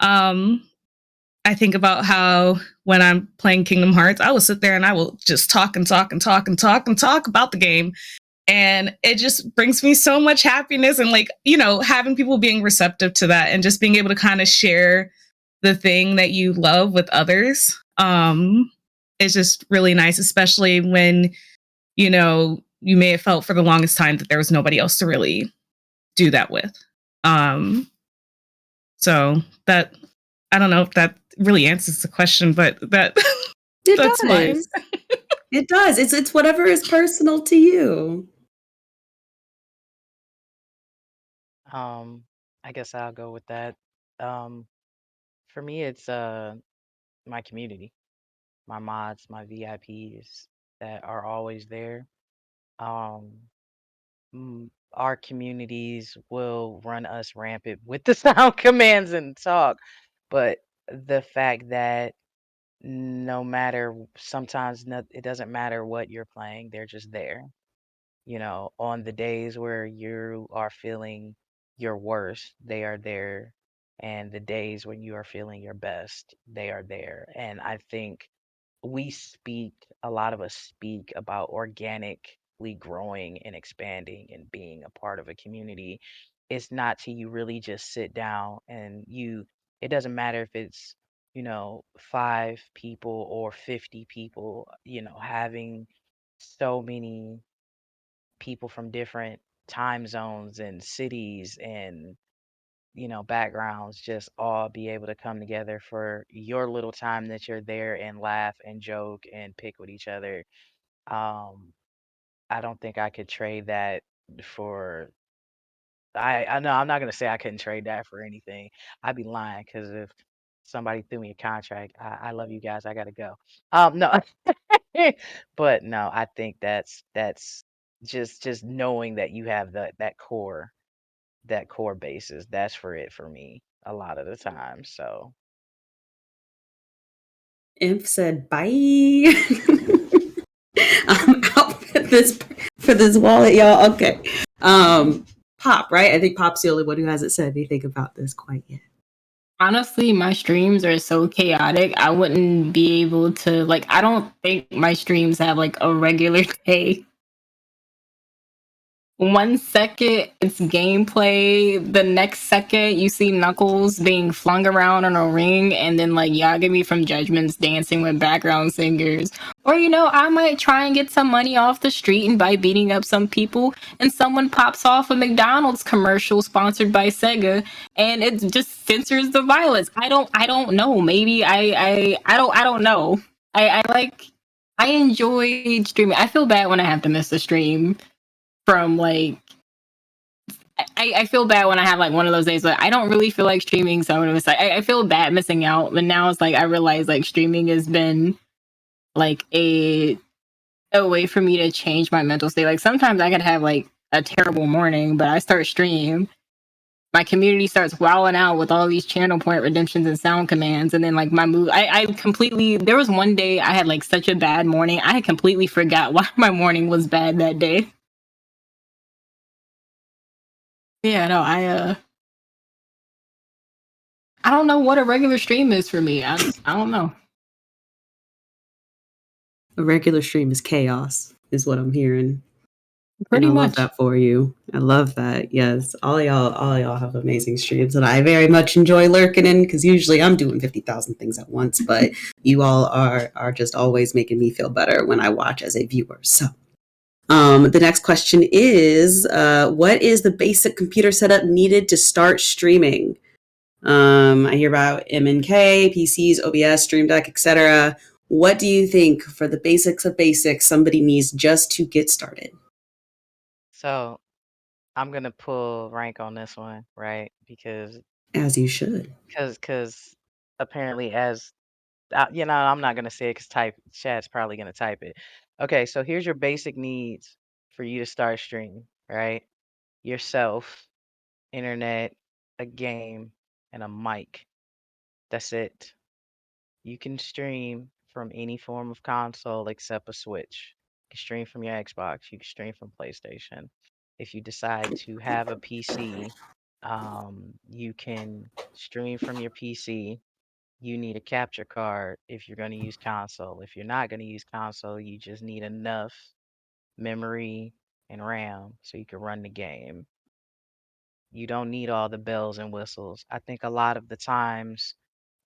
I think about how when I'm playing Kingdom Hearts, I will sit there and I will just talk and talk and talk and talk and talk about the game. And it just brings me so much happiness and like, you know, having people being receptive to that and just being able to kind of share the thing that you love with others. It's just really nice, especially when, you know, you may have felt for the longest time that there was nobody else to really do that with. So that, I don't know if that really answers the question, but that's mine. It does. It's whatever is personal to you. I guess I'll go with that. For me, it's my community, my mods, my VIPs that are always there. Um, our communities will run us rampant with the sound commands and talk, but the fact that no matter sometimes it doesn't matter what you're playing, they're just there. You know, on the days where you are feeling your worst, they are there. And the days when you are feeling your best, they are there. And I think a lot of us speak about organically growing and expanding and being a part of a community. It's not till you really just sit down and it doesn't matter if it's, 5 people or 50 people, having so many people from different time zones and cities and backgrounds just all be able to come together for your little time that you're there and laugh and joke and pick with each other. um I don't think I could trade that for I know I'm not gonna say I couldn't trade that for anything. I'd be lying because if somebody threw me a contract, I love you guys, I gotta go. No. But no, I think that's just knowing that you have that core basis. That's for me a lot of the time. So Inf said bye. I'm out for this wallet, y'all. Okay. Pop, right? I think Pop's the only one who hasn't said anything about this quite yet. Honestly, my streams are so chaotic. I wouldn't be able to I don't think my streams have like a regular day. 1 second it's gameplay, the next second you see Knuckles being flung around on a ring, and then like Yagami from Judgment's dancing with background singers. Or I might try and get some money off the street and by beating up some people, and someone pops off a McDonald's commercial sponsored by Sega, and it just censors the violence. I don't know. Maybe I don't know. I enjoy streaming. I feel bad when I have to miss a stream from I feel bad when I have like one of those days, but I don't really feel like streaming. So it was like I feel bad missing out. But now it's like I realize like streaming has been like a way for me to change my mental state. Like sometimes I could have like a terrible morning, but I start stream. My community starts wilding out with all these channel point redemptions and sound commands, and then like my mood. I completely. There was one day I had like such a bad morning. I had completely forgot why my morning was bad that day. Yeah, no, I don't know what a regular stream is for me. I don't know. A regular stream is chaos, is what I'm hearing. Pretty and I much. love that for you. I love that. Yes, all y'all have amazing streams that I very much enjoy lurking in, because usually I'm doing 50,000 things at once, but you all are just always making me feel better when I watch as a viewer. So, the next question is, what is the basic computer setup needed to start streaming? I hear about MNK, PCs, OBS, Stream Deck, etc. What do you think, for the basics of basics, somebody needs just to get started? So I'm gonna pull rank on this one, right? Because As you should. because apparently I'm not gonna say it because chat's probably gonna type it. Okay, so here's your basic needs for you to start streaming, right? Yourself, internet, a game, and a mic. That's it. You can stream from any form of console except a Switch. You can stream from your Xbox. You can stream from PlayStation. If you decide to have a PC, you can stream from your PC. You need a capture card if you're going to use console. If you're not going to use console, you just need enough memory and RAM so you can run the game. You don't need all the bells and whistles. I think a lot of the times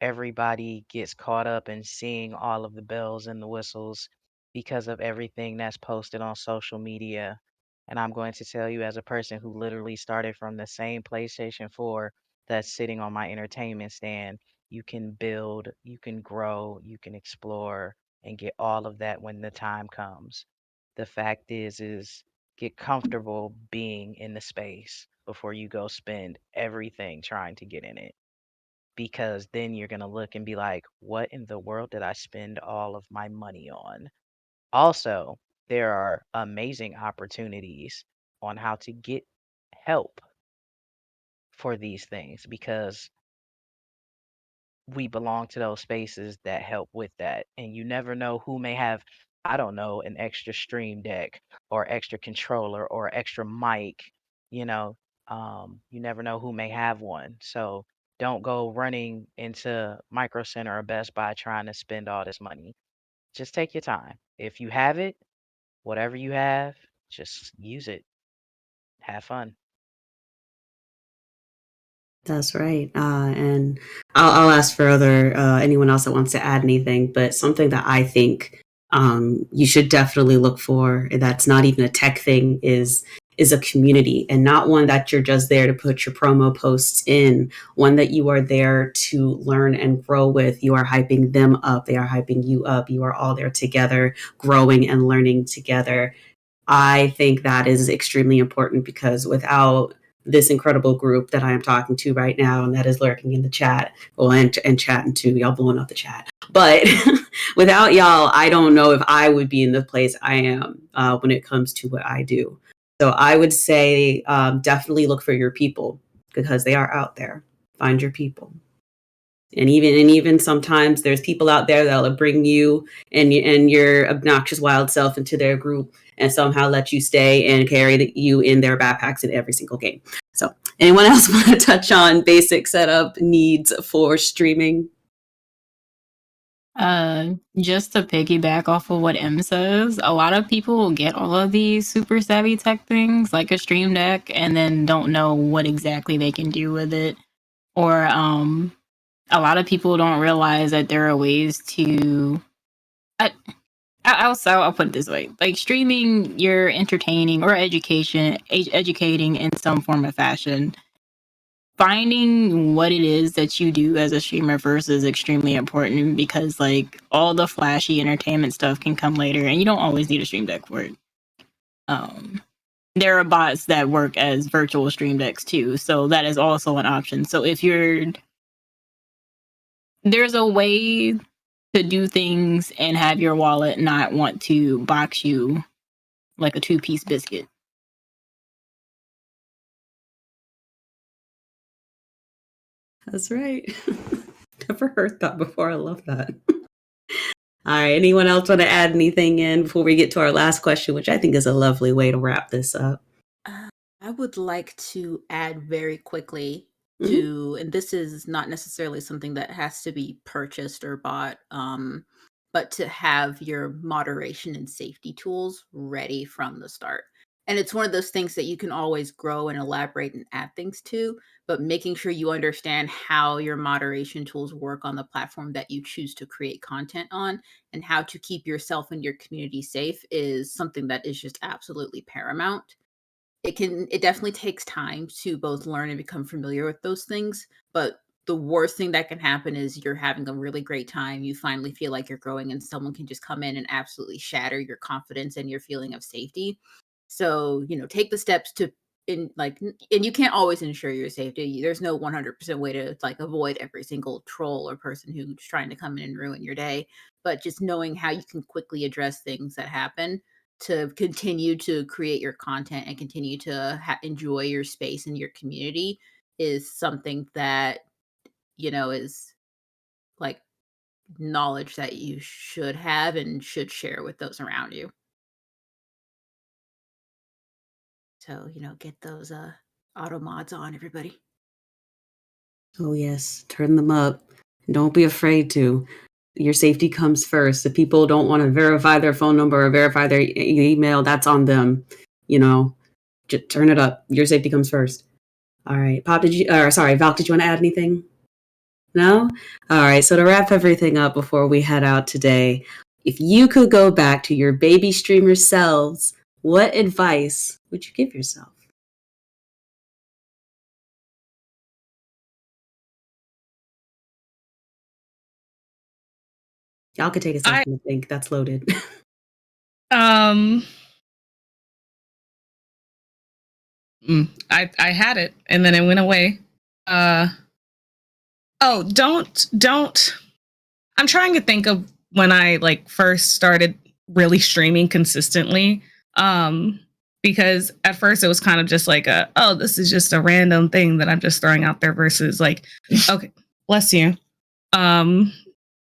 everybody gets caught up in seeing all of the bells and the whistles because of everything that's posted on social media. And I'm going to tell you, as a person who literally started from the same PlayStation 4 that's sitting on my entertainment stand, you can build, you can grow, you can explore, and get all of that when the time comes. The fact is get comfortable being in the space before you go spend everything trying to get in it, because then you're going to look and be like, what in the world did I spend all of my money on? Also, there are amazing opportunities on how to get help for these things, because we belong to those spaces that help with that. And you never know who may have, I don't know, an extra stream deck or extra controller or extra mic, you know. You never know who may have one. So don't go running into Micro Center or Best Buy trying to spend all this money. Just take your time. If you have it, whatever you have, just use it. Have fun. That's right. And I'll ask for other anyone else that wants to add anything, but something that I think you should definitely look for, that's not even a tech thing, is a community, and not one that you're just there to put your promo posts in, one that you are there to learn and grow with. You are hyping them up. They are hyping you up. You are all there together, growing and learning together. I think that is extremely important, because without this incredible group that I am talking to right now and that is lurking in the chat, well, and chatting too, y'all blowing up the chat. But without y'all, I don't know if I would be in the place I am when it comes to what I do. So I would say definitely look for your people, because they are out there. Find your people. And even sometimes there's people out there that'll bring you and your obnoxious wild self into their group and somehow let you stay and carry you in their backpacks in every single game. So, anyone else want to touch on basic setup needs for streaming? Just to piggyback off of what M says, a lot of people will get all of these super savvy tech things like a stream deck and then don't know what exactly they can do with it. Or a lot of people don't realize that there are ways to I'll put it this way. Like streaming, you're entertaining or educating in some form of fashion. Finding what it is that you do as a streamer first is extremely important, because like all the flashy entertainment stuff can come later and you don't always need a stream deck for it. there are bots that work as virtual stream decks too, so that is also an option. So if there's a way to do things and have your wallet not want to box you like a 2-piece biscuit. That's right. Never heard that before. I love that. All right. Anyone else want to add anything in before we get to our last question, which I think is a lovely way to wrap this up? I would like to add very quickly Mhm. to, and this is not necessarily something that has to be purchased or bought, but to have your moderation and safety tools ready from the start. And it's one of those things that you can always grow and elaborate and add things to, but making sure you understand how your moderation tools work on the platform that you choose to create content on and how to keep yourself and your community safe is something that is just absolutely paramount. It definitely takes time to both learn and become familiar with those things, but the worst thing that can happen is you're having a really great time, you finally feel like you're growing, and someone can just come in and absolutely shatter your confidence and your feeling of safety. So, take the steps to and you can't always ensure your safety. There's no 100% way to like avoid every single troll or person who's trying to come in and ruin your day, but just knowing how you can quickly address things that happen to continue to create your content and continue to enjoy your space and your community is something that is like knowledge that you should have and should share with those around you. So get those auto mods on, everybody. Oh, yes. Turn them up. Don't be afraid to. Your safety comes first. If people don't want to verify their phone number or verify their email, that's on them. Just turn it up. Your safety comes first. All right. Val, did you want to add anything? No? All right. So to wrap everything up before we head out today, if you could go back to your baby streamer selves, what advice would you give yourself? Y'all could take a second to think. That's loaded. I had it and then it went away. Don't. I'm trying to think of when I first started really streaming consistently. Because at first it was kind of just like this is just a random thing that I'm just throwing out there versus okay, bless you.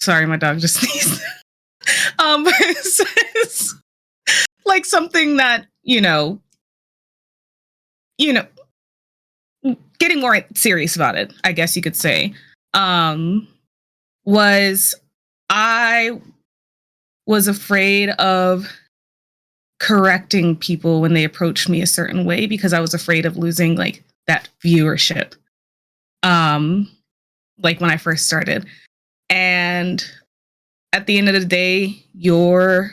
Sorry, my dog just sneezed. Versus something that, getting more serious about it, I guess you could say, was I was afraid of correcting people when they approached me a certain way because I was afraid of losing that viewership. When I first started. And at the end of the day, your,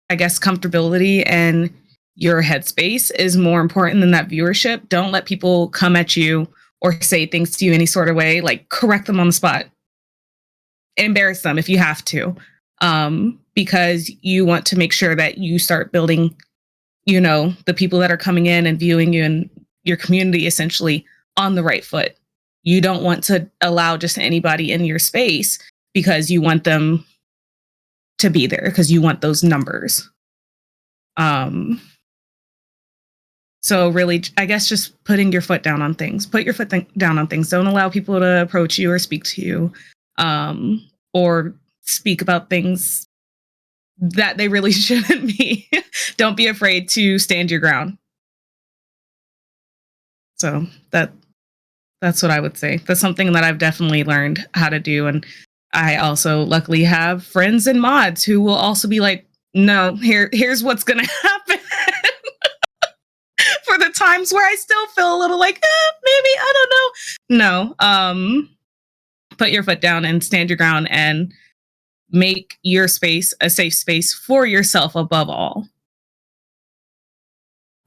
I guess, comfortability and your headspace is more important than that viewership. Don't let people come at you or say things to you any sort of way, correct them on the spot. Embarrass them if you have to, because you want to make sure that you start building, the people that are coming in and viewing you and your community essentially on the right foot. You don't want to allow just anybody in your space because you want them to be there because you want those numbers. So really, I guess just putting your foot down on things. Put your foot down on things. Don't allow people to approach you or speak to you, or speak about things that they really shouldn't be. Don't be afraid to stand your ground. So that's what I would say. That's something that I've definitely learned how to do. And I also luckily have friends and mods who will also be like, no, here's what's going to happen. For the times where I still feel a little maybe, I don't know. No, put your foot down and stand your ground and make your space a safe space for yourself above all.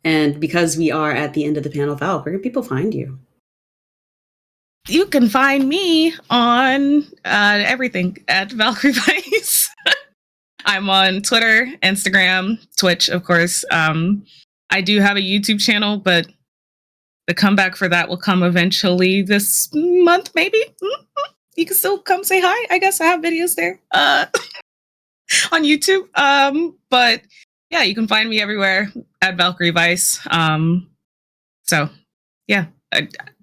And because we are at the end of the panel, Val, where can people find you? You can find me on everything at Valkyrie Vice. I'm on Twitter, Instagram, Twitch, of course. I do have a YouTube channel, but the comeback for that will come eventually this month, maybe. You can still come say hi. I guess I have videos there on YouTube. But yeah, you can find me everywhere at Valkyrie Vice. So yeah,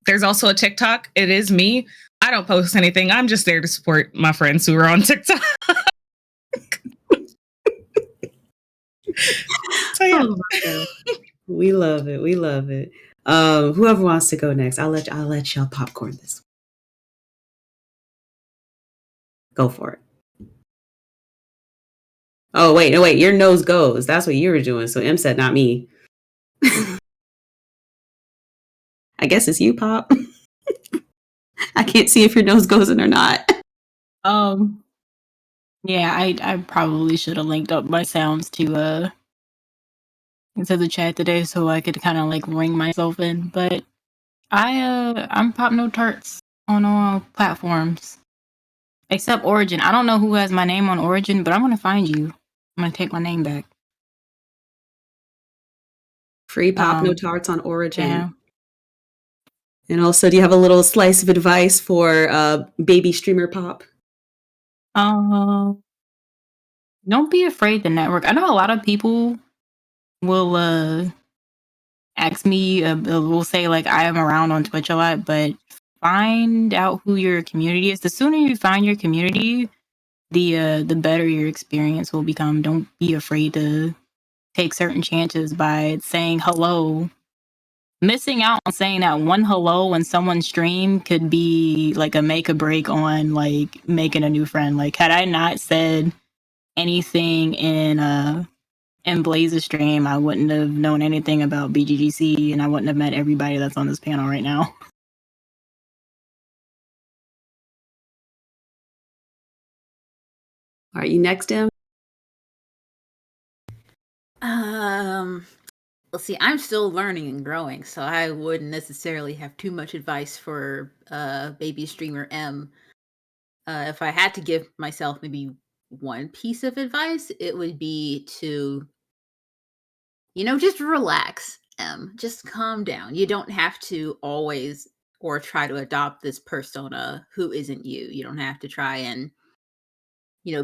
there's also a TikTok. It is me. I don't post anything. I'm just there to support my friends who are on TikTok. So yeah. Oh my God. We love it. We love it. Whoever wants to go next, I'll let y'all popcorn this. Go for it. Oh wait, no wait, your nose goes. That's what you were doing. So M said, not me. I guess it's you, Pop. I can't see if your nose goes in or not. Yeah, I probably should have linked up my sounds to into the chat today so I could kind of like ring myself in. But I'm Pop No Tarts on all platforms except Origin. I don't know who has my name on Origin, but I'm gonna find you. I'm gonna take my name back. Free Pop No Tarts on Origin. Yeah. And also, do you have a little slice of advice for baby streamer Pop? Don't be afraid to network. I know a lot of people will ask me, will say like I am around on Twitch a lot, but find out who your community is. The sooner you find your community, the better your experience will become. Don't be afraid to take certain chances by saying hello. Missing out on saying that one hello when someone's stream could be like a make or break on like making a new friend. Like had I not said anything in Blaze's stream, I wouldn't have known anything about BGGC and I wouldn't have met everybody that's on this panel right now. Are you next, Em? Let's see, I'm still learning and growing, so I wouldn't necessarily have too much advice for baby streamer M. If I had to give myself maybe one piece of advice, it would be to, just relax, M. Just calm down. You don't have to always or try to adopt this persona who isn't you. You don't have to try and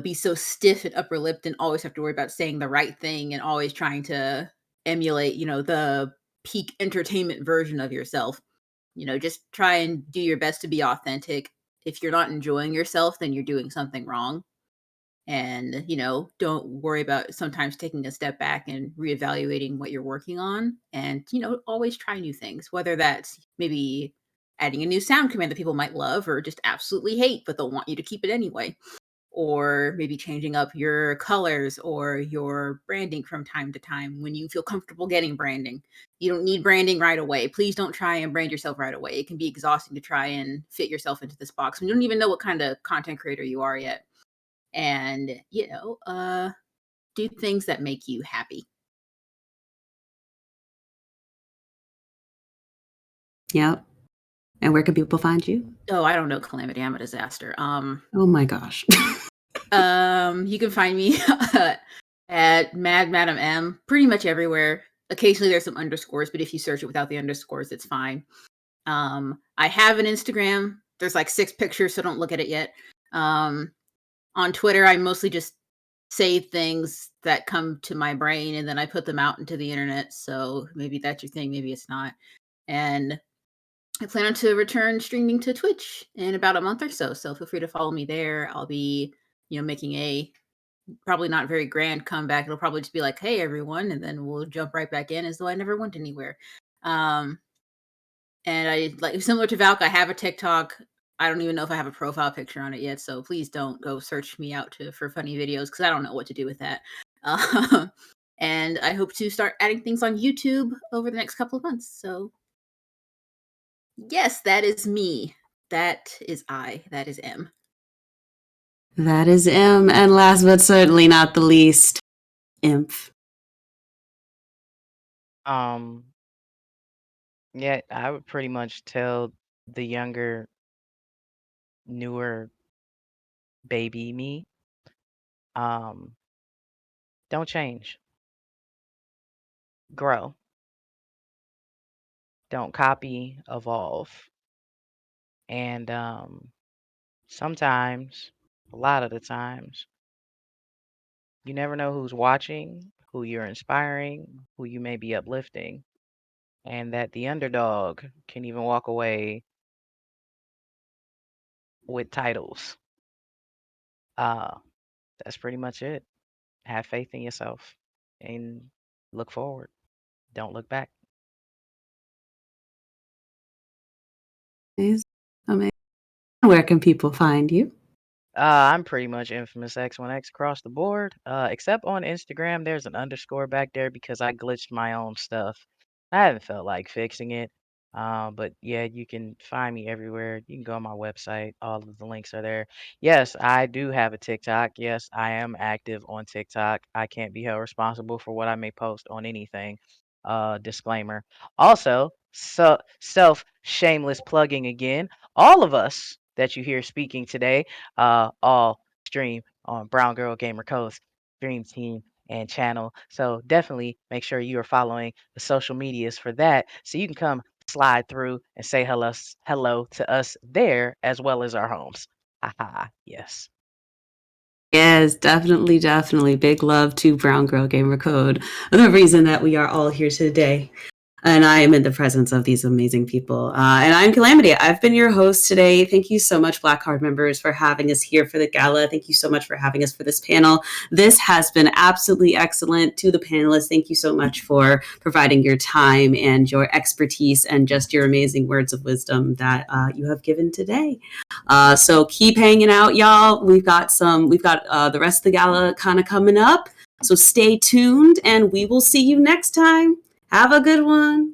be so stiff and upper lipped and always have to worry about saying the right thing and always trying to emulate, the peak entertainment version of yourself. Just try and do your best to be authentic. If you're not enjoying yourself, then you're doing something wrong. And, don't worry about sometimes taking a step back and reevaluating what you're working on. And, always try new things, whether that's maybe adding a new sound command that people might love or just absolutely hate, but they'll want you to keep it anyway, or maybe changing up your colors or your branding from time to time when you feel comfortable getting branding. You don't need branding right away. Please don't try and brand yourself right away. It can be exhausting to try and fit yourself into this box when you don't even know what kind of content creator you are yet. And, do things that make you happy. Yep. And where can people find you? Oh, I don't know, Calamity. I'm a disaster. Oh my gosh. You can find me at Mad Madam M pretty much everywhere. Occasionally there's some underscores, but if you search it without the underscores, it's fine. I have an Instagram. There's like 6 pictures, so don't look at it yet. On Twitter, I mostly just say things that come to my brain and then I put them out into the internet. So maybe that's your thing, maybe it's not. And I plan on to return streaming to Twitch in about a month or so. So feel free to follow me there. I'll be, making a probably not very grand comeback. It'll probably just be like, hey, everyone. And then we'll jump right back in as though I never went anywhere. And I like similar to Valk, I have a TikTok. I don't even know if I have a profile picture on it yet. So please don't go search me out for funny videos because I don't know what to do with that. And I hope to start adding things on YouTube over the next couple of months. So yes, that is me. That is I. That is M. That is M. And last but certainly not the least, Imp. Yeah, I would pretty much tell the younger, newer baby me, don't change. Grow. don't copy, evolve. And sometimes, a lot of the times, you never know who's watching, who you're inspiring, who you may be uplifting, and that the underdog can even walk away with titles. Uh, that's pretty much it. Have faith in yourself and look forward. Don't look back. Amazing. Amazing. Where can people find you? I'm pretty much infamous X1X across the board. Except on Instagram, there's an underscore back there because I glitched my own stuff. I haven't felt like fixing it. But yeah, you can find me everywhere. You can go on my website. All of the links are there. Yes, I do have a TikTok. Yes, I am active on TikTok. I can't be held responsible for what I may post on anything. Disclaimer. Also, self shameless plugging again. All of us that you hear speaking today all stream on Brown Girl Gamer Co's stream team and channel. So definitely make sure you are following the social medias for that, so you can come slide through and say hello to us there as well as our homes. Haha, yes. Yes, definitely, definitely. Big love to Brown Girl Gamer Code, the reason that we are all here today. And I am in the presence of these amazing people. And I'm Calamity. I've been your host today. Thank you so much, Black Card members, for having us here for the gala. Thank you so much for having us for this panel. This has been absolutely excellent. To the panelists, thank you so much for providing your time and your expertise and just your amazing words of wisdom that you have given today. So keep hanging out, y'all. We've got the rest of the gala kind of coming up. So stay tuned and we will see you next time. Have a good one.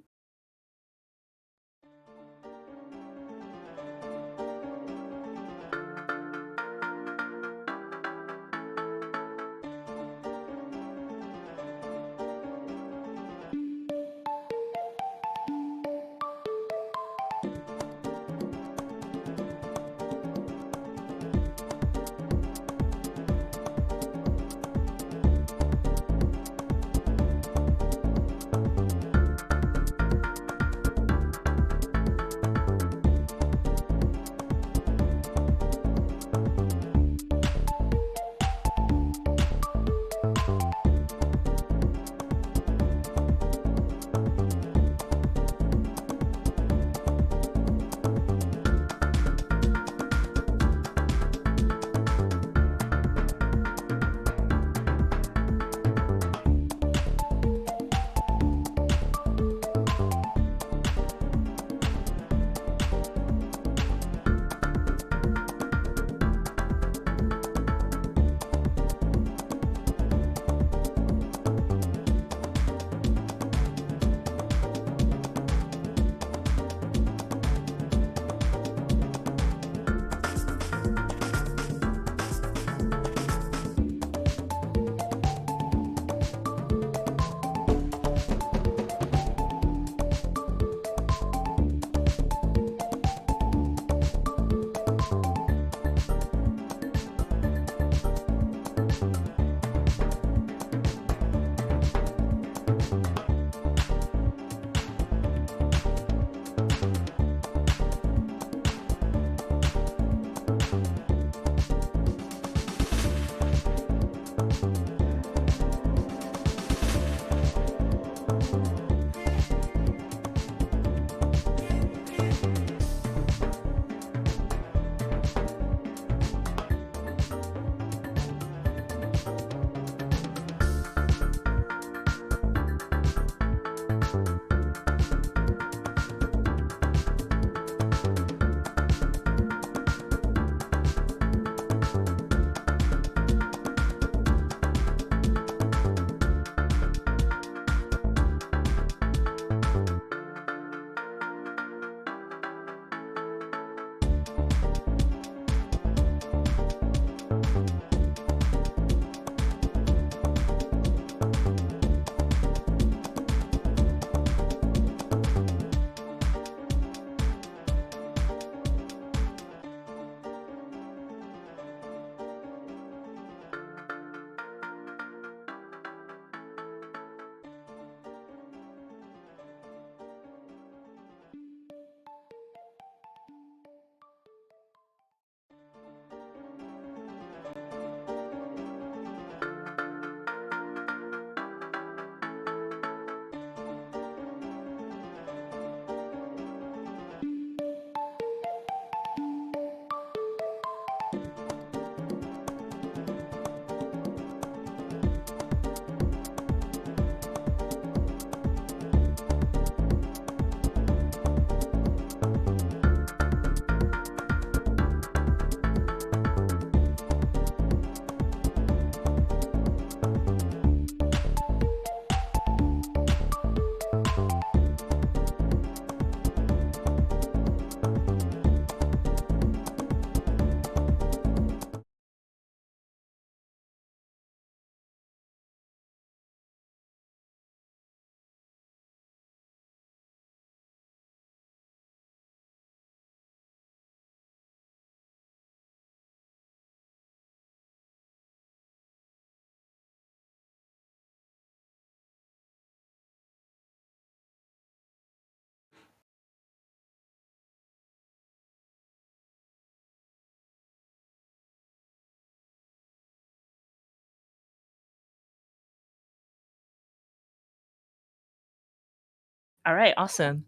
All right, awesome.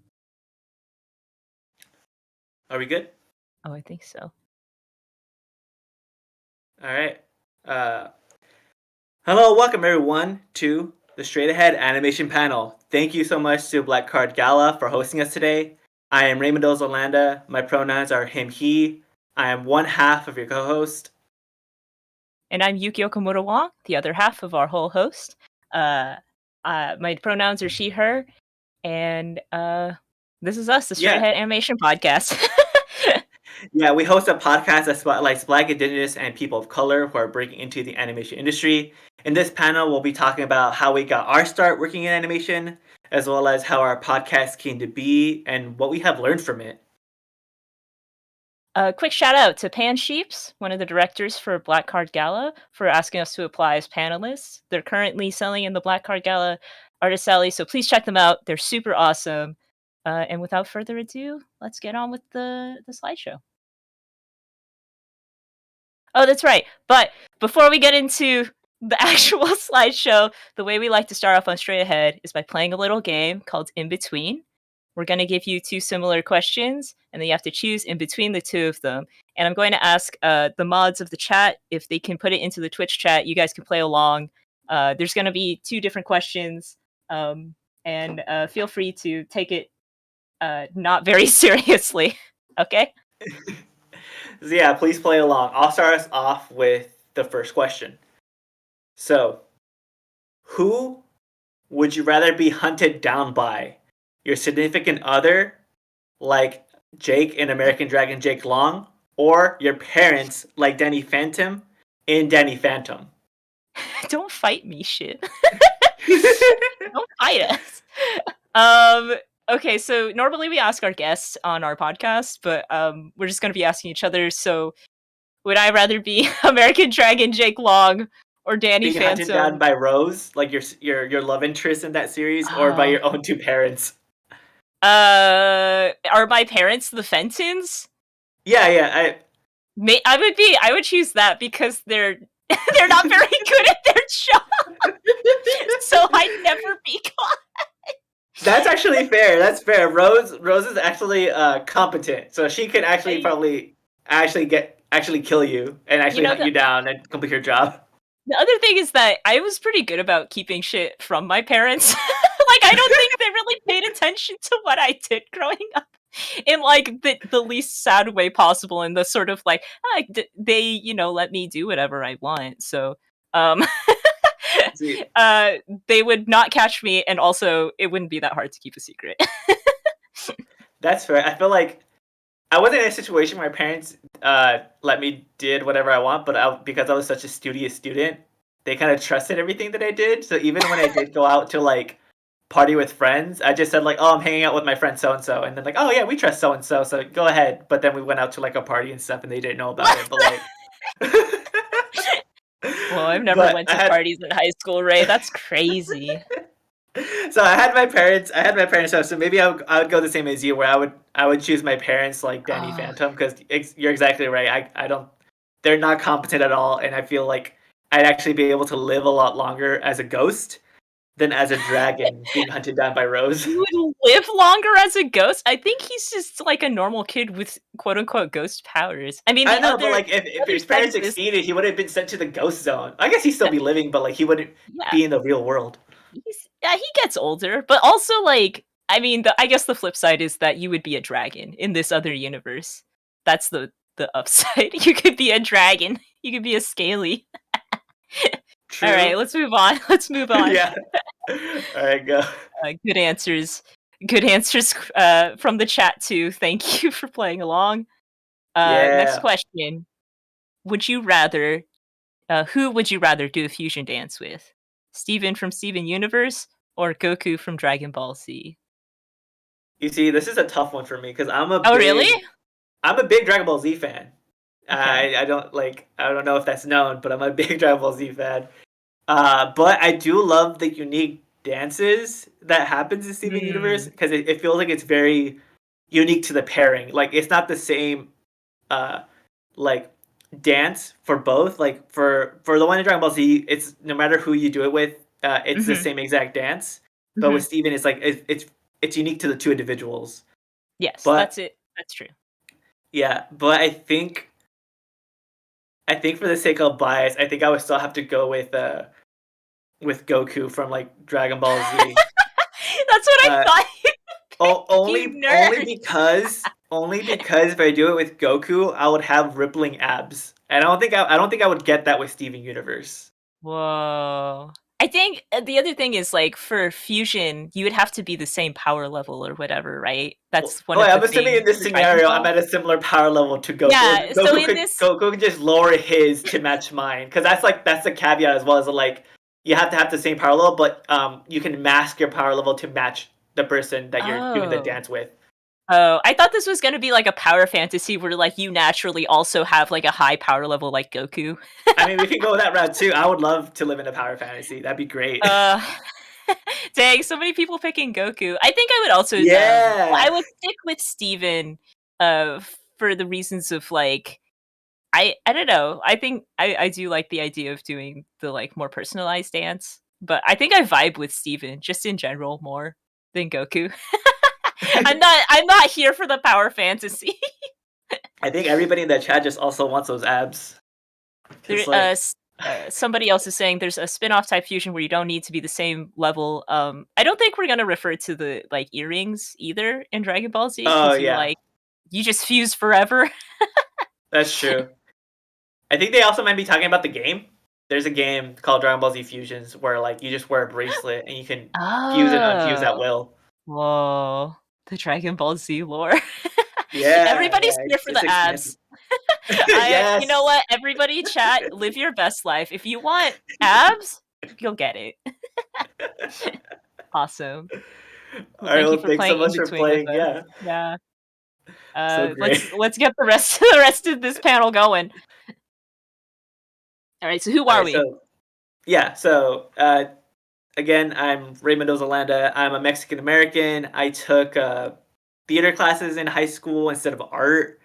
Are we good? Oh, I think so. All right. Hello, welcome everyone to the Straight Ahead Animation Panel. Thank you so much to Black Card Gala for hosting us today. I am Raymond Zolanda. My pronouns are him, he. I am one half of your co-host. And I'm Yuki Okamoto Wong, the other half of our whole host. My pronouns are she, her, and this is us, the Straight Ahead Animation Podcast. Yeah, we host a podcast that spotlights Black, Indigenous, and people of color who are breaking into the animation industry. In this panel, we'll be talking about how we got our start working in animation, as well as how our podcast came to be and what we have learned from it. A quick shout out to Pan Sheeps, one of the directors for Black Card Gala, for asking us to apply as panelists. They're currently selling in the Black Card Gala Artist Alley, so please check them out. They're super awesome. And without further ado, let's get on with the slideshow. Oh, that's right. But before we get into the actual slideshow, the way we like to start off on Straight Ahead is by playing a little game called In Between. We're going to give you two similar questions, and then you have to choose in between the two of them. And I'm going to ask the mods of the chat if they can put it into the Twitch chat. You guys can play along. There's going to be two different questions, and feel free to take it not very seriously. Okay? So yeah, please play along. I'll start us off with the first question. So, who would you rather be hunted down by? Your significant other, like Jake in American Dragon Jake Long, or your parents, like Danny Phantom in Danny Phantom? Don't fight me, shit. Don't fight us. Okay, so normally we ask our guests on our podcast, but we're just going to be asking each other. So, would I rather be American Dragon Jake Long or Danny Being Phantom? hunted down by Rose, like your love interest in that series, or by your own two parents? Are my parents the Fentons? Yeah. I would choose that because they're not very good at their job, so I'd never be caught. That's actually fair. That's fair. Rose is actually competent, so she could actually probably actually kill you and actually hunt you down and complete her job. The other thing is that I was pretty good about keeping shit from my parents. Like, I don't think they really paid attention to what I did growing up in like the least sad way possible, in the sort of like they let me do whatever I want. So they would not catch me, and also it wouldn't be that hard to keep a secret. That's fair. I feel like I wasn't in a situation where my parents let me did whatever I want, but because I was such a studious student, they kind of trusted everything that I did. So even when I did go out to like party with friends, I just said like, oh, I'm hanging out with my friend so and so, and then like, oh yeah, we trust so and so, so go ahead. But then we went out to like a party and stuff, and they didn't know about it. But like, well, I've never went to parties in high school, Ray. That's crazy. So I had my parents stuff. So maybe I would go the same as you, where I would choose my parents like Danny Phantom, because you're exactly right. I don't. They're not competent at all, and I feel like I'd actually be able to live a lot longer as a ghost than as a dragon being hunted down by Rose. You would live longer as a ghost? I think he's just like a normal kid with quote unquote ghost powers. I mean, I know, but like if his parents succeeded, he would have been sent to the ghost zone. I guess he'd still be living, but like he wouldn't be in the real world. He gets older, but also like, I mean, I guess the flip side is that you would be a dragon in this other universe. That's the upside. You could be a dragon. You could be a scaly. All right, let's move on. Yeah. All right, go. Good answers. Good answers from the chat too. Thank you for playing along. Next question. Would you rather? Who would you rather do a fusion dance with? Steven from Steven Universe or Goku from Dragon Ball Z? You see, this is a tough one for me because I'm a really? I'm a big Dragon Ball Z fan. Okay. I don't know if that's known, but I'm a big Dragon Ball Z fan. But I do love the unique dances that happens in Steven Universe, because it feels like it's very unique to the pairing. Like it's not the same like dance for both. Like for the one in Dragon Ball Z, it's no matter who you do it with, it's the same exact dance. But with Steven, it's like it's it's unique to the two individuals. Yes, But that's it. That's true. yeah, but I think for the sake of bias, I think I would still have to go with Goku from like Dragon Ball Z. That's what I Uh, thought. You only nerd. because if I do it with Goku, I would have rippling abs, and I don't think I would get that with Steven Universe. Whoa. I think the other thing is like for fusion, you would have to be the same power level or whatever, right? That's one of I'm the assuming in things this for Dragon scenario, Ball. I'm at a similar power level to Goku. Yeah, so in this, Goku could just lower his to match mine, because that's the caveat as well, is like you have to have the same power level, but you can mask your power level to match the person that you're doing the oh. dance with. Oh, I thought this was going to be like a power fantasy where like you naturally also have like a high power level like Goku. I mean, we could go that route too. I would love to live in a power fantasy. That'd be great. Dang, so many people picking Goku. I think I would also Yeah. I would stick with Steven for the reasons of like I don't know. I think I do like the idea of doing the like more personalized dance, but I think I vibe with Steven just in general more than Goku. I'm not here for the power fantasy. I think everybody in that chat just also wants those abs. There, Like, somebody else is saying there's a spin-off type fusion where you don't need to be the same level. I don't think we're gonna refer to the like earrings either in Dragon Ball Z oh because yeah, you just fuse forever. that's true. I think they also might be talking about the game. There's a game called Dragon Ball Z Fusions where like you just wear a bracelet and you can fuse and unfuse at Oh, will. whoa! The Dragon Ball Z lore. Yeah, Everybody's here for it's the expansive. abs. Yes. You know what? Everybody, chat, live your best life. If you want abs, you'll get it. Awesome. Well, All right, thank you well, for thanks so playing in much for between with playing. us. Yeah, Yeah. so great. Let's get the rest of this panel going. All right. So who are Okay, we? so yeah, so again, I'm Ray Mendoza Landa. I'm a Mexican American. I took theater classes in high school instead of art.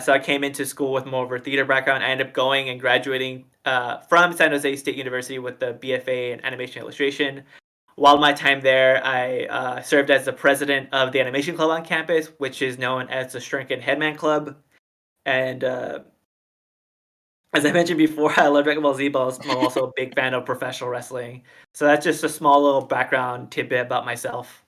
So I came into school with more of a theater background. I ended up going and graduating from San Jose State University with the BFA in animation illustration. While my time there, I served as the president of the animation club on campus, which is known as the StraightAheadAP Club. And as I mentioned before, I love Dragon Ball Z, but I'm also a big fan of professional wrestling. So that's just a small little background tidbit about myself.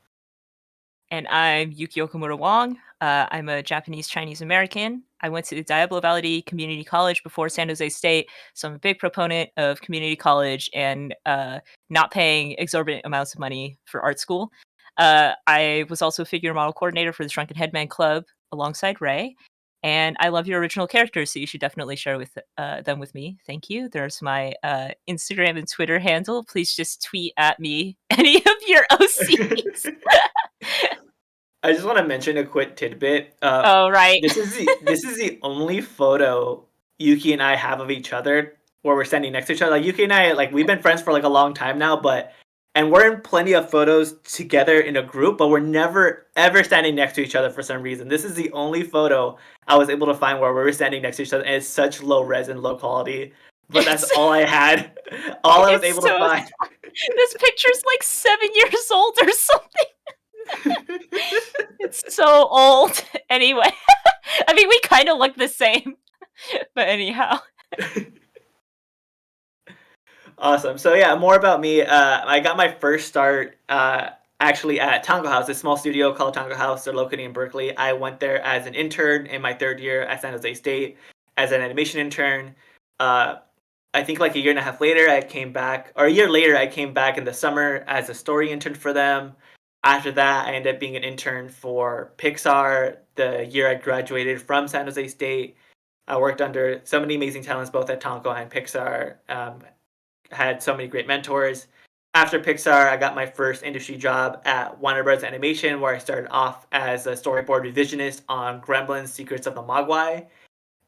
And I'm Yuki Okamura Wong. I'm a Japanese Chinese American. I went to Diablo Valley Community College before San Jose State, so I'm a big proponent of community college and not paying exorbitant amounts of money for art school. I was also a figure model coordinator for the Shrunken Headman Club alongside Ray. And I love your original characters, so you should definitely share with them with me. Thank you. There's my Instagram and Twitter handle. Please just tweet at me any of your OCs. I just want to mention a quick tidbit. Oh, right. This is the only photo Yuki and I have of each other where we're standing next to each other. Like Yuki and I, like we've been friends for like a long time now, and we're in plenty of photos together in a group, but we're never ever standing next to each other for some reason. This is the only photo I was able to find where we were standing next to each other, and it's such low res and low quality. But that's all I had. All I was able to find. This picture's like 7 years old or something. It's so old. Anyway, I mean, we kind of look the same. But anyhow. Awesome. So yeah, more about me. I got my first start actually at Tango House, a small studio called Tango House. They're located in Berkeley. I went there as an intern in my third year at San Jose State as an animation intern. I think like a year and a half later, I came back, or a year later, I came back in the summer as a story intern for them. After that, I ended up being an intern for Pixar the year I graduated from San Jose State. I worked under so many amazing talents both at Tango and Pixar. Had so many great mentors. After Pixar, I got my first industry job at Warner Bros. Animation, where I started off as a storyboard revisionist on Gremlins Secrets of the Mogwai.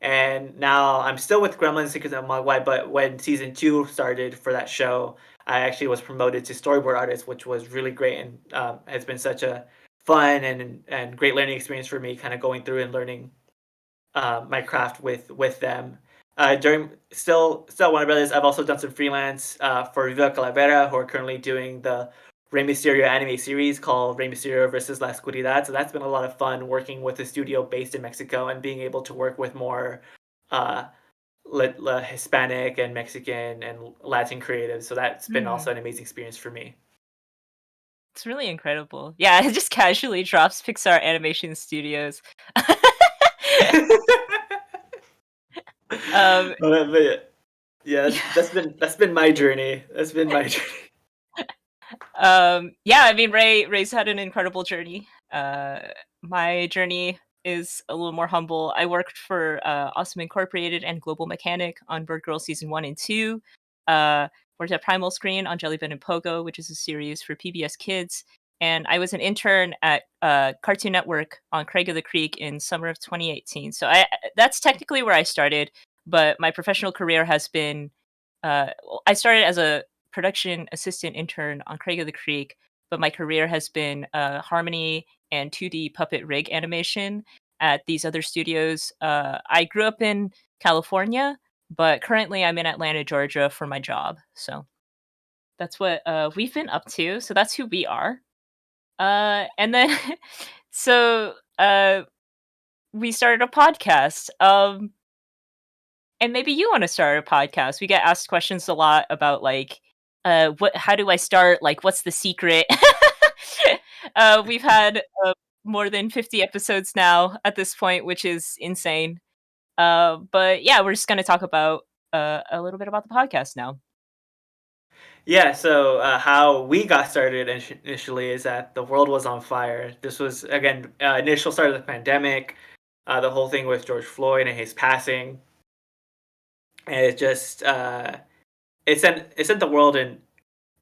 And now I'm still with Gremlins Secrets of the Mogwai, but when season 2 started for that show, I actually was promoted to storyboard artist, which was really great and has been such a fun and great learning experience for me, kind of going through and learning my craft with them. During still Warner Brothers, I've also done some freelance for Viva Calavera, who are currently doing the Rey Mysterio anime series called Rey Mysterio versus La Oscuridad. So that's been a lot of fun working with a studio based in Mexico and being able to work with more Hispanic and Mexican and Latin creatives. So that's been also an amazing experience for me. It's really incredible. Yeah, it just casually drops Pixar Animation Studios. But yeah, that's been my journey. That's been my journey. Yeah, I mean Ray's had an incredible journey. My journey is a little more humble. I worked for Awesome Incorporated and Global Mechanic on Bird Girl season 1 and 2. Worked at Primal Screen on Jellybean and Pogo, which is a series for PBS Kids. And I was an intern at Cartoon Network on Craig of the Creek in summer of 2018. So that's technically where I started, but my professional career has been I started as a production assistant intern on Craig of the Creek, but my career has been Harmony and 2D puppet rig animation at these other studios. I grew up in California, but currently I'm in Atlanta, Georgia for my job. So that's what we've been up to. So that's who we are. And then, so we started a podcast. And maybe you want to start a podcast. We get asked questions a lot about like, how do I start? Like, what's the secret? We've had more than 50 episodes now at this point, which is insane. But yeah, we're just going to talk about a little bit about the podcast now. Yeah, so how we got started initially is that the world was on fire. This was, again, initial start of the pandemic, the whole thing with George Floyd and his passing. And it just, it sent the world in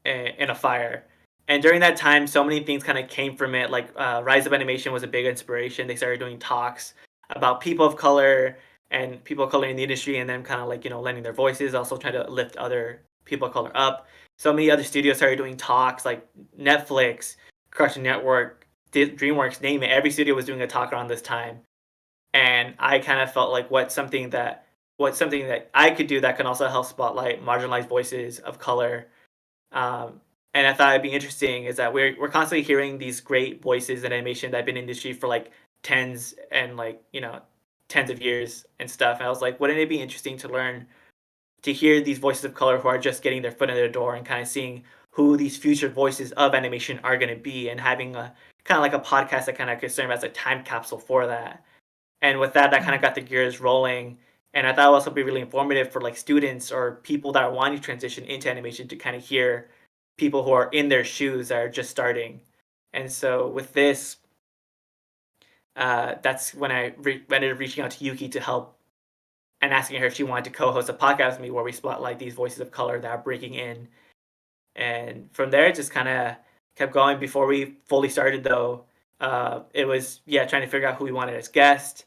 a fire. And during that time, so many things kind of came from it. Like Rise of Animation was a big inspiration. They started doing talks about people of color and people of color in the industry, and them kind of like lending their voices, also trying to lift other people of color up. So many other studios started doing talks, like Netflix, Cartoon Network, DreamWorks, name it. Every studio was doing a talk around this time, and I kind of felt like what's something that I could do that can also help spotlight marginalized voices of color. And I thought it'd be interesting is that we're constantly hearing these great voices in animation that have been in the industry for like tens of years and stuff. And I was like, wouldn't it be interesting to learn to hear these voices of color who are just getting their foot in the door and kind of seeing who these future voices of animation are going to be, and having a kind of like a podcast that kind of could serve as a time capsule for that. And with that kind of got the gears rolling. And I thought it would also be really informative for like students or people that are wanting to transition into animation to kind of hear people who are in their shoes that are just starting. And so with this, that's when I ended up reaching out to Yuki to help and asking her if she wanted to co-host a podcast with me where we spotlight these voices of color that are breaking in. And from there, it just kind of kept going. Before we fully started, though, it was trying to figure out who we wanted as guests,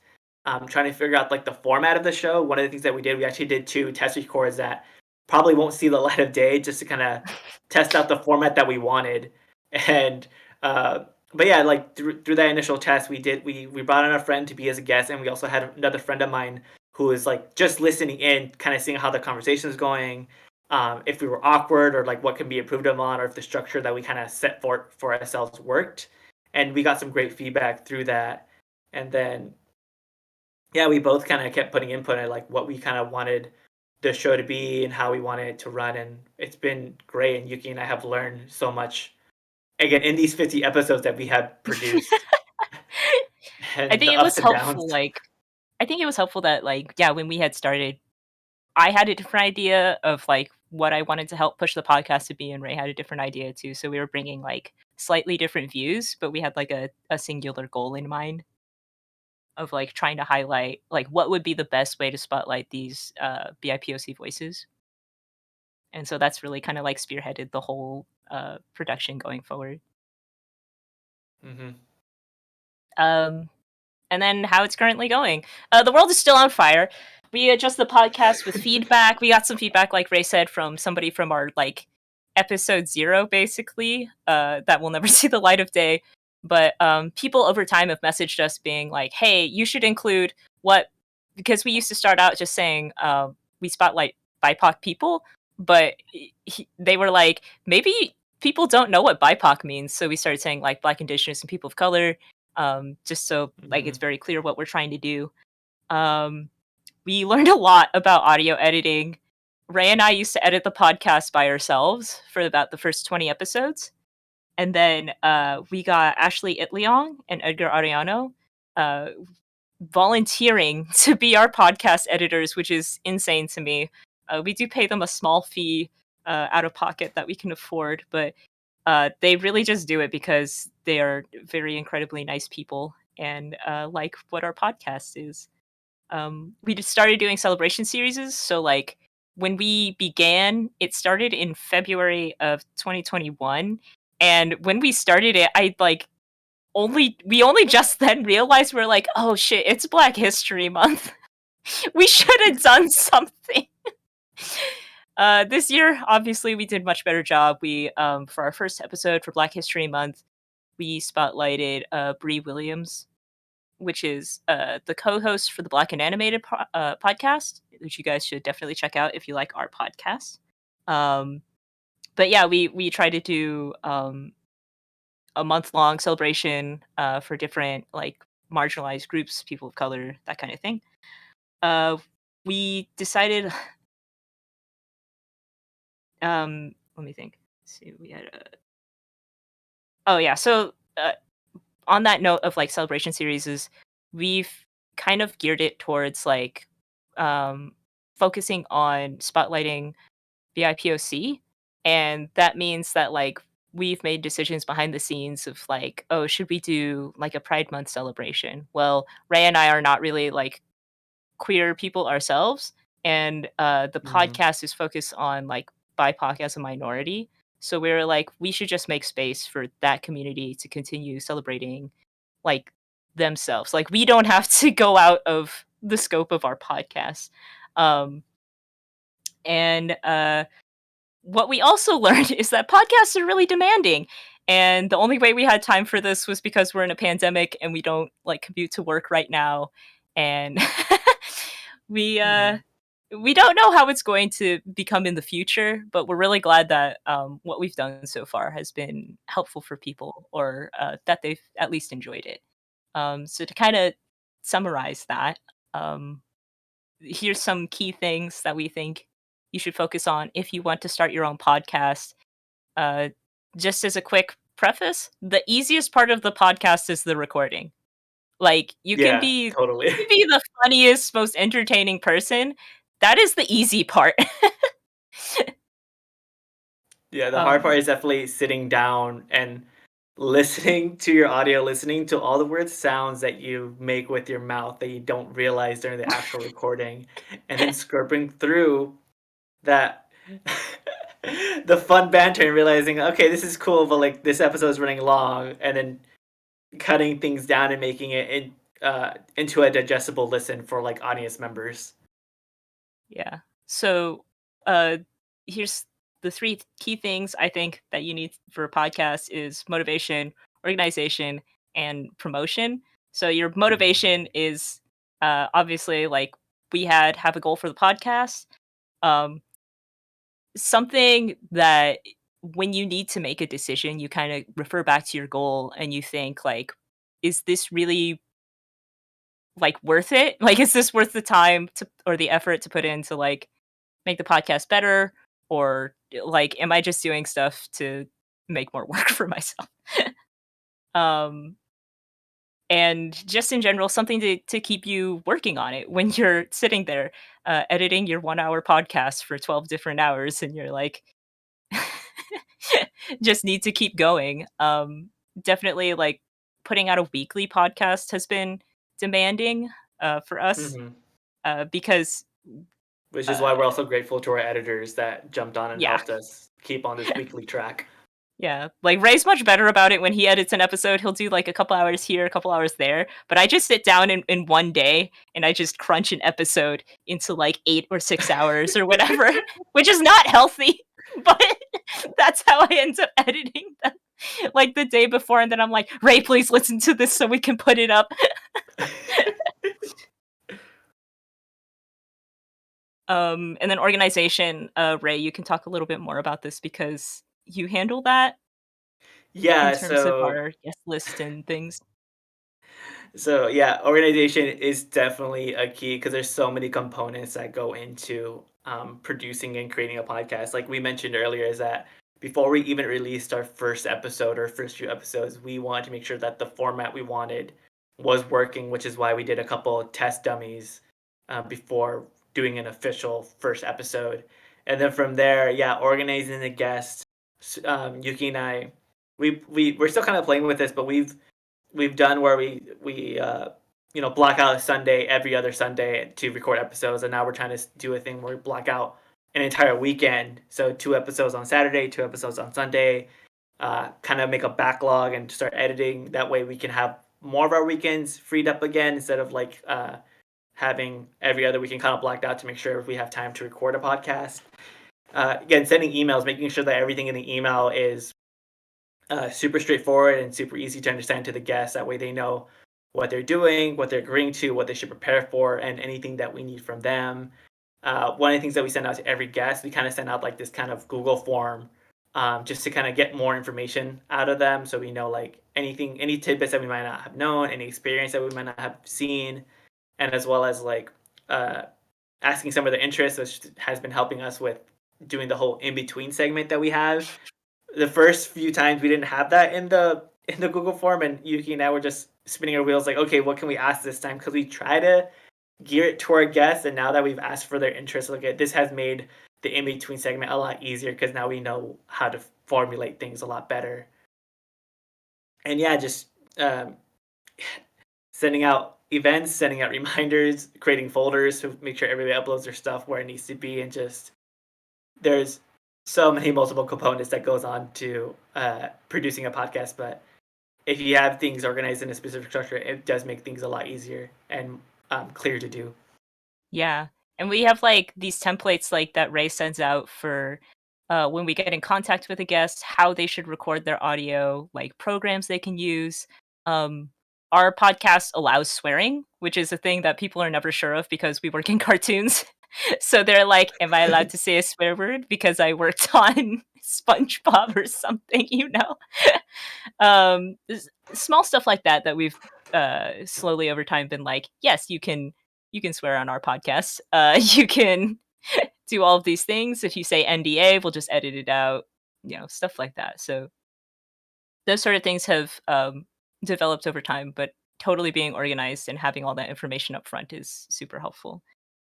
trying to figure out like the format of the show. One of the things that we actually did 2 test records that probably won't see the light of day, just to kind of test out the format that we wanted. And but yeah, like through that initial test, we brought on a friend to be as a guest, and we also had another friend of mine who is like just listening in, kind of seeing how the conversation is going, if we were awkward or like what can be improved upon, or if the structure that we kind of set for ourselves worked. And we got some great feedback through that. And then we both kind of kept putting input at like what we kind of wanted the show to be and how we wanted it to run, and it's been great. And Yuki and I have learned so much again in these 50 episodes that we have produced. I think it was helpful. I think it was helpful that when we had started, I had a different idea of like what I wanted to help push the podcast to be, and Ray had a different idea too. So we were bringing like slightly different views, but we had like a singular goal in mind of like trying to highlight like what would be the best way to spotlight these BIPOC voices. And so that's really kind of like spearheaded the whole production going forward. Mm-hmm. And then how it's currently going. The world is still on fire. We adjust the podcast with feedback. We got some feedback, like Ray said, from somebody from our like episode 0, basically, that will never see the light of day. But people over time have messaged us being like, hey, you should include because we used to start out just saying we spotlight BIPOC people, but they were like, maybe people don't know what BIPOC means, so we started saying like Black, Indigenous, and people of color, just so like it's very clear what we're trying to do. We learned a lot about audio editing. Ray and I used to edit the podcast by ourselves for about the first 20 episodes. And then we got Ashley Itliong and Edgar Ariano uh, volunteering to be our podcast editors, which is insane to me. We do pay them a small fee out of pocket that we can afford, but they really just do it because they are very incredibly nice people and like what our podcast is. We just started doing celebration series, so like when we began, it started in February of 2021, and when we started it, we only just then realized we're like, oh shit, it's Black History Month. We should have done something. This year, obviously, we did much better job. We for our first episode for Black History Month, we spotlighted Bree Williams, which is the co-host for the Black and Animated podcast, which you guys should definitely check out if you like our podcast. But yeah, we try to do a month-long celebration for different like marginalized groups, people of color, that kind of thing. We decided. Let me think. Let's see, we had a. Oh yeah, so on that note of like celebration series, is we've kind of geared it towards like focusing on spotlighting BIPOC, and that means that like we've made decisions behind the scenes of like, oh, should we do like a Pride Month celebration? Well, Ray and I are not really like queer people ourselves, and the podcast is focused on like BIPOC as a minority. So we were like, we should just make space for that community to continue celebrating like themselves. Like we don't have to go out of the scope of our podcast. And what we also learned is that podcasts are really demanding. And the only way we had time for this was because we're in a pandemic and we don't like commute to work right now. And we we don't know how it's going to become in the future, but we're really glad that what we've done so far has been helpful for people, or that they've at least enjoyed it. So to kind of summarize that, here's some key things that we think you should focus on if you want to start your own podcast. Uh, just as a quick preface, the easiest part of the podcast is the recording. Like you can be totally. you can be the funniest, most entertaining person. That is the easy part. Yeah, the hard part is definitely sitting down and listening to your audio, listening to all the weird sounds that you make with your mouth that you don't realize during the actual recording, and then scraping through that the fun banter and realizing, okay, this is cool, but like this episode is running long, and then cutting things down and making it into a digestible listen for like audience members. Yeah. So here's the three key things I think that you need for a podcast is motivation, organization, and promotion. So your motivation is obviously like we have a goal for the podcast. Something that when you need to make a decision, you kind of refer back to your goal and you think like, is this really like worth it? Like, is this worth the time to or the effort to put in to like make the podcast better, or like am I just doing stuff to make more work for myself? um and just in general, something to keep you working on it when you're sitting there editing your 1 hour podcast for 12 different hours and you're like just need to keep going. Definitely like putting out a weekly podcast has been demanding for us because Which is why we're also grateful to our editors that jumped on and yeah. helped us keep on this weekly track. Yeah, like Ray's much better about it when he edits an episode. He'll do like a couple hours here, a couple hours there. But I just sit down in one day and I just crunch an episode into like 8 or 6 hours or whatever, which is not healthy. But that's how I end up editing them like the day before. And then I'm like, Ray, please listen to this so we can put it up. And then organization, Ray, you can talk a little bit more about this because you handle that in Yeah, terms of so our guest list and things? So yeah, organization is definitely a key because there's so many components that go into producing and creating a podcast. Like we mentioned earlier, is that before we even released our first episode or first few episodes, we wanted to make sure that the format we wanted was working, which is why we did a couple of test dummies before doing an official first episode. And then from there, yeah, organizing the guests. Yuki and I, we're still kind of playing with this, but we've done where we block out a Sunday every other Sunday to record episodes, and now we're trying to do a thing where we block out an entire weekend, so 2 episodes on Saturday, 2 episodes on Sunday, kind of make a backlog and start editing. That way we can have more of our weekends freed up again instead of like having every other weekend kind of blocked out to make sure we have time to record a podcast. Again, sending emails, making sure that everything in the email is super straightforward and super easy to understand to the guests. That way they know what they're doing, what they're agreeing to, what they should prepare for, and anything that we need from them. One of the things that we send out to every guest, we kind of send out like this kind of Google form just to kind of get more information out of them. So we know like anything, any tidbits that we might not have known, any experience that we might not have seen, and as well as like asking some of their interests, which has been helping us with doing the whole in between segment that we have. The first few times we didn't have that in the Google form, and Yuki and I were just spinning our wheels like, okay, what can we ask this time? Because we try to gear it to our guests, and now that we've asked for their interest, this has made the in between segment a lot easier because now we know how to formulate things a lot better. And yeah, just sending out events, sending out reminders, creating folders to make sure everybody uploads their stuff where it needs to be, and just there's so many multiple components that goes on to producing a podcast. But if you have things organized in a specific structure, it does make things a lot easier and clear to do. Yeah. And we have like these templates like that Ray sends out for when we get in contact with a guest, how they should record their audio, like programs they can use. Um, our podcast allows swearing, which is a thing that people are never sure of because we work in cartoons. So they're like, am I allowed to say a swear word because I worked on SpongeBob or something, you know? Small stuff like that that we've slowly over time been like, yes, you can swear on our podcast. You can do all of these things. If you say NDA, we'll just edit it out, stuff like that. So those sort of things have developed over time, but totally being organized and having all that information up front is super helpful.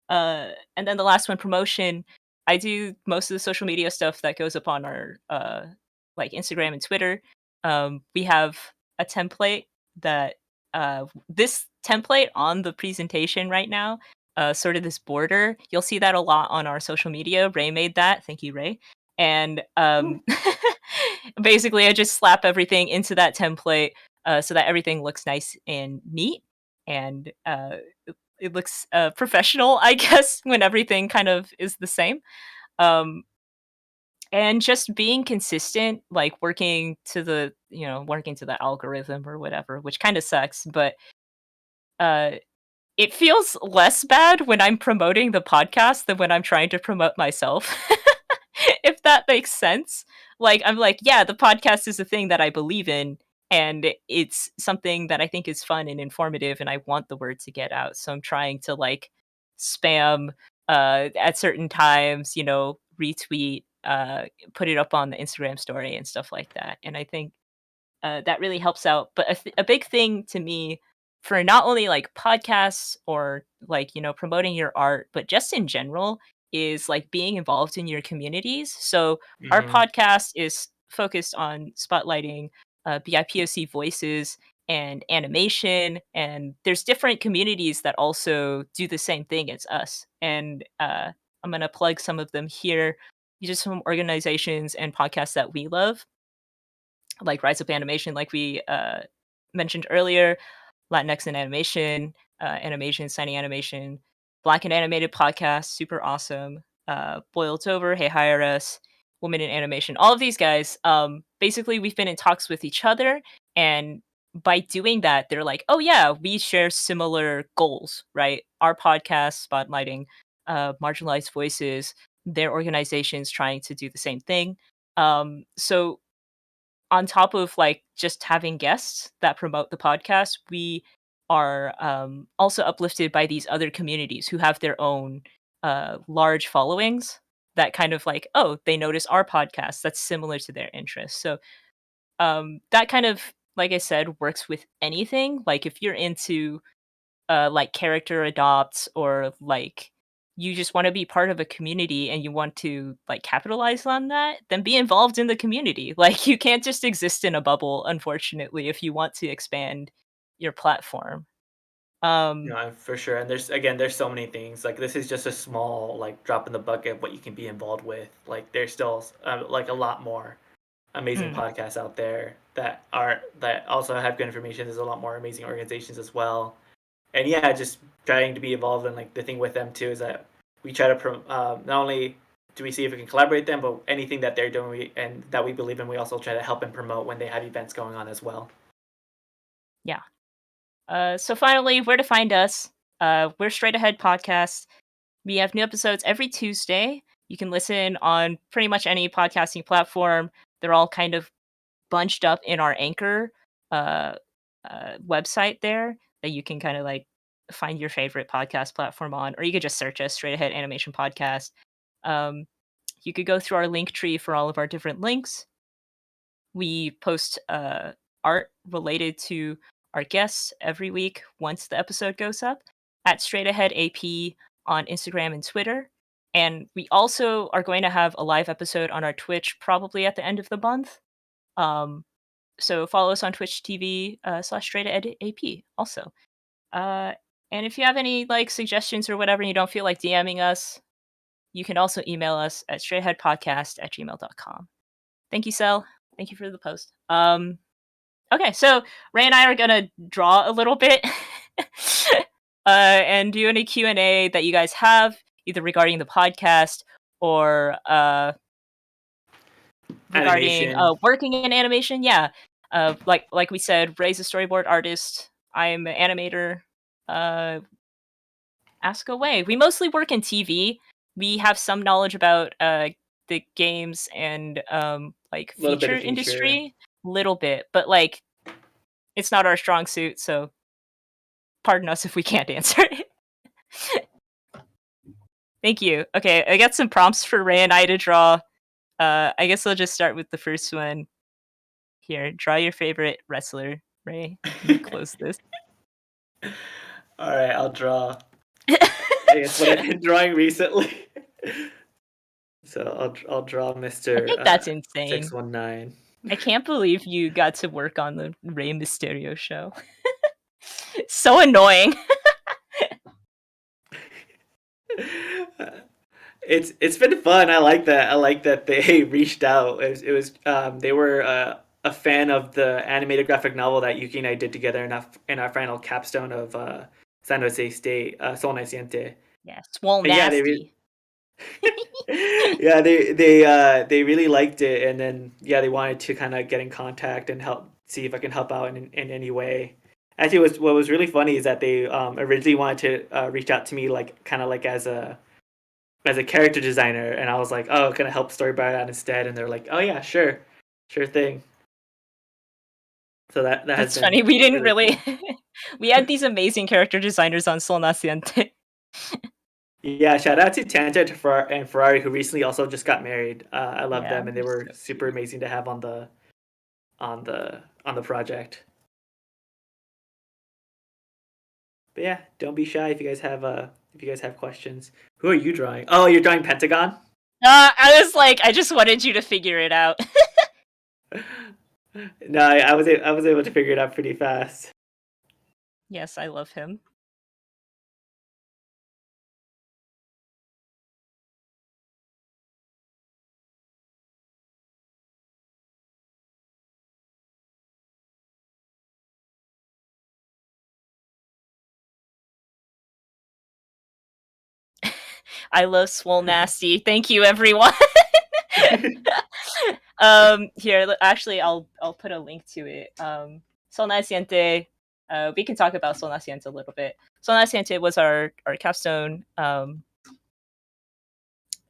And then the last one, promotion. I do most of the social media stuff that goes up on our like Instagram and Twitter. We have a template that this template on the presentation right now, sort of this border. You'll see that a lot on our social media. Ray made that. Thank you, Ray. And basically, I just slap everything into that template so that everything looks nice and neat. And it looks professional, I guess, when everything kind of is the same. Um, and just being consistent, like working to the algorithm or whatever, which kind of sucks, but uh, it feels less bad when I'm promoting the podcast than when I'm trying to promote myself. If that makes sense. Like, I'm like, yeah, the podcast is a thing that I believe in, and it's something that I think is fun and informative, and I want the word to get out. So I'm trying to like spam at certain times, retweet, put it up on the Instagram story and stuff like that. And I think that really helps out. But a big thing to me for not only like podcasts or like, promoting your art, but just in general is like being involved in your communities. So our Mm-hmm. podcast is focused on spotlighting BIPOC voices and animation. And there's different communities that also do the same thing as us. And I'm going to plug some of them here. These are some organizations and podcasts that we love, like Rise Up Animation, like we mentioned earlier, Latinx in Animation, Animation, Signing Animation, Black and Animated Podcast, super awesome. Boiled Over, Hey Hire Us, Women in Animation, all of these guys. Basically, we've been in talks with each other, and by doing that, they're like, oh yeah, we share similar goals, right? Our podcast spotlighting marginalized voices, their organizations trying to do the same thing. So on top of like just having guests that promote the podcast, we are also uplifted by these other communities who have their own large followings that kind of like, oh, they notice our podcast that's similar to their interests. So that kind of, like I said, works with anything. Like if you're into like character adopts, or like you just want to be part of a community and you want to like capitalize on that, then be involved in the community. Like you can't just exist in a bubble, unfortunately, if you want to expand your platform. No, for sure. And there's so many things. Like this is just a small like drop in the bucket of what you can be involved with. Like there's still like a lot more amazing mm, podcasts out there that also have good information. There's a lot more amazing organizations as well. And yeah, just trying to be involved in like the thing with them too is that we try to not only do we see if we can collaborate them, but anything that they're doing and that we believe in, we also try to help and promote when they have events going on as well. yeah. So finally, where to find us? We're Straight Ahead Podcast. We have new episodes every Tuesday. You can listen on pretty much any podcasting platform. They're all kind of bunched up in our Anchor uh, website there that you can kind of like find your favorite podcast platform on, or you could just search us Straight Ahead Animation Podcast. Um, you could go through our link tree for all of our different links. We post art related to our guests every week once the episode goes up at StraightAheadAP on Instagram and Twitter. And we also are going to have a live episode on our Twitch probably at the end of the month. Um, so follow us on Twitch TV /StraightAheadAP also. Uh, and if you have any like suggestions or whatever and you don't feel like DMing us, you can also email us at straightaheadpodcast@gmail.com. Thank you, Sel. Thank you for the post. Okay, so Ray and I are gonna draw a little bit, and do any Q&A that you guys have, either regarding the podcast or regarding Animation. working in animation. Yeah, like we said, Ray's a storyboard artist. I'm an animator. Uh, ask away. We mostly work in TV. We have some knowledge about the games and like A little bit feature of feature. industry, little bit, but like it's not our strong suit. So pardon us if we can't answer it. Thank you. Okay, I got some prompts for Ray and I to draw. I guess I'll just start with the first one. Here, draw your favorite wrestler, Ray. Let me close this. All right, I'll draw. I guess what I've been drawing recently. So I'll draw I Mr. think that's insane. 619. I can't believe you got to work on the Rey Mysterio show. So annoying. It's been fun. I like that. I like that they reached out. It was they were a fan of the animated graphic novel that Yuki and I did together in our final capstone of San Jose State, Sol Naciente. Yeah, swole And yeah, nasty. yeah, they really liked it, and then yeah, they wanted to kind of get in contact and help see if I can help out in any way. Actually, what was really funny is that they originally wanted to reach out to me like kind of like as a character designer, and I was like, oh, can I help storyboard out instead? And they're like, oh yeah, sure thing. So that has That's been funny. We didn't really really. We had these amazing character designers on Sol Naciente. Yeah, shout out to Tangent and Ferrari, who recently also just got married. I love Yeah, them, and they they're were so super cute. amazing to have on the project. But yeah, don't be shy if you guys have questions. Who are you drawing? Oh, you're drawing Pentagon? I was like, I just wanted you to figure it out. No, I was able to figure it out pretty fast. Yes, I love him. I love swole nasty. Thank you, everyone. Here, actually, I'll put a link to it. Sol Naciente. We can talk about Sol Naciente a little bit. Sol Naciente was our capstone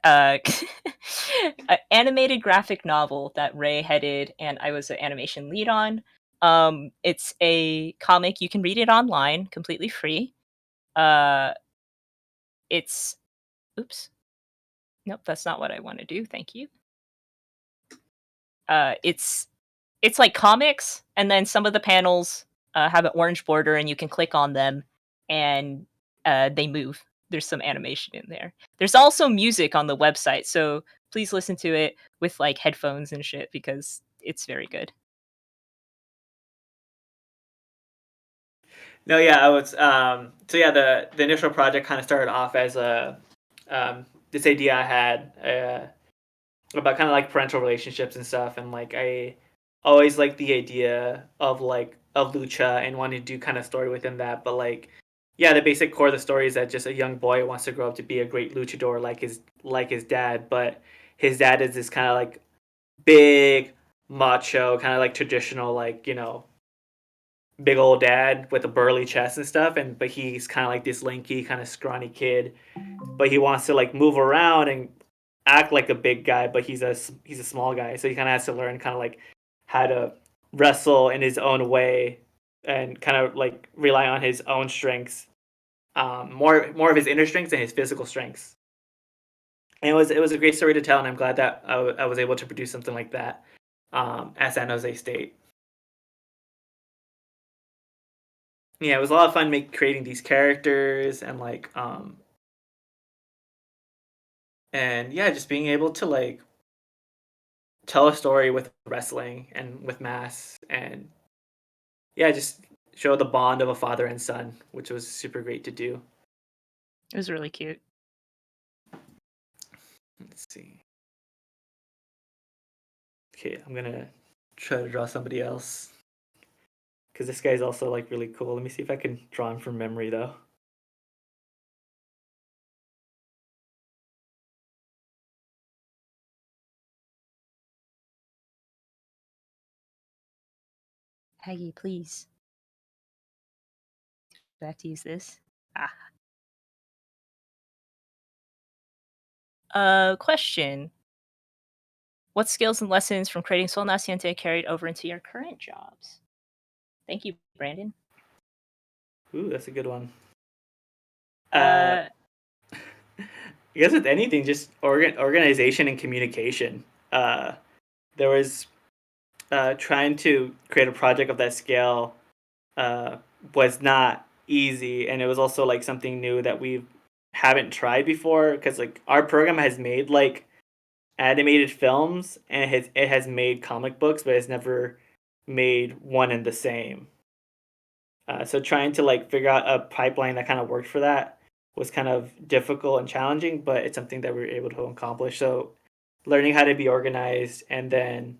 an animated graphic novel that Ray headed and I was an animation lead on. It's a comic. You can read it online, completely free. It's oops. Nope, that's not what I want to do. Thank you. It's like comics, and then some of the panels have an orange border, and you can click on them, and they move. There's some animation in there. There's also music on the website, so please listen to it with like headphones and shit because it's very good. No, yeah, I was. So yeah, the initial project kind of started off as a this idea I had about kind of like parental relationships and stuff, and like I always liked the idea of like of lucha and wanted to do kind of story within that, but like yeah, the basic core of the story is that just a young boy wants to grow up to be a great luchador like his dad, but his dad is this kind of like big macho kind of like traditional like big old dad with a burly chest and stuff, and but he's kind of like this lanky kind of scrawny kid, but he wants to like move around and act like a big guy, but he's a small guy, so he kind of has to learn kind of like how to wrestle in his own way and kind of like rely on his own strengths, more of his inner strengths than his physical strengths. And it was a great story to tell, and I'm glad that I was able to produce something like that at San Jose State. Yeah, it was a lot of fun creating these characters and like and yeah, just being able to like tell a story with wrestling and with mass, and yeah, just show the bond of a father and son, which was super great to do. It was really cute. Let's see. Okay, I'm gonna try to draw somebody else because this guy's also like really cool. Let me see if I can draw him from memory though. Peggy, please. Do I have to use this? Question. What skills and lessons from creating Sol Naciente carried over into your current jobs? Thank you, Brandon. Ooh, that's a good one. Uh, I guess with anything, just organization and communication. There was trying to create a project of that scale was not easy, and it was also like something new that we haven't tried before because like our program has made like animated films and it has made comic books, but it's never made one and the same. So trying to like figure out a pipeline that kind of worked for that was kind of difficult and challenging, but it's something that we were able to accomplish. So learning how to be organized, and then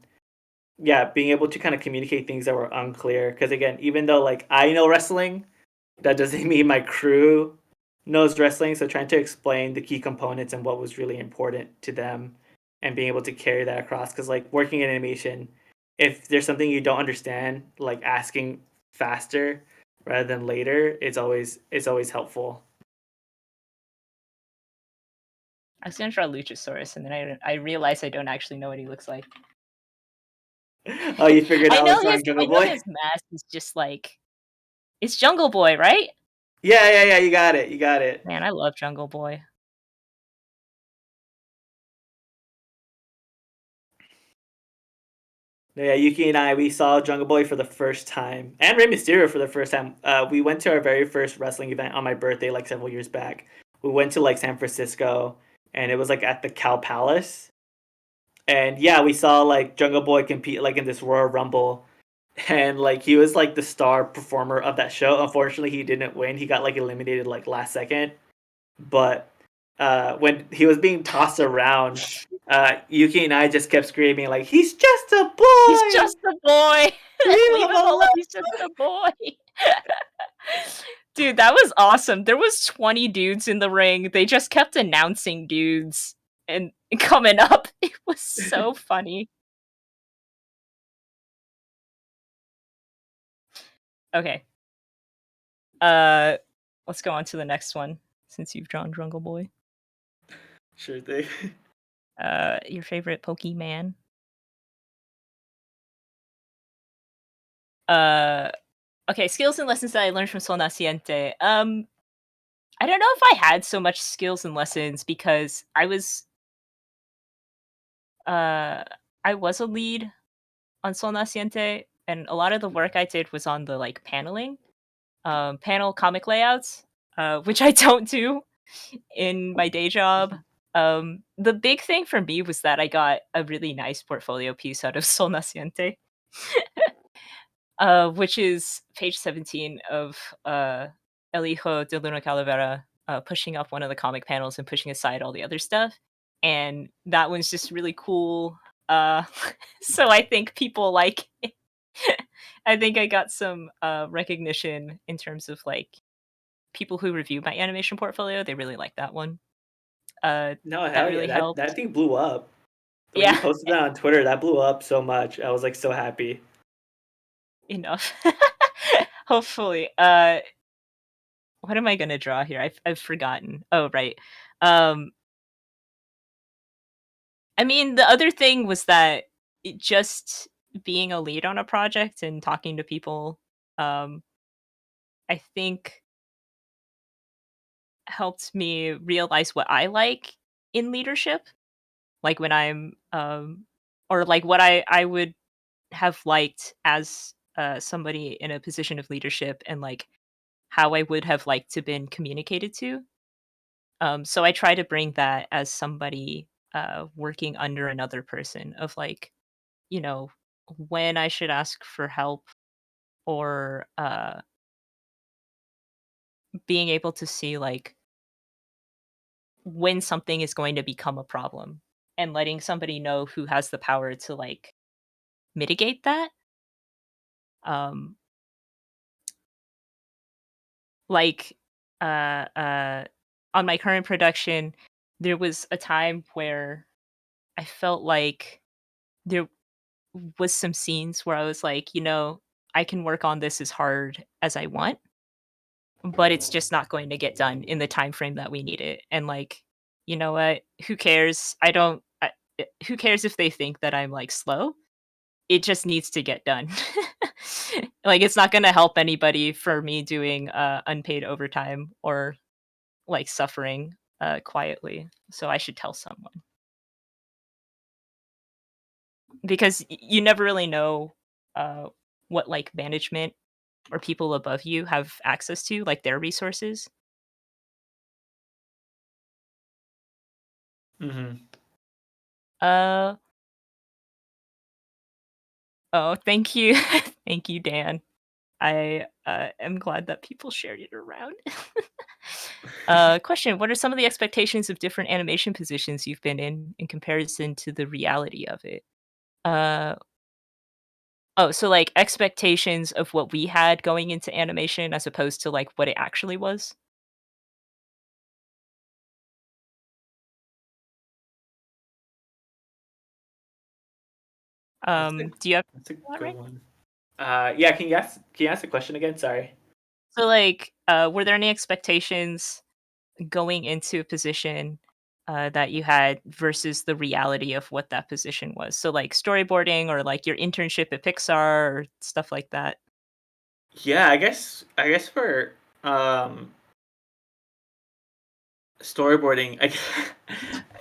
yeah, being able to kind of communicate things that were unclear. Because again, even though like I know wrestling, that doesn't mean my crew knows wrestling. So trying to explain the key components and what was really important to them, and being able to carry that across. Because like working in animation, if there's something you don't understand, like asking faster rather than later, it's always helpful. I was gonna draw Luchasaurus, and then I realized I don't actually know what he looks like. Oh, you figured out it's I on Jungle know Boy? his mask is just like it's Jungle Boy, right? Yeah, you got it. You got it. Man, I love Jungle Boy. Yeah, Yuki and I, we saw Jungle Boy for the first time, and Rey Mysterio for the first time. We went to our very first wrestling event on my birthday, like several years back. We went to like San Francisco, and it was like at the Cow Palace. And yeah, we saw like Jungle Boy compete like in this Royal Rumble, and like he was like the star performer of that show. Unfortunately, he didn't win. He got like eliminated like last second. But when he was being tossed around, Yuki and I just kept screaming like, "He's just a boy! He's just a boy. Leave Leave him him alone. alone!" He's just a boy. Dude, that was awesome. There was 20 dudes in the ring. They just kept announcing dudes and coming up. It was so funny. Okay. Let's go on to the next one since you've drawn Jungle Boy. Sure thing. Your favorite Pokemon? Okay, skills and lessons that I learned from Sol Naciente. I don't know if I had so much skills and lessons because uh I was a lead on Sol Naciente, and a lot of the work I did was on the like paneling, panel comic layouts, which I don't do in my day job. The big thing for me was that I got a really nice portfolio piece out of Sol Naciente, which is page 17 of El Hijo de Luna Calavera, pushing up one of the comic panels and pushing aside all the other stuff. And that one's just really cool. Uh, so I think people like it. I think I got some recognition in terms of like people who review my animation portfolio. They really like that one. No, That hell yeah. really That helped. thing blew up. When you Yeah, posted that on Twitter, that blew up so much. I was like so happy. enough. Hopefully. What am I gonna draw here? I've forgotten. Oh, right. Um, I mean, the other thing was that just being a lead on a project and talking to people, um, I think helped me realize what I like in leadership. Like when I'm, or like what I would have liked as somebody in a position of leadership, and like how I would have liked to been communicated to. So I try to bring that as somebody working under another person of like, you know, when I should ask for help, or being able to see like when something is going to become a problem, and letting somebody know who has the power to like mitigate that. Um, like uh, uh, on my current production, there was a time where I felt like there was some scenes where I was like, I can work on this as hard as I want, but it's just not going to get done in the time frame that we need it. And like, you know what? Who cares? Who cares if they think that I'm like slow? It just needs to get done. Like it's not going to help anybody for me doing unpaid overtime or like suffering quietly. So I should tell someone, because you never really know uh, what like management or people above you have access to, like their resources. Hmm. Uh oh, thank you, thank you, Dan. I am glad that people shared it around. Question: what are some of the expectations of different animation positions you've been in comparison to the reality of it? Uh oh, so like expectations of what we had going into animation as opposed to like what it actually was. That's a Do you have that's a that good right? one. Yeah. Can you ask the question again? Sorry. So like, were there any expectations going into a position that you had versus the reality of what that position was? So like storyboarding or like your internship at Pixar or stuff like that. Yeah, I guess for um storyboarding,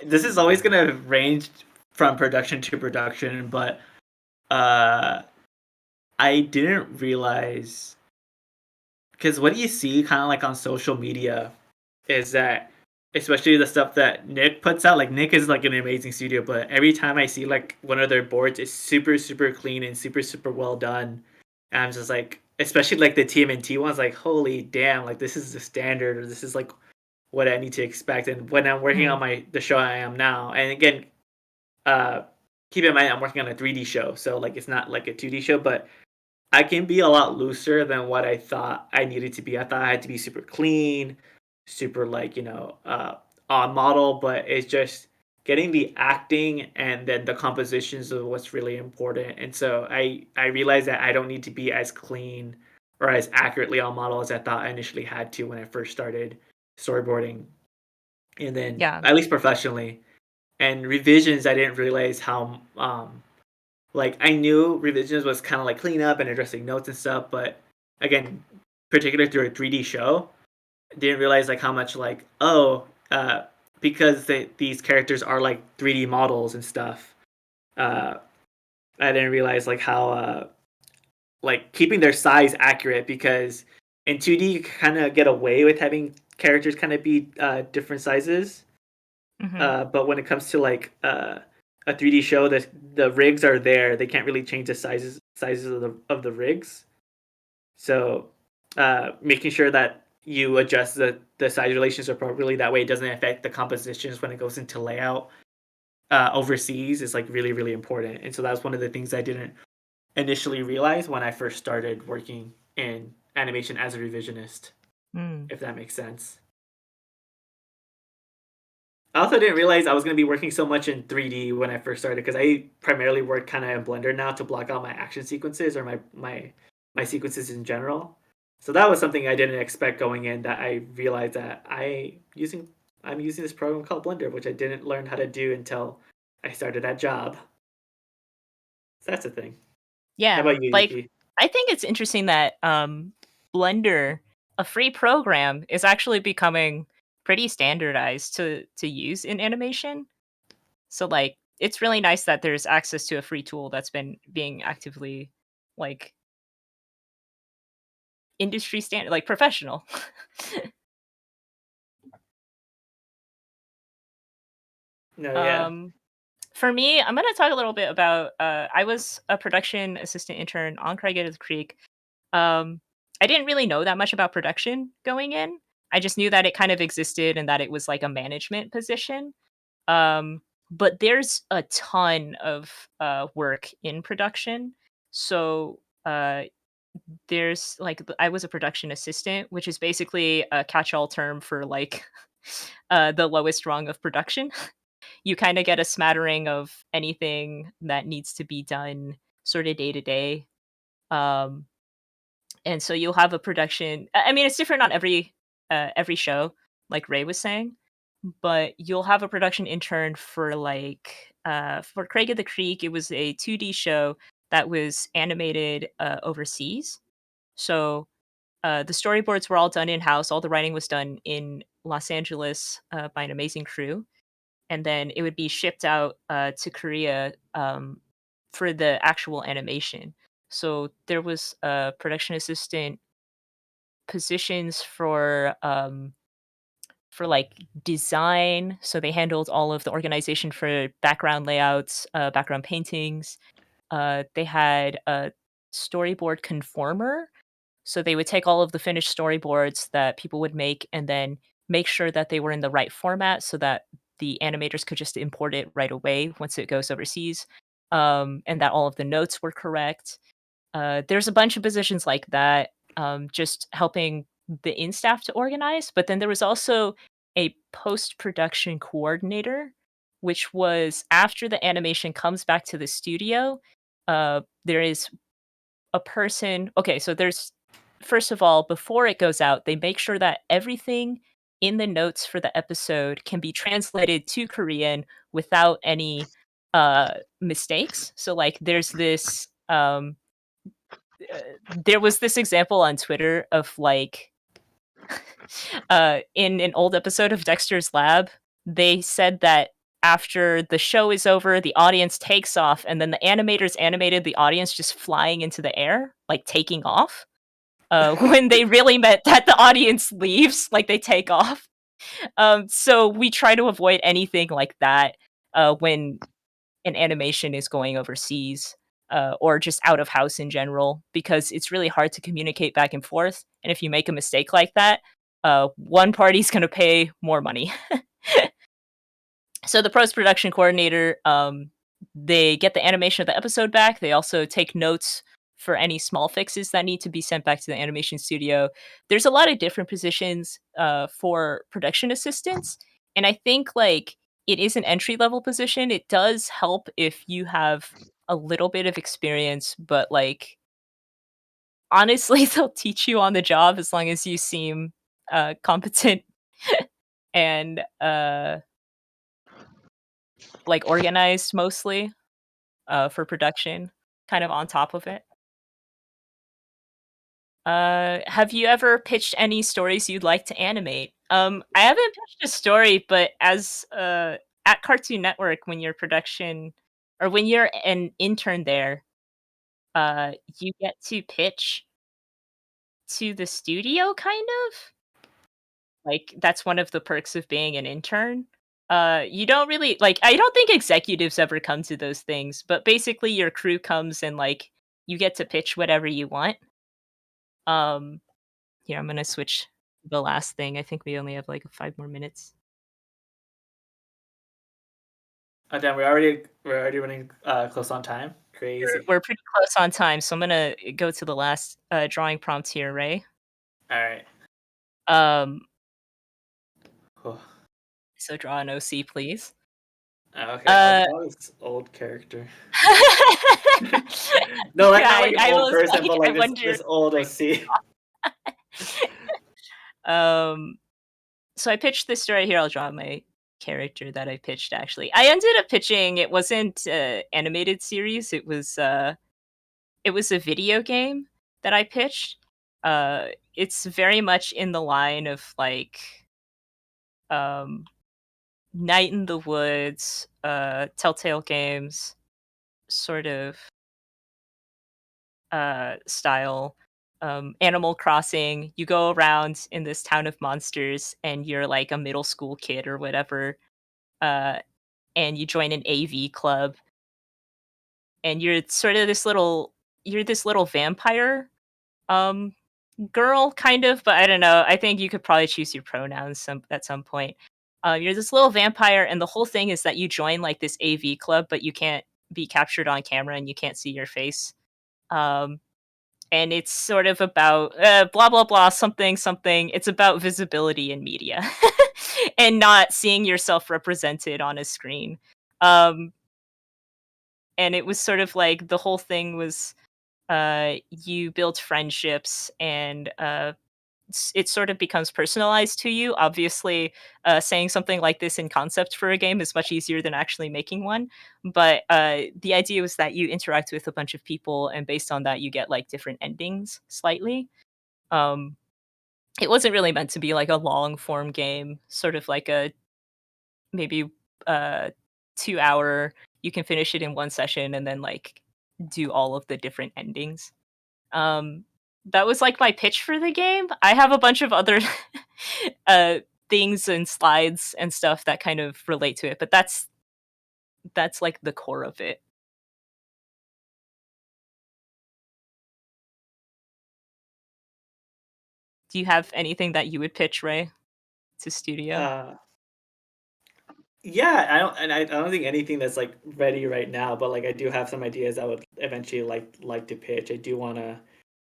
this is always gonna range from production to production, but uh I didn't realize, because what you see kind of like on social media is that, especially the stuff that Nick puts out, like Nick is like an amazing studio, but every time I see like one of their boards is super super clean and super super well done, and I'm just like, especially like the TMNT ones, like holy damn, like this is the standard, or this is like what I need to expect. And when I'm working Mhm. on the show I am now, and again, uh, keep in mind I'm working on a 3D show, so like it's not like a 2D show, but I can be a lot looser than what I thought I needed to be. I thought I had to be super clean, super like, on model, but it's just getting the acting and then the compositions of what's really important. And so I realized that I don't need to be as clean or as accurately on model as I thought I initially had to when I first started storyboarding. and then Yeah. at least professionally. And revisions, I didn't realize how like I knew revisions was kind of like cleanup and addressing notes and stuff, but again, particularly through a 3D show, didn't realize like how much like because these characters are like 3D models and stuff. I didn't realize like how like keeping their size accurate, because in 2D you kind of get away with having characters kind of be different sizes. But when it comes to like a 3D show, the rigs are there. They can't really change the sizes of the rigs. So making sure that you adjust the size relations appropriately, that way it doesn't affect the compositions when it goes into layout overseas, is like really, really important. And so that's one of the things I didn't initially realize when I first started working in animation as a revisionist, if that makes sense. I also didn't realize I was going to be working so much in 3D when I first started, because I primarily work kind of in Blender now to block out my action sequences or my sequences in general. So that was something I didn't expect going in, that I realized that I'm using this program called Blender, which I didn't learn how to do until I started that job. So that's a thing. Yeah. How about you, Like, Yuki? I think it's interesting that Blender, a free program, is actually becoming pretty standardized to use in animation. So like it's really nice that there's access to a free tool that's been being actively like industry standard, like professional. No, yeah. For me, I'm going to talk a little bit about I was a production assistant intern on Craig Creek. I didn't really know that much about production going in. I just knew that it kind of existed and that it was like a management position. But there's a ton of work in production. So there's like I was a production assistant, which is basically a catch-all term for like the lowest rung of production. You kind of get a smattering of anything that needs to be done sort of day to day. Um, and so you'll have a production. I mean, it's different on every show, like Ray was saying, but you'll have a production intern for like for Craig of the Creek. It was a 2D show that was animated overseas. So the storyboards were all done in house. All the writing was done in Los Angeles by an amazing crew, and then it would be shipped out to Korea for the actual animation. So there was production assistant positions for like design. So they handled all of the organization for background layouts, background paintings. They had a storyboard conformer, so they would take all of the finished storyboards that people would make and then make sure that they were in the right format so that the animators could just import it right away once it goes overseas, and that all of the notes were correct. There's a bunch of positions like that, just helping the in staff to organize. But then there was also a post production coordinator, which was after the animation comes back to the studio. There is a person. Okay, so there's first of all, before it goes out, they make sure that everything in the notes for the episode can be translated to Korean without any mistakes. So like there was this example on Twitter of like in an old episode of Dexter's Lab, they said that after the show is over, the audience takes off, and then the animators animated the audience just flying into the air, like taking off. When they really meant that the audience leaves, like they take off. So we try to avoid anything like that when an animation is going overseas or just out of house in general, because it's really hard to communicate back and forth. And if you make a mistake like that, one party's going to pay more money. So the post production coordinator, they get the animation of the episode back. They also take notes for any small fixes that need to be sent back to the animation studio. There's a lot of different positions for production assistants, and I think like it is an entry level position. It does help if you have a little bit of experience, but like honestly, they'll teach you on the job as long as you seem competent. and like organized mostly for production, kind of on top of it. Have you ever pitched any stories you'd like to animate? I haven't pitched a story, but as at Cartoon Network, when you're production or when you're an intern there, you get to pitch to the studio, kind of. Like that's one of the perks of being an intern. You don't really like. I don't think executives ever come to those things, but basically, your crew comes and like you get to pitch whatever you want. Um, Here, I'm gonna switch the last thing. I think we only have like 5 more minutes. Oh damn, we're already running close on time. Crazy. We're pretty close on time, so I'm gonna go to the last drawing prompt here, Ray. All right. Um, Oh. so draw an OC, please. Okay, I'll draw this old character. No, like not like an I old was person, like, but I like wonder. this old OC. So I pitched this story here. I'll draw my character that I pitched. Actually, I ended up pitching. It wasn't animated series. It was a video game that I pitched. It's very much in the line of like um, Night in the Woods, Telltale Games, sort of style. Animal Crossing. You go around in this town of monsters, and you're like a middle school kid or whatever, and you join an AV club, and you're sort of you're this little vampire um girl, kind of, but I don't know. I think you could probably choose your pronouns at some point. You're this little vampire, and the whole thing is that you join like this AV club, but you can't be captured on camera and you can't see your face. Um, and it's sort of about blah blah blah something something. It's about visibility in media and not seeing yourself represented on a screen. Um, and it was sort of like the whole thing was you build friendships and it sort of becomes personalized to you. Obviously, saying something like this in concept for a game is much easier than actually making one. But the idea was that you interact with a bunch of people, and based on that, you get like different endings slightly. Um, it wasn't really meant to be like a long form game, sort of like a maybe 2 hour. You can finish it in one session and then like do all of the different endings. Um, that was like my pitch for the game. I have a bunch of other uh things and slides and stuff that kind of relate to it, but that's like the core of it. Do you have anything that you would pitch, Ray, to studio? Yeah, I don't think anything that's like ready right now, but like I do have some ideas I would eventually like to pitch. I do want to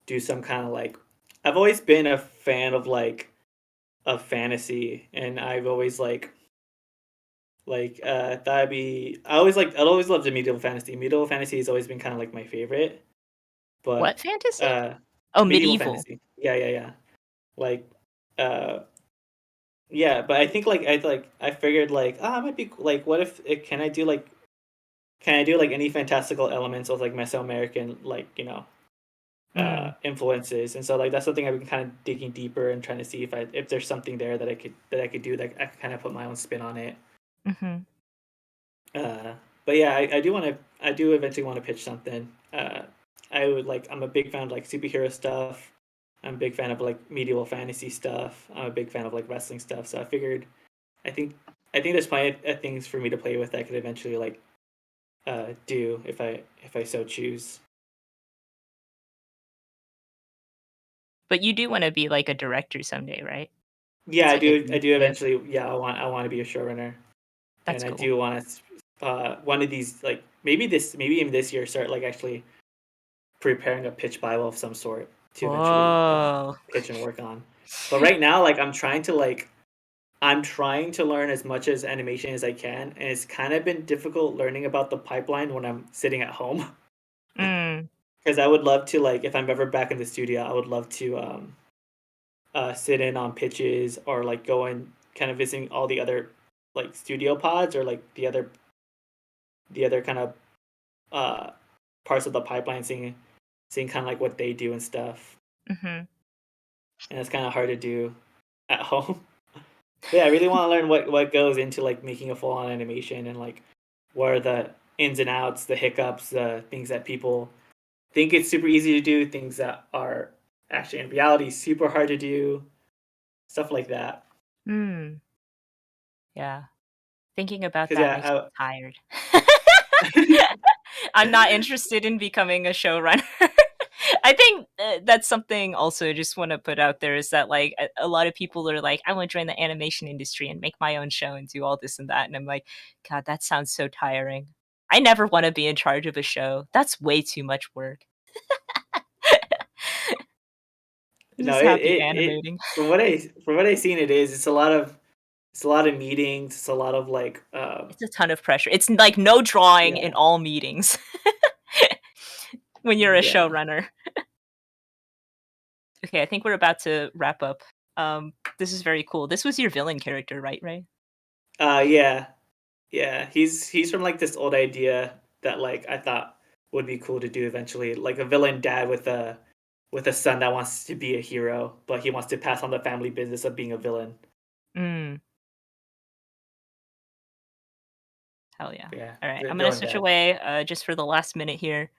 do some kind of like I've always been a fan of like of fantasy, and I've always that'd be I always loved the medieval fantasy. Medieval fantasy has always been kind of like my favorite, What but fantasy? uh Oh, medieval medieval. fantasy. Yeah. Like uh yeah, but I think I figured like it might be like what if it can I do like any fantastical elements of like Mesoamerican Mm. influences, and so like that's something I've been kind of digging deeper and trying to see if there's something there that I could do that I could kind of put my own spin on it. Mm-hmm. But yeah, I do eventually want to pitch something. I'm a big fan of like superhero stuff. I'm a big fan of like medieval fantasy stuff. I'm a big fan of like wrestling stuff. So I figured, I think I think there's plenty of things for me to play with that I could eventually like do if I so choose. But you do want to be like a director someday, right? Yeah, It's like a I dream do of yours. eventually. Yeah, I want to be a showrunner, and That's I cool. do want to one of these like maybe even this year start like actually preparing a pitch bible of some sort to eventually Whoa. pitch and work on. But right now, like I'm trying to learn as much as animation as I can, and it's kind of been difficult learning about the pipeline when I'm sitting at home. Mm. Because I would love to like if I'm ever back in the studio, I would love to sit in on pitches or like go in kind of visiting all the other like studio pods or like the other kind of parts of the pipeline, seeing kind of like what they do and stuff. Mm-hmm. And it's kind of hard to do at home. But yeah, I really want to learn what goes into like making a full-on animation, and like what are the ins and outs, the hiccups, the things that people think it's super easy to do, things that are actually in reality super hard to do, stuff like that. Yeah. Thinking about 'Cause that yeah, makes me tired. I'm not interested in becoming a showrunner. I think that's something also I just want to put out there, is that like a lot of people are like, I want to join the animation industry and make my own show and do all this and that. And I'm like, God, that sounds so tiring. I never want to be in charge of a show. That's way too much work. I'm No, just happy animating. from what I've seen, it's a lot of meetings, it's a lot of like It's a ton of pressure. It's like no drawing yeah. in all meetings when you're a Yeah. showrunner. Okay, I think we're about to wrap up. This is very cool. This was your villain character, right, Ray? Yeah. He's from like this old idea that like I thought would be cool to do eventually, like a villain dad with a son that wants to be a hero, but he wants to pass on the family business of being a villain. Hell yeah. Yeah. All right, vi- I'm gonna villain switch dad. away just for the last minute here.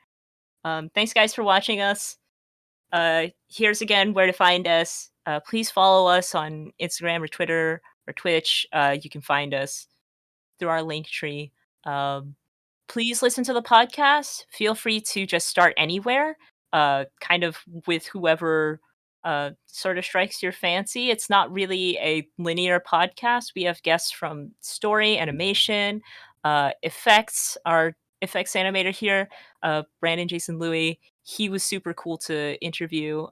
Thanks guys for watching us. Here's again where to find us. Please follow us on Instagram or Twitter or Twitch. You can find us through our link tree. Please listen to the podcast. Feel free to just start anywhere, kind of with whoever sort of strikes your fancy. It's not really a linear podcast. We have guests from story, animation, effects. Our effects animator here, Brandon Jason Louis, he was super cool to interview.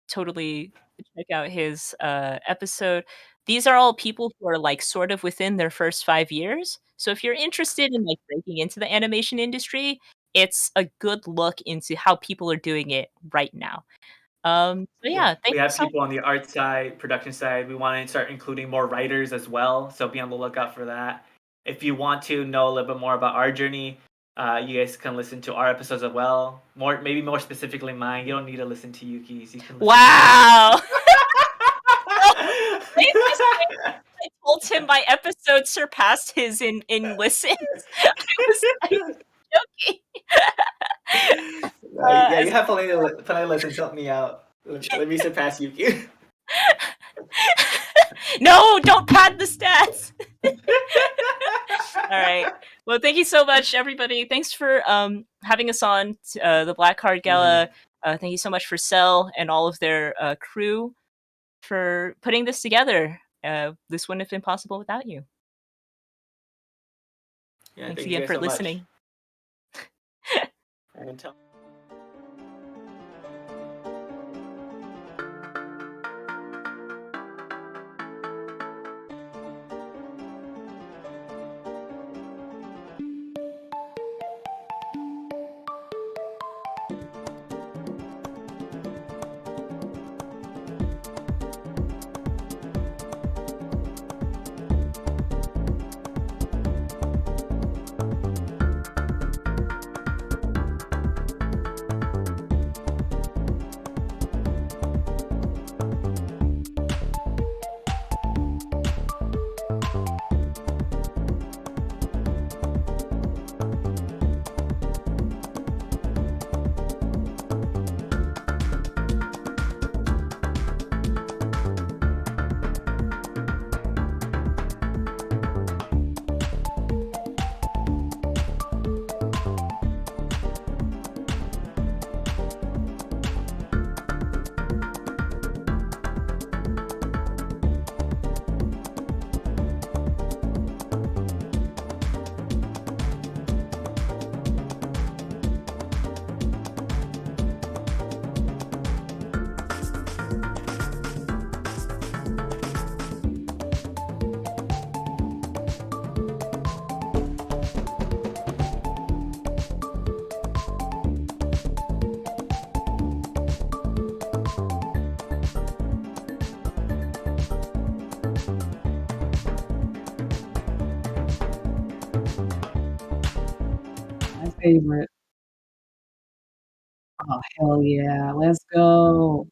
Totally check out his episode. These are all people who are like sort of within their first 5 years. So if you're interested in like breaking into the animation industry, it's a good look into how people are doing it right now. So yeah, We thank you have so people on the art side, production side. We want to start including more writers as well, so be on the lookout for that. If you want to know a little bit more about our journey, you guys can listen to our episodes as well. Maybe more specifically mine. You don't need to listen to Yuki's. You can listen Wow. I told him my episode surpassed his in listens. I was like, joking. yeah, you have plenty to listen. Help me out. Let me surpass Yuki. No, don't pad the stats. All right. Well, thank you so much, everybody. Thanks for having us on the Black Card Gala. Thank you so much for Cell and all of their crew for putting this together. This wouldn't have been possible without you. Yeah, Thanks thank you again guys for so much. listening. And favorite. Oh, hell yeah. Let's go.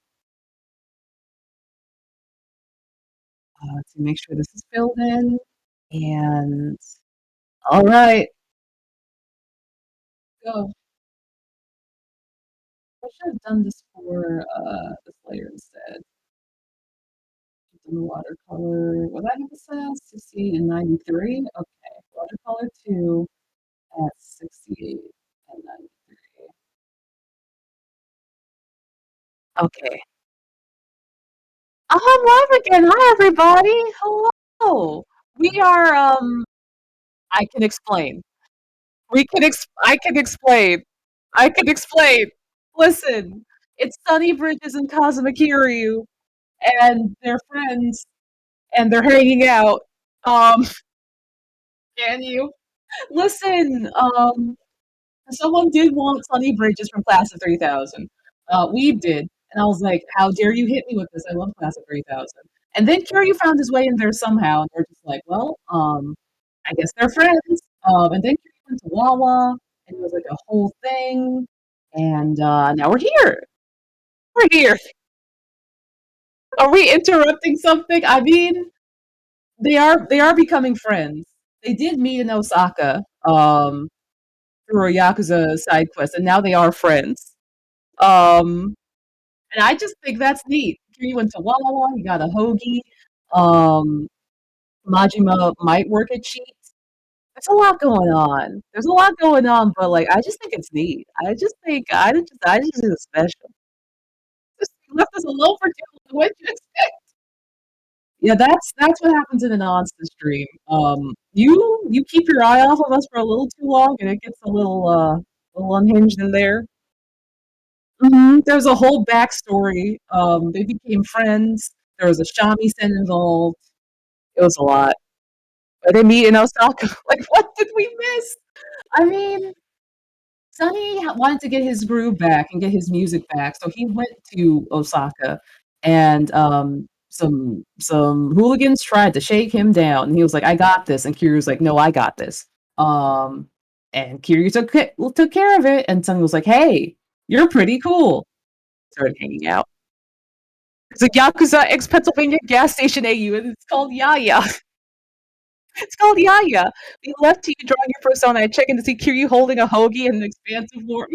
Let's see, make sure this is filled in. And all right, go. I should have done this for this layer instead. Done the watercolor. What I have to say? 68 and 93. Okay, watercolor 2 at 68 and 93. Okay. I'm live again. Hi, everybody. Hello. We are. I can explain. I can explain. I can explain. Listen, it's Sunny Bridges and Kazuma Kiryu, and they're friends, and they're hanging out. Um, can you listen? Someone did want Sunny Bridges from Class of 3000. Weeb did, and I was like, "How dare you hit me with this? I love Class of 3000." And then Kiryu found his way in there somehow, and they're just like, "Well, I guess they're friends." And then Kiryu went to Wawa, and it was like a whole thing. And now we're here. We're here. Are we interrupting something? I mean, they are becoming friends. They did meet in Osaka through a Yakuza side quest, and now they are friends. Um, and I just think that's neat. He went to Wawa, he got a hoagie. Um, Majima might work at Cheats. There's a lot going on. There's a lot going on, but like I just think it's neat. I just think it's special. Just left us alone for too long. What you expect? Yeah, that's what happens in an Onsta stream. You keep your eye off of us for a little too long, and it gets a little unhinged in there. There's a whole backstory. They became friends. There was a shamisen involved. It was a lot. But they meet in Osaka. Like, what did we miss? I mean, Sonny wanted to get his groove back and get his music back, so he went to Osaka, and some hooligans tried to shake him down. And he was like, "I got this," and Kiryu's like, "No, I got this." And Kiryu took care of it, and Sonny was like, "Hey, you're pretty cool." Started hanging out. It's a Yakuza X Pennsylvania gas station AU, and it's called Yaya. It's called Yaya. We left to you drawing your persona. I check in to see Kiryu holding a hoagie in an expansive floor.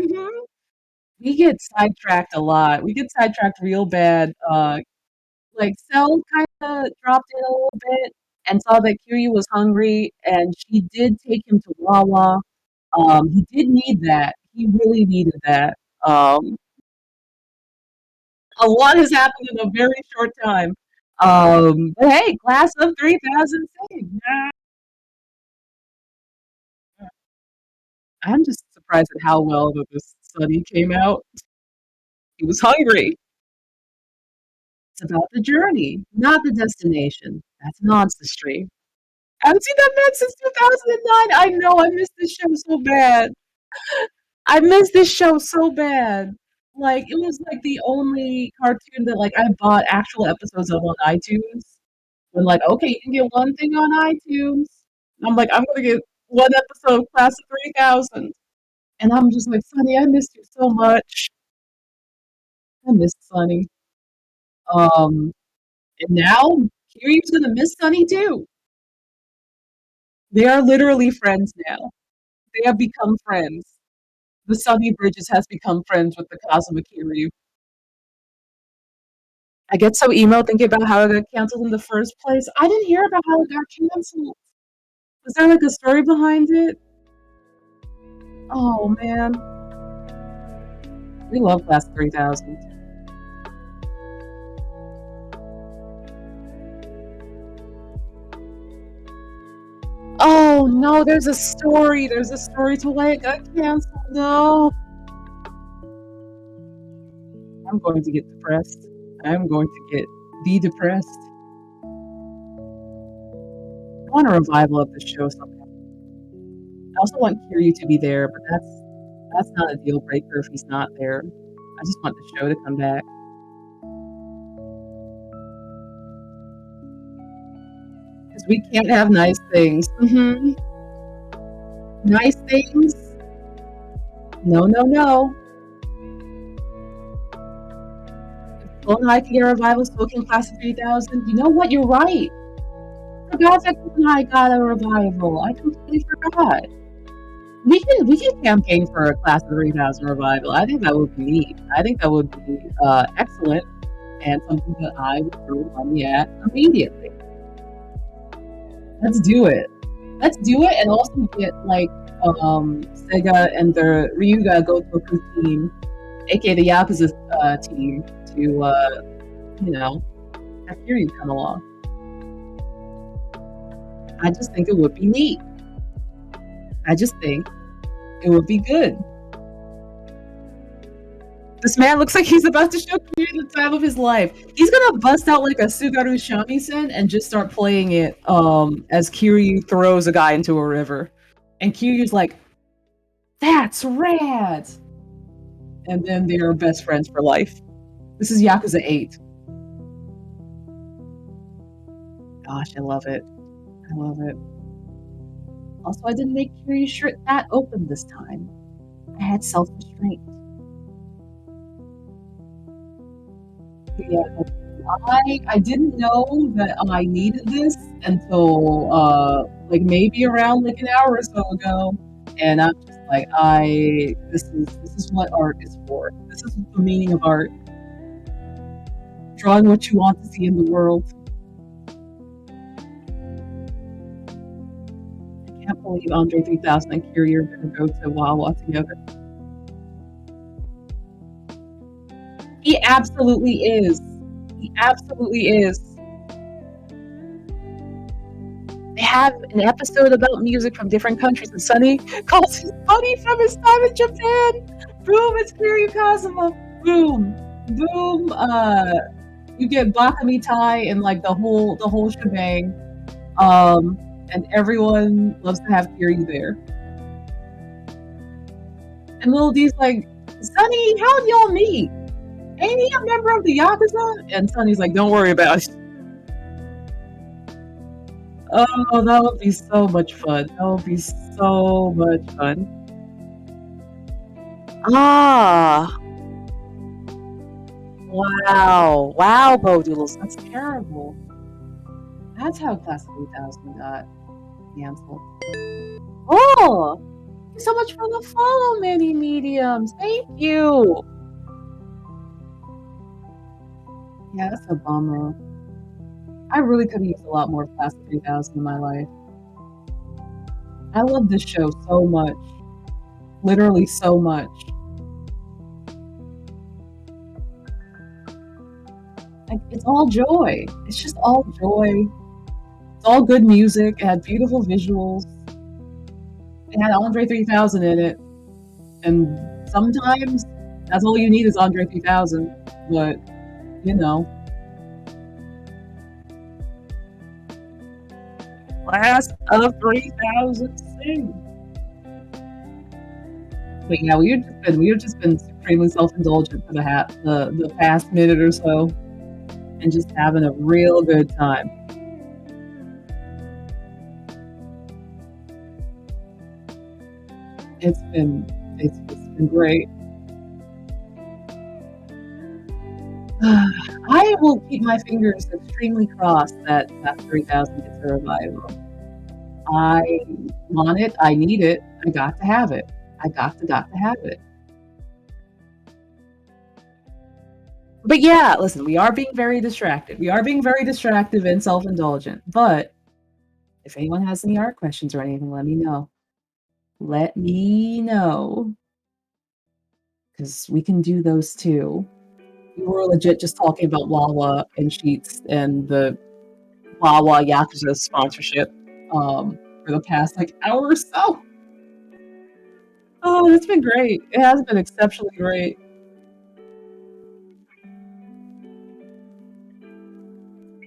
We get sidetracked a lot. We get sidetracked real bad. Like Cell kind of dropped in a little bit and saw that Kiryu was hungry, and she did take him to Wawa. He did need that. He really needed that. A lot has happened in a very short time. But hey, class of 3000 saved. I'm just surprised at how well that this study came out. He was hungry. It's about the journey, not the destination. That's an Onsta stream. I haven't seen that man since 2009. I know I missed this show so bad. I missed this show so bad. Like it was like the only cartoon that like I bought actual episodes of on iTunes. When like, okay, you can get one thing on iTunes. I'm like, I'm gonna get one episode of Class of 3000. And I'm just like, Sonny, I missed you so much. I missed Sonny. And now Kiryu's gonna miss Sonny too. They are literally friends now. They have become friends. The Sunny Bridges has become friends with the Kazuma Kiryu. I get so emo thinking about how it got canceled in the first place. I didn't hear about how it got canceled. Was there like a story behind it? Oh man. We love Class 3000. Oh no, there's a story. There's a story to why it got canceled. No. I'm going to get depressed. I'm going to be depressed. I want a revival of the show somehow. I also want Kiryu to be there, but that's not a deal breaker if he's not there. I just want the show to come back. Because we can't have nice things. Nice things No, no, no. If Golden High can get a revival, so can Class of 3000. You know what? You're right. I forgot that Golden High got a revival. I completely forgot. We can campaign for a Class of 3000 revival. I think that would be neat. I think that would be excellent and something that I would throw money at immediately. Let's do it. Let's do it, and also get like Sega and the Ryuga Gotoku team, aka the Yakuza team, to have Kiryu come along. I just think it would be neat. I just think it would be good. This man looks like he's about to show Kiryu the time of his life. He's gonna bust out like a Sugaru shamisen and just start playing it as Kiryu throws a guy into a river. And Kiryu's like, that's rad! And then they're best friends for life. This is Yakuza 8. Gosh, I love it. I love it. Also, I didn't make Kiryu's shirt that open this time. I had self-restraint. Yeah, I didn't know that I needed this until like maybe around like an hour or so ago, and I'm just like, this is what art is for. This is the meaning of art. Drawing what you want to see in the world. I can't believe Andre 3000 and Kiryu are gonna go to Wawa together. He absolutely is. He absolutely is. They have an episode about music from different countries, and Sunny calls his buddy from his time in Japan. Boom, it's Kiryu Kazuma. Boom. Boom. You get Bakamitai and like the whole shebang. And everyone loves to have Kiryu there. And Lil D's like, Sunny, how'd y'all meet? Ain't he a member of the Yakuza? And Sunny's like, don't worry about it. Oh, that would be so much fun. That would be so much fun. Ah. Wow. Wow, Bodoodles. That's terrible. That's how Class of 3000 got canceled. Oh! Thank you so much for the follow, Many Mediums. Thank you. Yeah, that's a bummer. I really could have used a lot more Class of 3000 in my life. I love this show so much. Literally so much. Like, it's all joy. It's just all joy. It's all good music. It had beautiful visuals. It had Andre 3000 in it. And sometimes that's all you need is Andre 3000. But you know. Class of 3000 sing. But yeah, we've just been supremely self-indulgent for the past minute or so, and just having a real good time. It's been great. I will keep my fingers extremely crossed that Class 3000 gets a revival. I want it. I need it. I got to have it. I got to have it. But yeah, listen, we are being very distracted. We are being very distracted and self-indulgent. But if anyone has any art questions or anything, let me know. Let me know. Because we can do those too. We were legit just talking about Wawa and Sheets and the Wawa Yakuza sponsorship for the past like hour or so. Oh, it's been great. It has been exceptionally great.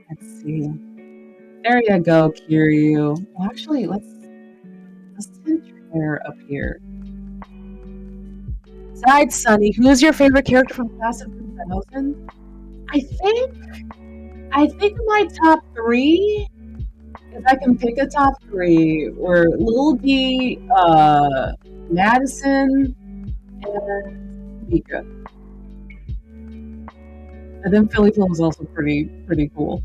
Let's see. There you go, Kiryu. Well, actually, let's center up here. Besides Sunny, who's your favorite character from Class of 3000? I think my top three, if I can pick a top three, were Lil D, Madison, and Mika. And then Phillyville was also pretty cool.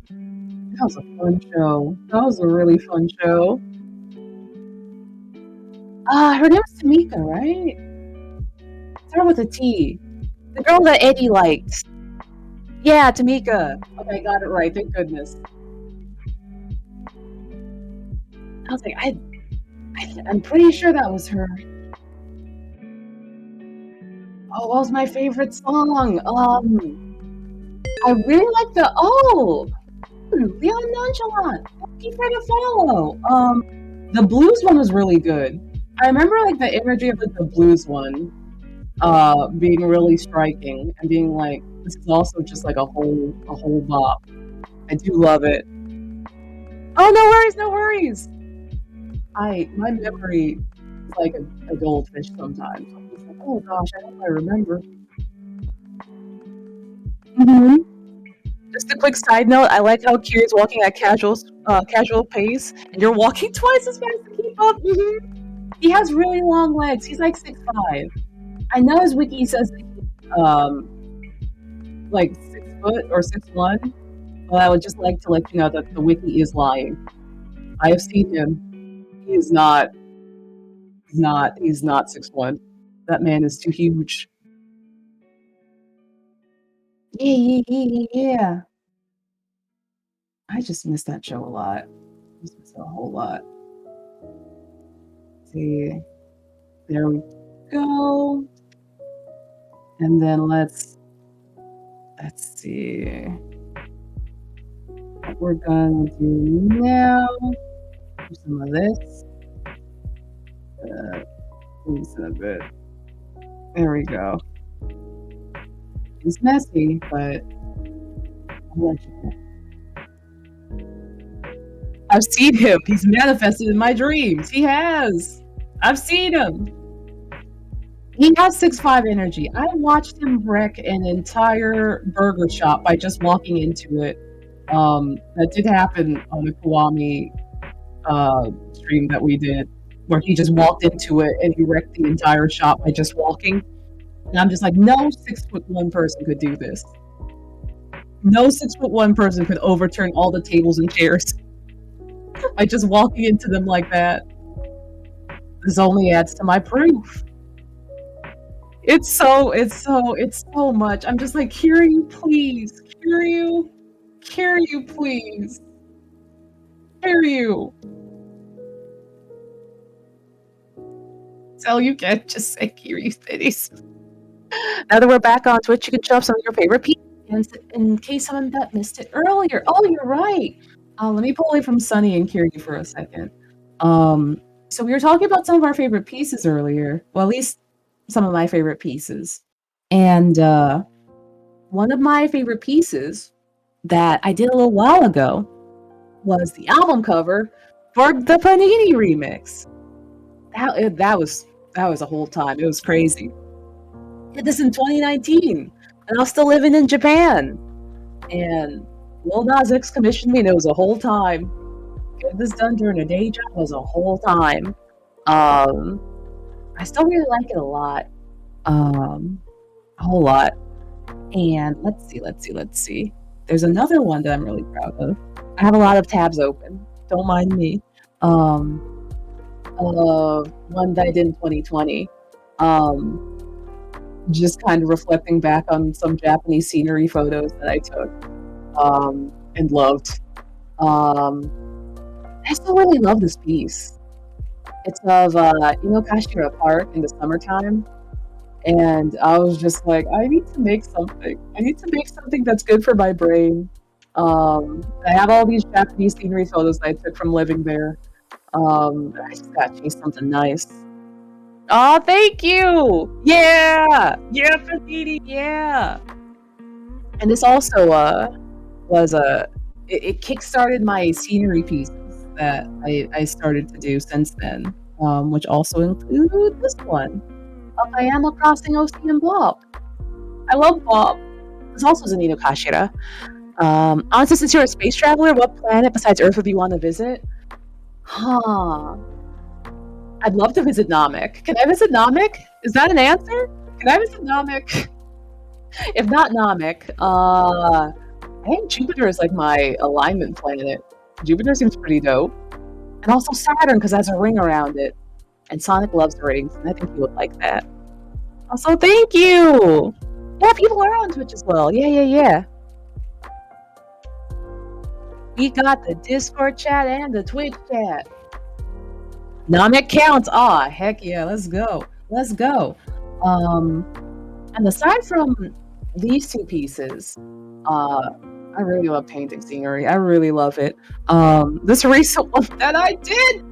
That was a fun show. That was a really fun show. Her name was Tamika, right? Start with a T. The girl that Eddie liked. Yeah, Tamika. Okay, I got it right. Thank goodness. I was like, I'm pretty sure that was her. Oh, what was my favorite song? I really like Leon Nonchalant. Thank you for the follow. The blues one was really good. I remember like the energy of the blues one, being really striking and being like, this is also just like a whole bop. I do love it. Oh, no worries. My memory is like a goldfish sometimes. I'm just like, oh gosh, I hope I remember. Mm-hmm. Just a quick side note, I like how Kiri's walking at casual pace, and you're walking twice as fast to keep up. Mm-hmm. He has really long legs. He's like 6'5". I know his wiki says that he's like 6 foot or 6'1", but I would just like to let you know that the wiki is lying. I have seen him. He's not 6'1". That man is too huge. Yeah. I just miss that show a lot. Just miss it a whole lot. See, there we go. And then let's see what we're gonna do now. Do some of this. Some of it. There we go. It's messy, but I'll let you know. I've seen him. He's manifested in my dreams. He has. I've seen him. He has 6'5" energy. I watched him wreck an entire burger shop by just walking into it. That did happen on the Kiwami stream that we did, where he just walked into it and he wrecked the entire shop by just walking. And I'm just like, no 6'1" person could do this. No 6'1" person could overturn all the tables and chairs by just walking into them like that. This only adds to my proof. It's so much. I'm just like, Kiryu, please. Kiryu, please. Kiryu. So you can't just say Kiryu titties. Now that we're back on Twitch, you can show up some of your favorite pieces in case someone that missed it earlier. Oh, you're right. Let me pull away from Sunny and Kiryu for a second. So we were talking about some of our favorite pieces earlier. Well, at least some of my favorite pieces. And one of my favorite pieces that I did a little while ago was the album cover for the Panini remix. That was a whole time. It was crazy. I did this in 2019, and I was still living in Japan. And Lil Nas X commissioned me, and it was a whole time. Get this done during a day job was a whole time. I still really like it a lot. A whole lot. And let's see. There's another one that I'm really proud of. I have a lot of tabs open. Don't mind me. One that I did in 2020. Just kind of reflecting back on some Japanese scenery photos that I took and loved. I still really love this piece. It's of Inokashira Park in the summertime. And I was just like, I need to make something. I need to make something that's good for my brain. I have all these Japanese scenery photos that I took from living there. I just gotta chase something nice. Oh, thank you! Yeah! Yeah, Panini, yeah! And this also was it kickstarted my scenery pieces that I started to do since then, which also include this one. Ayama Crossing Ocean Blob. I love Bob. This also is an Inokashira. Honestly, since you're a space traveler, what planet besides Earth would you want to visit? I I'd love to visit Namek. Can I visit Namek? Is that an answer? Can I visit Namek? If not Namek, I think Jupiter is like my alignment planet. Jupiter seems pretty dope. And also Saturn, because it has a ring around it. And Sonic loves rings, and I think he would like that. Also, thank you! Yeah, people are on Twitch as well. Yeah. We got the Discord chat and the Twitch chat. Namek counts. Aw, heck yeah, let's go. And aside from these two pieces, I really love painting scenery. I really love it. This recent one that I did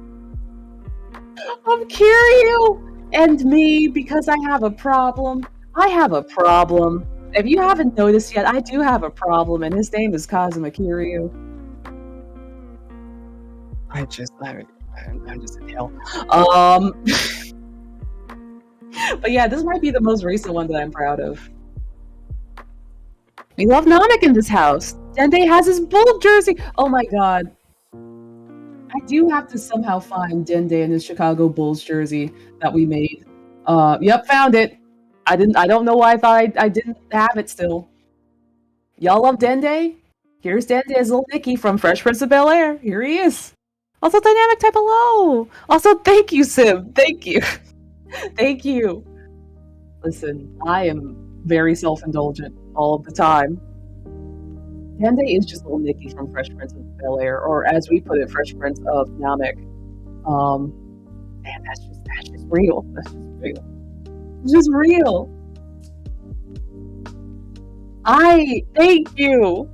of Kiryu and me, because I have a problem. If you haven't noticed yet, I do have a problem, and his name is Kazuma Kiryu. I'm just in hell. But yeah, this might be the most recent one that I'm proud of. We love Namek in this house. Dende has his Bull jersey. Oh my god. I do have to somehow find Dende in his Chicago Bulls jersey that we made. Yep, found it. I don't know why I thought I didn't have it still. Y'all love Dende? Here's Dende as little Nicky from Fresh Prince of Bel-Air. Here he is. Also, Dynamic type hello. Also, thank you, Sim. Thank you. Thank you. Listen, I am very self-indulgent all of the time. Dende is just little Nicky from Fresh Prince of Bel-Air, or as we put it, Fresh Prince of Namek. Man, that's just real. It's just real. Thank you.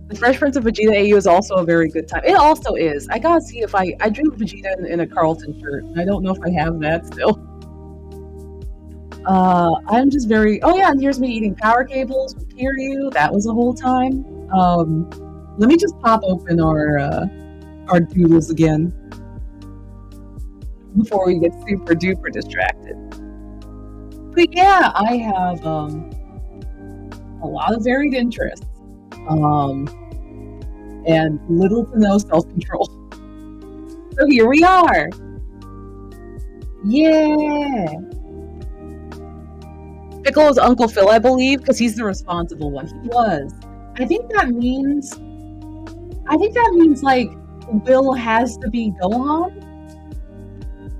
The Fresh Prince of Vegeta AU is also a very good time. It also is. I gotta see if I drew Vegeta in a Carlton shirt. I don't know if I have that still. I'm just very. Oh yeah, and here's me eating power cables with Kiryu. That was a whole time. Let me just pop open our doodles again before we get super duper distracted. But yeah, I have a lot of varied interests. And little to no self-control. So here we are. Yeah. Piccolo's Uncle Phil, I believe, because he's the responsible one. He was. I think that means like Will has to be Gohan.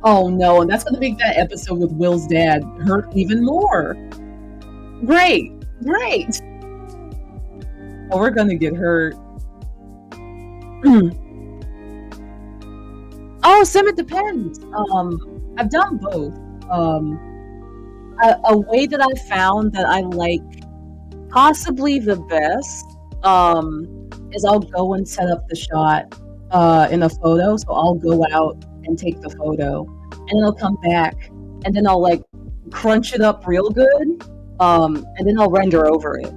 Oh no, and that's gonna make that episode with Will's dad hurt even more. Great. Oh, we're gonna get hurt. Oh, Sim, it depends. I've done both. A way that I found that I like possibly the best is I'll go and set up the shot in a photo. So I'll go out and take the photo, and then I'll come back, and then I'll like crunch it up real good, and then I'll render over it.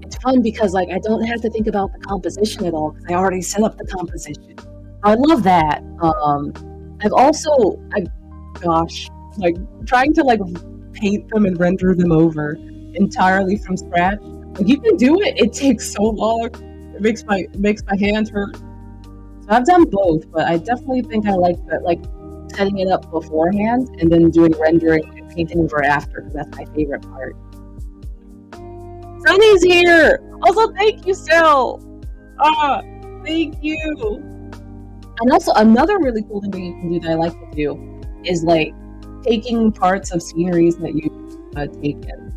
It's fun because like I don't have to think about the composition at all because I already set up the composition. I love that. Like trying to like paint them and render them over entirely from scratch. Like you can do it. It takes so long. It makes my hand hurt. So I've done both, but I definitely think I like that, like setting it up beforehand and then doing rendering and painting over after, because that's my favorite part. Sunny's here! Also, thank you, Sil! Thank you! And also, another really cool thing that you can do that I like to do is, like, taking parts of sceneries that you've taken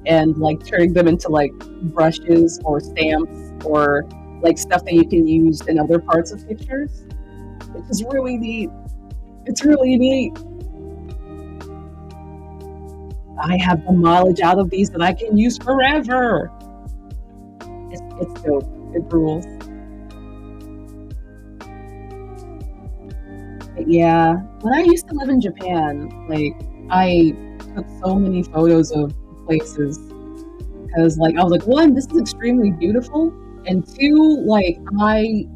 and, like, turning them into, like, brushes or stamps or, like, stuff that you can use in other parts of pictures. Which is really neat. It's really neat. I have the mileage out of these that I can use forever. It's dope. It rules. But yeah, when I used to live in Japan, like I took so many photos of places because, like, I was like, one, this is extremely beautiful, and two, like I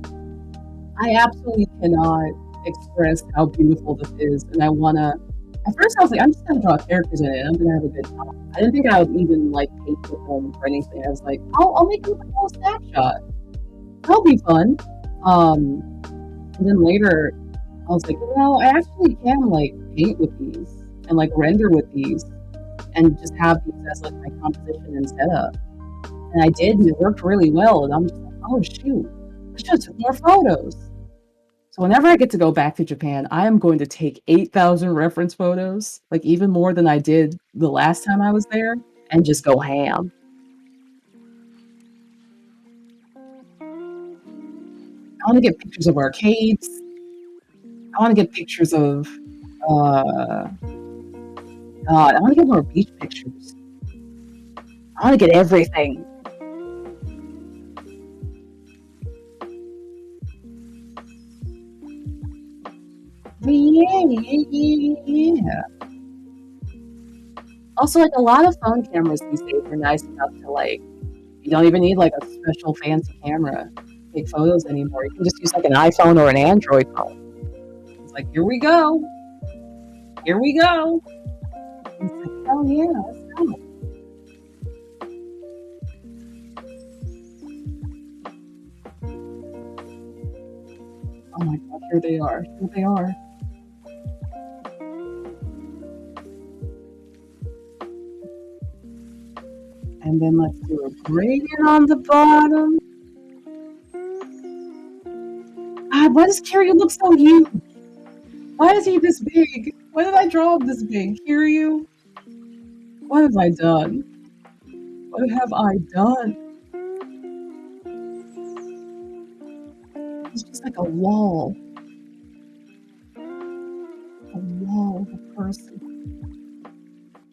absolutely cannot express how beautiful this is, and I wanna. At first, I was like, I'm just gonna draw characters in it. I'm gonna have a good time. I didn't think I would even like paint with them or anything. I was like, I'll make a little snapshot. That'll be fun. And then later, I was like, I actually can like paint with these and like render with these and just have these as like my composition and setup. And I did, and it worked really well. And I'm just like, oh shoot, I should have took more photos. So whenever I get to go back to Japan, I am going to take 8,000 reference photos, like even more than I did the last time I was there, and just go ham. I want to get pictures of arcades. I want to get pictures of, God, I want to get more beach pictures. I want to get everything. Yeah. Also, like a lot of phone cameras these days are nice enough to like, you don't even need like a special fancy camera to take photos anymore. You can just use like an iPhone or an Android phone. It's like, here we go. Here we go. It's like, oh yeah, let's go. Oh my gosh, here they are. Here they are. And then let's do a gradient on the bottom. God, why does Kiryu look so huge? Why is he this big? Why did I draw him this big? Kiryu? What have I done? What have I done? It's just like a wall. A wall of a person.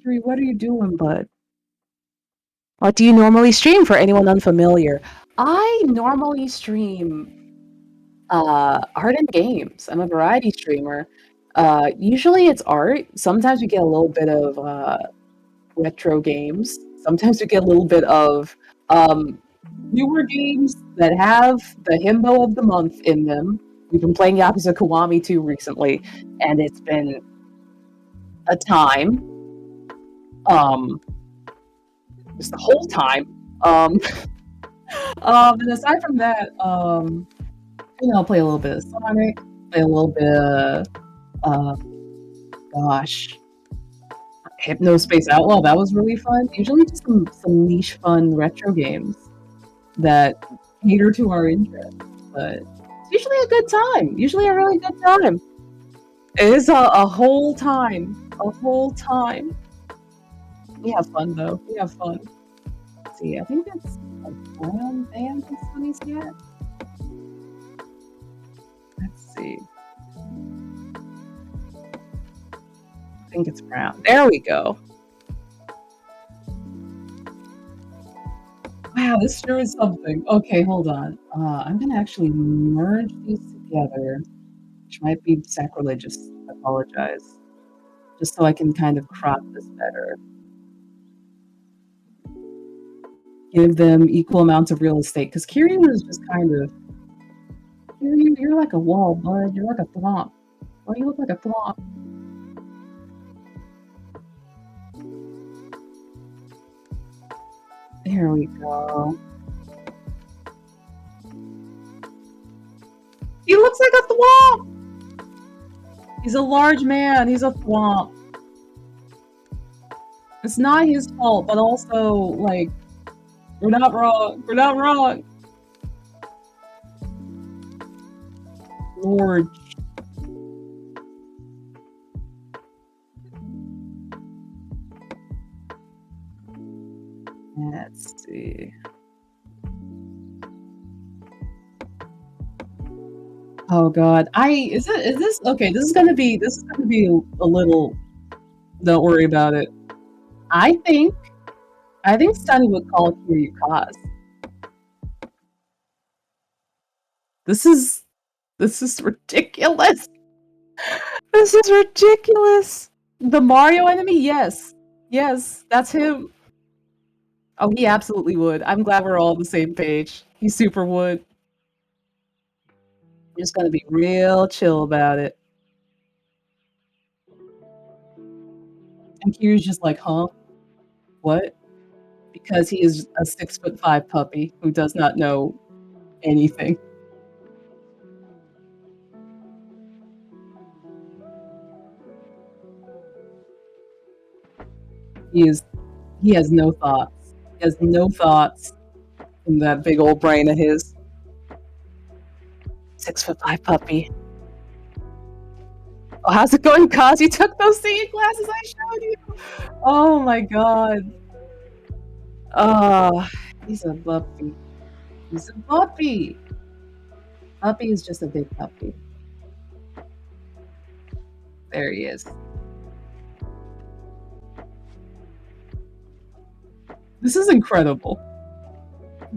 Kiryu, what are you doing, bud? What do you normally stream for anyone unfamiliar? I normally stream art and games. I'm a variety streamer. Usually it's art. Sometimes we get a little bit of retro games. Sometimes we get a little bit of newer games that have the himbo of the month in them. We've been playing Yakuza Kiwami 2 recently, and it's been a time. Just the whole time. And aside from that, play a little bit of Sonic, play a little bit of, gosh, Hypnospace Outlaw. That was really fun. Usually just some niche fun retro games that cater to our interests, but it's usually a good time. Usually a really good time. It is a whole time. A whole time. We have fun though. We have fun. Let's see, I think that's a brown band in Sunny's yet. Let's see. I think it's brown. There we go. Wow, this sure is something. Okay, hold on. I'm gonna actually merge these together, which might be sacrilegious. I apologize. Just so I can kind of crop this better. Give them equal amounts of real estate. Because Kiryu is just kind of... Kiryu, you're like a wall, bud. You're like a thwomp. Why do you look like a thwomp? There we go. He looks like a thwomp! He's a large man. He's a thwomp. It's not his fault, but also, like, we're not wrong. We're not wrong. Lord. Let's see. Oh God, is this okay? This is gonna be a little. Don't worry about it. I think Sunny would call Kiryu Kaz. This is ridiculous. This is ridiculous. The Mario enemy, yes, that's him. Oh, he absolutely would. I'm glad we're all on the same page. He super would. I'm just gonna be real chill about it. And Kiryu's just like, huh? What? Because he is a 6'5" puppy who does not know anything. He has no thoughts. He has no thoughts in that big old brain of his. 6'5" puppy. Oh, how's it going, Kaz? You took those seeing glasses I showed you. Oh my god. Oh, he's a puppy. He's a puppy. Puppy is just a big puppy. There he is. This is incredible.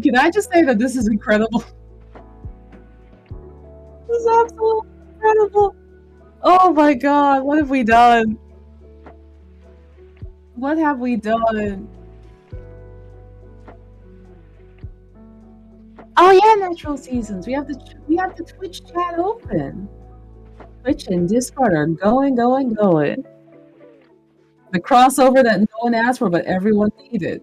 Can I just say that this is incredible? This is absolutely incredible. Oh my god, what have we done? What have we done? Oh yeah, Natural Seasons. We have the Twitch chat open. Twitch and Discord are going. The crossover that no one asked for, but everyone needed.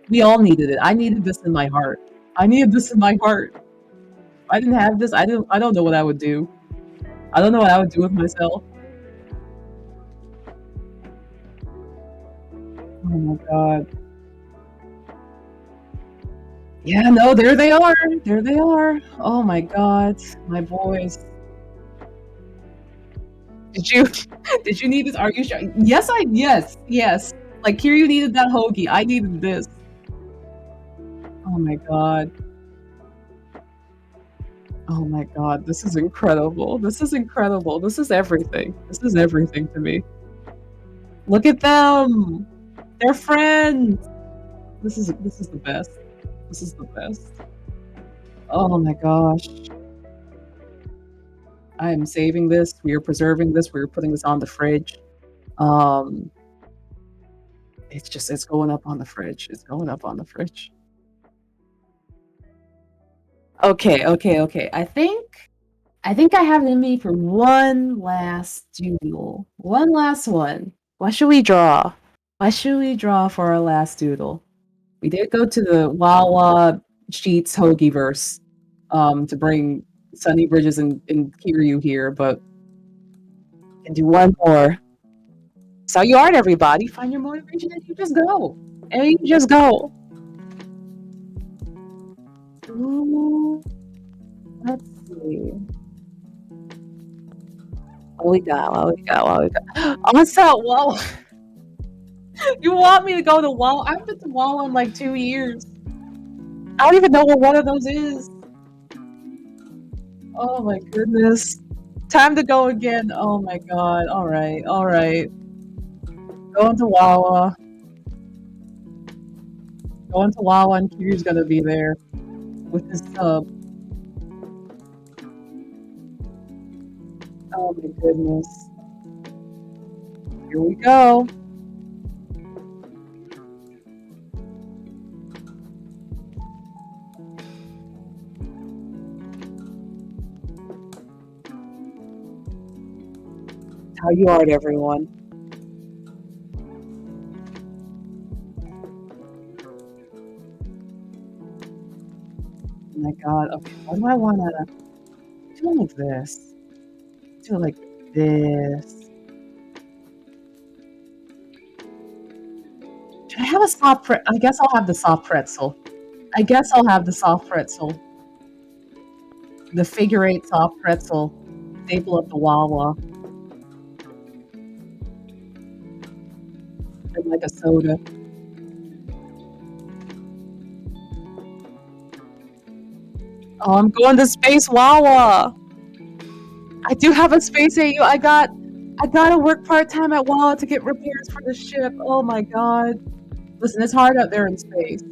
We all needed it. I needed this in my heart. I needed this in my heart. If I didn't have this, I don't know what I would do. I don't know what I would do with myself. Oh my god. Yeah, no, there they are. There they are. Oh my god, my boys. Did you need this? Are you sure? Yes. Like here you needed that hoagie. I needed this. Oh my god. Oh my god, this is incredible. This is incredible. This is everything. This is everything to me. Look at them. They're friends. This is the best. This is the best. Oh my gosh. I am saving this. We are preserving this. We are putting this on the fridge. It's going up on the fridge. It's going up on the fridge. Okay. I think I have it in me for one last doodle. One last one. What should we draw? What should we draw for our last doodle? We did go to the Wawa Sheets Hoagieverse to bring Sunny Bridges and Kiryu here, but I can do one more. So you are everybody. Find your motivation and you just go. And you just go. Ooh, let's see. What we got? Onsta, whoa. You want me to go to Wawa? I haven't been to Wawa in like 2 years. I don't even know what one of those is. Oh my goodness. Time to go again. Oh my god. Alright. Going to Wawa. And Kiryu's gonna be there with his sub. Oh my goodness. Here we go. How you are, everyone. Oh my god. Okay, what do I wanna do? Like this. Do it like this. Should I have a soft pretzel? I guess I'll have the soft pretzel. The figure 8 soft pretzel. Staple up the Wawa. And like a soda. Oh, I'm going to Space Wawa. I do have a Space AU. I gotta work part-time at Wawa to get repairs for the ship. Oh my god. Listen, it's hard out there in space.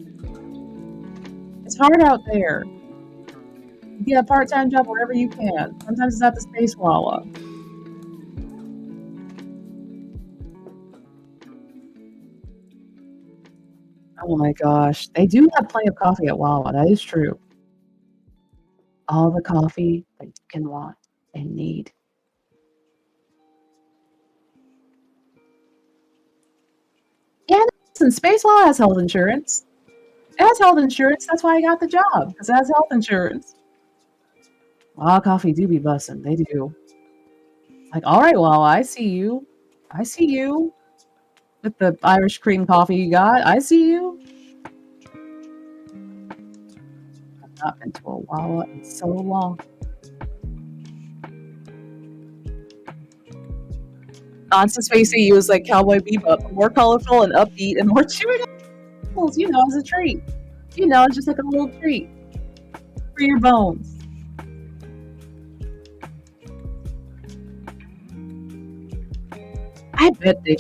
It's hard out there. You get a part-time job wherever you can. Sometimes it's at the Space Wawa. Oh my gosh. They do have plenty of coffee at Wawa. That is true. All the coffee that you can want and need. Yeah, listen, Space Wawa has health insurance. It has health insurance. That's why I got the job, because it has health insurance. Wawa coffee do be bussin'. They do. Like, all right, Wawa, I see you. with the Irish cream coffee you got. I see you. I've not been to a Wawa in so long. Onsta Space EU is like Cowboy Bebop, more colorful and upbeat and more chewing apples, as a treat. Just like a little treat for your bones. I bet they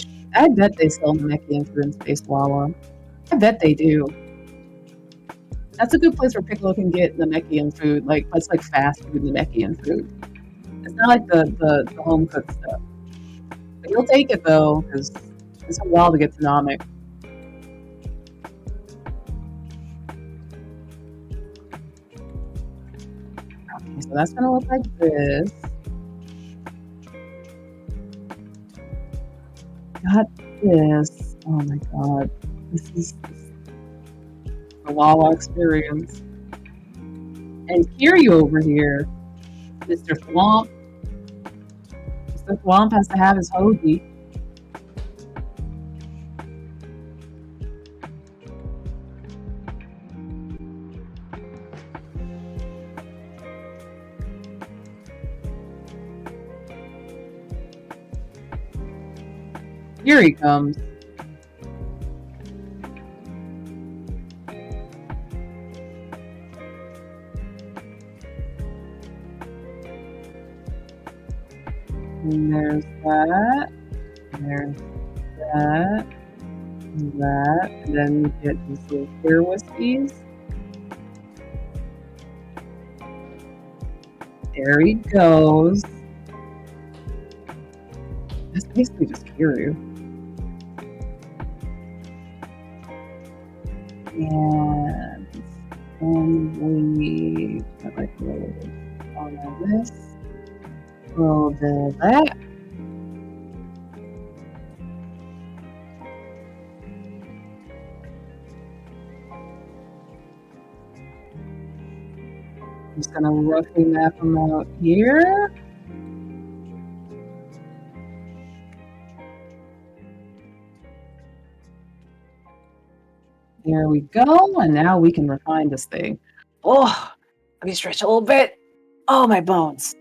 sell Namekian food in Space Wawa. I bet they do. That's a good place where Piccolo can get Namekian food. It's like fast food Namekian food. It's not like the home cooked stuff. But you'll take it though, because it's a while to get to Namek. Okay, so that's gonna look like this. Got this. Oh my god. This is the Wawa experience. And Kiryu over here, Mr. Thwomp. Mr. Thwomp has to have his hoagie. Here he comes. And there's that. And there's that. And that. And then you get these little clear whiskeys. There he goes. That's basically just Kiryu. And we got like a little bit of this, a little bit of that. I'm just gonna roughly map them out here. There we go, and now we can refine this thing. Oh, let me stretch a little bit. Oh, my bones.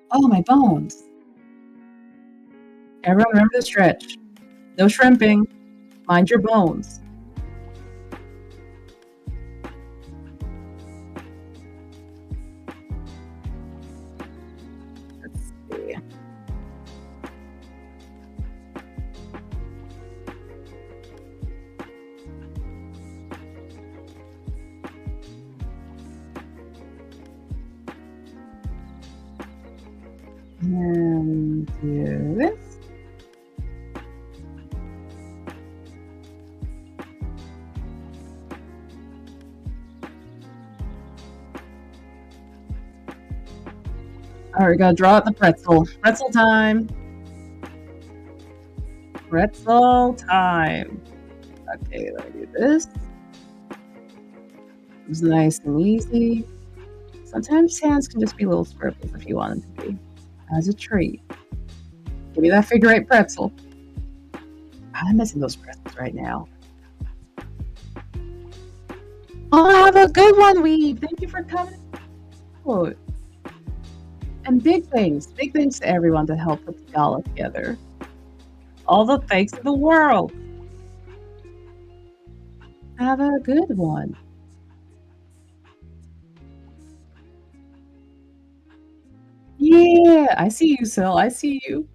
Oh, my bones. Everyone remember to stretch. No shrimping. Mind your bones. Let's see. And do this. All right, we gotta draw out the pretzel. Pretzel time. Pretzel time. Okay, let me do this. It was nice and easy. Sometimes hands can just be little scribbles if you want them to be. As a treat. Give me that figure eight pretzel. I'm missing those pretzels right now. Oh, have a good one, Weeb. Thank you for coming. Oh. And big thanks to everyone to help put the gala together. All the thanks in the world. Have a good one. Yeah, I see you, Sil. I see you.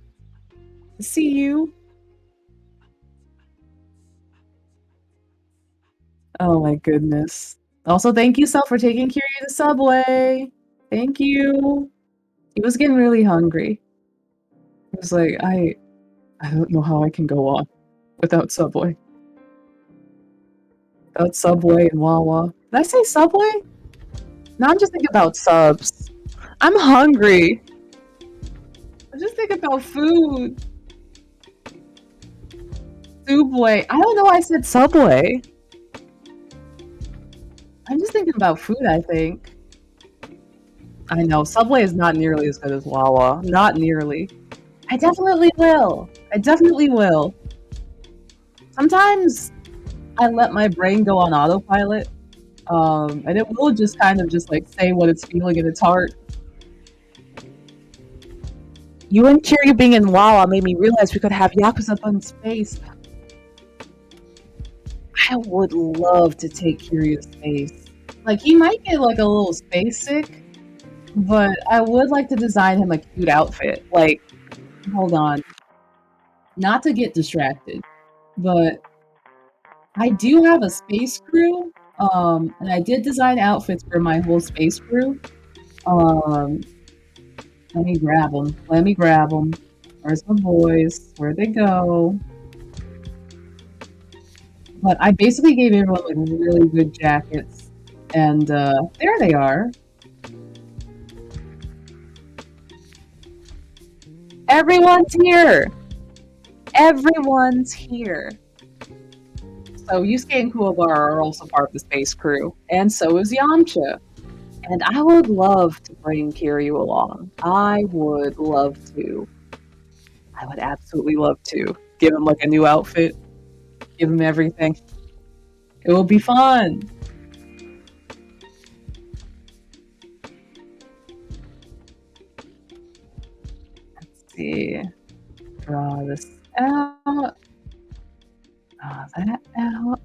I see you. Oh my goodness. Also, thank you, Sil, for taking Kiryu to Subway. Thank you. He was getting really hungry. He was like, I don't know how I can go on without Subway. Without Subway and Wawa. Did I say Subway? Now I'm just thinking about subs. I'm hungry. I'm just thinking about food. Subway. I don't know why I said Subway. I'm just thinking about food, I think. I know, Subway is not nearly as good as Wawa. Not nearly. I definitely will. I definitely will. sometimes I let my brain go on autopilot, and it will just kind of just like say what it's feeling in its heart. You and Kiryu being in Wawa made me realize we could have Yakuza in space. I would love to take Kiryu to space. Like, he might get like a little space sick, but I would like to design him a cute outfit. Like, hold on. Not to get distracted, but I do have a space crew, and I did design outfits for my whole space crew. Um, let me grab them. Let me grab them. Where's my boys? Where'd they go? But I basically gave everyone like really good jackets, and there they are. Everyone's here. Everyone's here. So Yusuke and Kuwabara are also part of the space crew, and so is Yamcha. And I would love to bring Kiryu along. I would love to. I would absolutely love to. Give him like a new outfit. Give him everything. It will be fun. Let's see. Draw this out. Draw that out.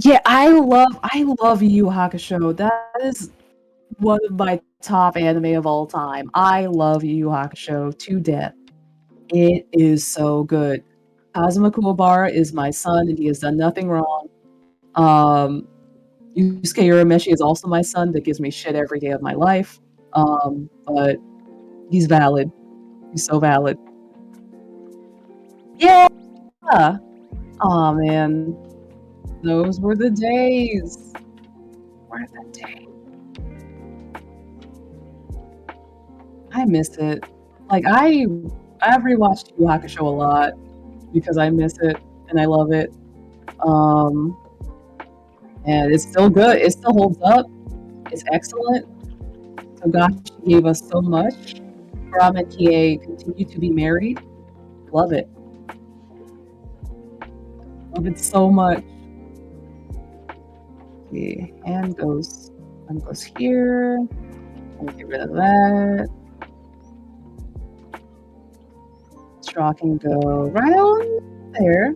Yeah, I love Yu Yu Hakusho. That is one of my top anime of all time. I love Yu Yu Hakusho to death. It is so good. Kazuma Kuwabara is my son, and he has done nothing wrong. Yusuke Urameshi is also my son that gives me shit every day of my life. But he's valid. He's so valid. Yeah! Aw, man. Those were the days. Were the days. I miss it. Like, I've rewatched Yu Yu Hakusho a lot because I miss it and I love it. And it's still good. It still holds up. It's excellent. Togashi gave us so much. Ram and Kie continue to be married. Love it. Love it so much. Okay, hand goes here. I'll get rid of that. Straw can go right on there.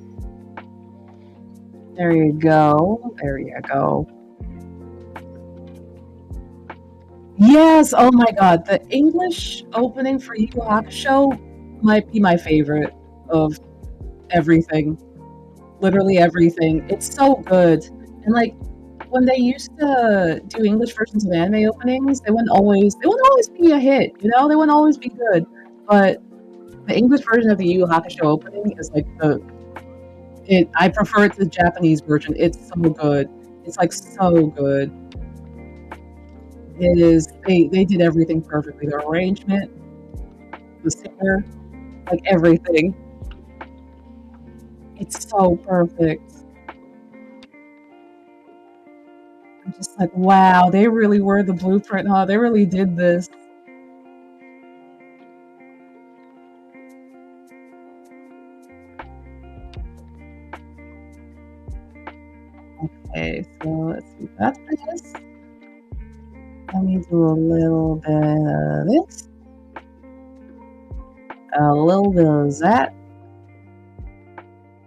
There you go. There you go. Yes! Oh my god, the English opening for Yu Yu Hakusho might be my favorite of everything. Literally everything. It's so good. And like, when they used to do English versions of anime openings, they wouldn't always be a hit, you know? They wouldn't always be good. But the English version of the Yu Yu Hakusho opening is like I prefer it to the Japanese version. It's so good. It's like so good. It is. They did everything perfectly. The arrangement, the singer, like everything. It's so perfect. I'm just like, wow, they really were the blueprint, huh? They really did this. Okay, so let's see. That's this. Let me do a little bit of this. A little bit of that.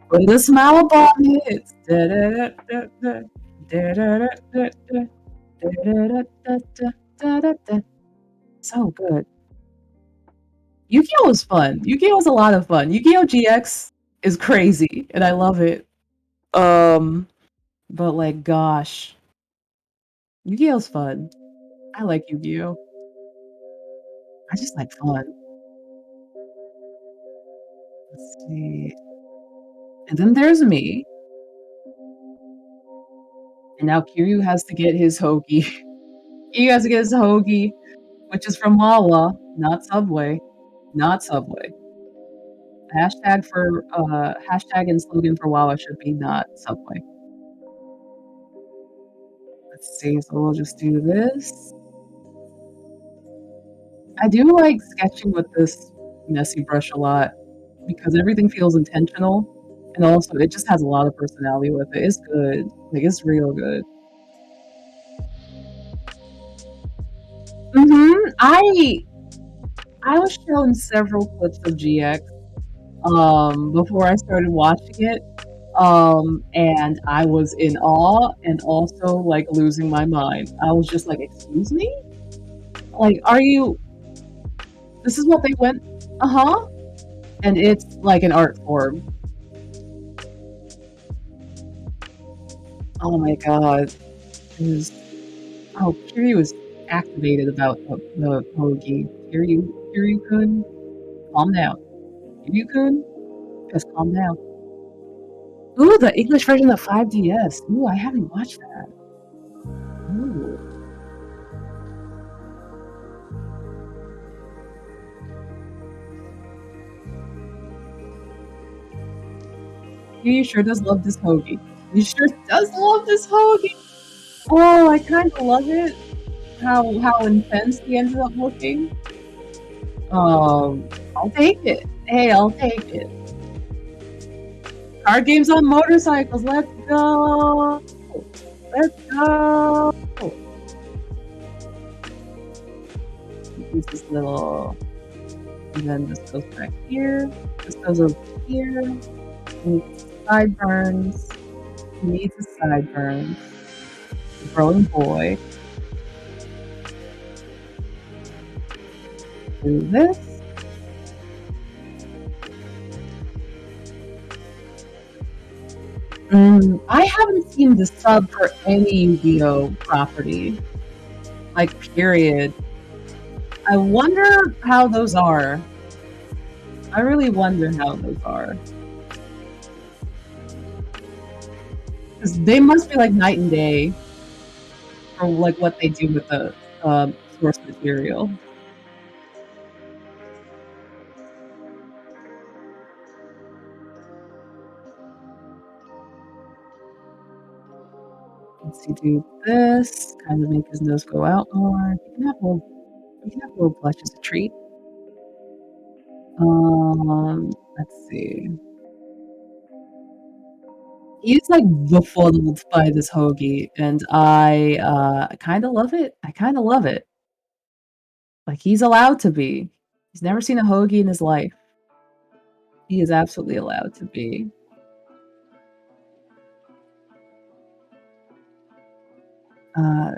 Put a smile upon it. So good. Yu-Gi-Oh! Was fun. Yu-Gi-Oh! Was a lot of fun. Yu-Gi-Oh! GX is crazy, and I love it. But like, gosh. Yu-Gi-Oh's fun. I like Yu-Gi-Oh! I just like fun. Let's see. And then there's me. And now Kiryu has to get his hoagie. Kiryu has to get his hoagie, which is from Wawa, not Subway. Not Subway. Hashtag and slogan for Wawa should be not Subway. Let's see, so we'll just do this. I do like sketching with this messy brush a lot. because everything feels intentional, and also it just has a lot of personality with it. It's good, like it's real good. I was shown several clips of GX before I started watching it. And I was in awe and also like losing my mind. I was just like, excuse me? Like, are you this is what they went uh-huh? And it's like an art form. Oh my god. Kiryu is activated about the Hoagie. Kiryu-kun, calm down. Kiryu-kun, just calm down. Ooh, the English version of 5DS. Ooh, I haven't watched that. Ooh. He sure does love this hoagie. He sure does love this hoagie. Oh, I kind of love it. How intense he ended up looking. I'll take it. Hey, I'll take it. Card games on motorcycles. Let's go. Let's go. Use this little, and then this goes back here. This goes over here. Needs sideburns. Needs a sideburns. Growing boy. Do this. I haven't seen the sub for any Yu-Gi-Oh property. Like, period. I wonder how those are. I really wonder how those are. Because they must be like night and day for like what they do with the source material. Let's see, do this, kind of make his nose go out more. You can have little blush as a treat. Let's see. He's like befuddled by this hoagie, and I kind of love it. I kind of love it. Like, he's allowed to be. He's never seen a hoagie in his life. He is absolutely allowed to be.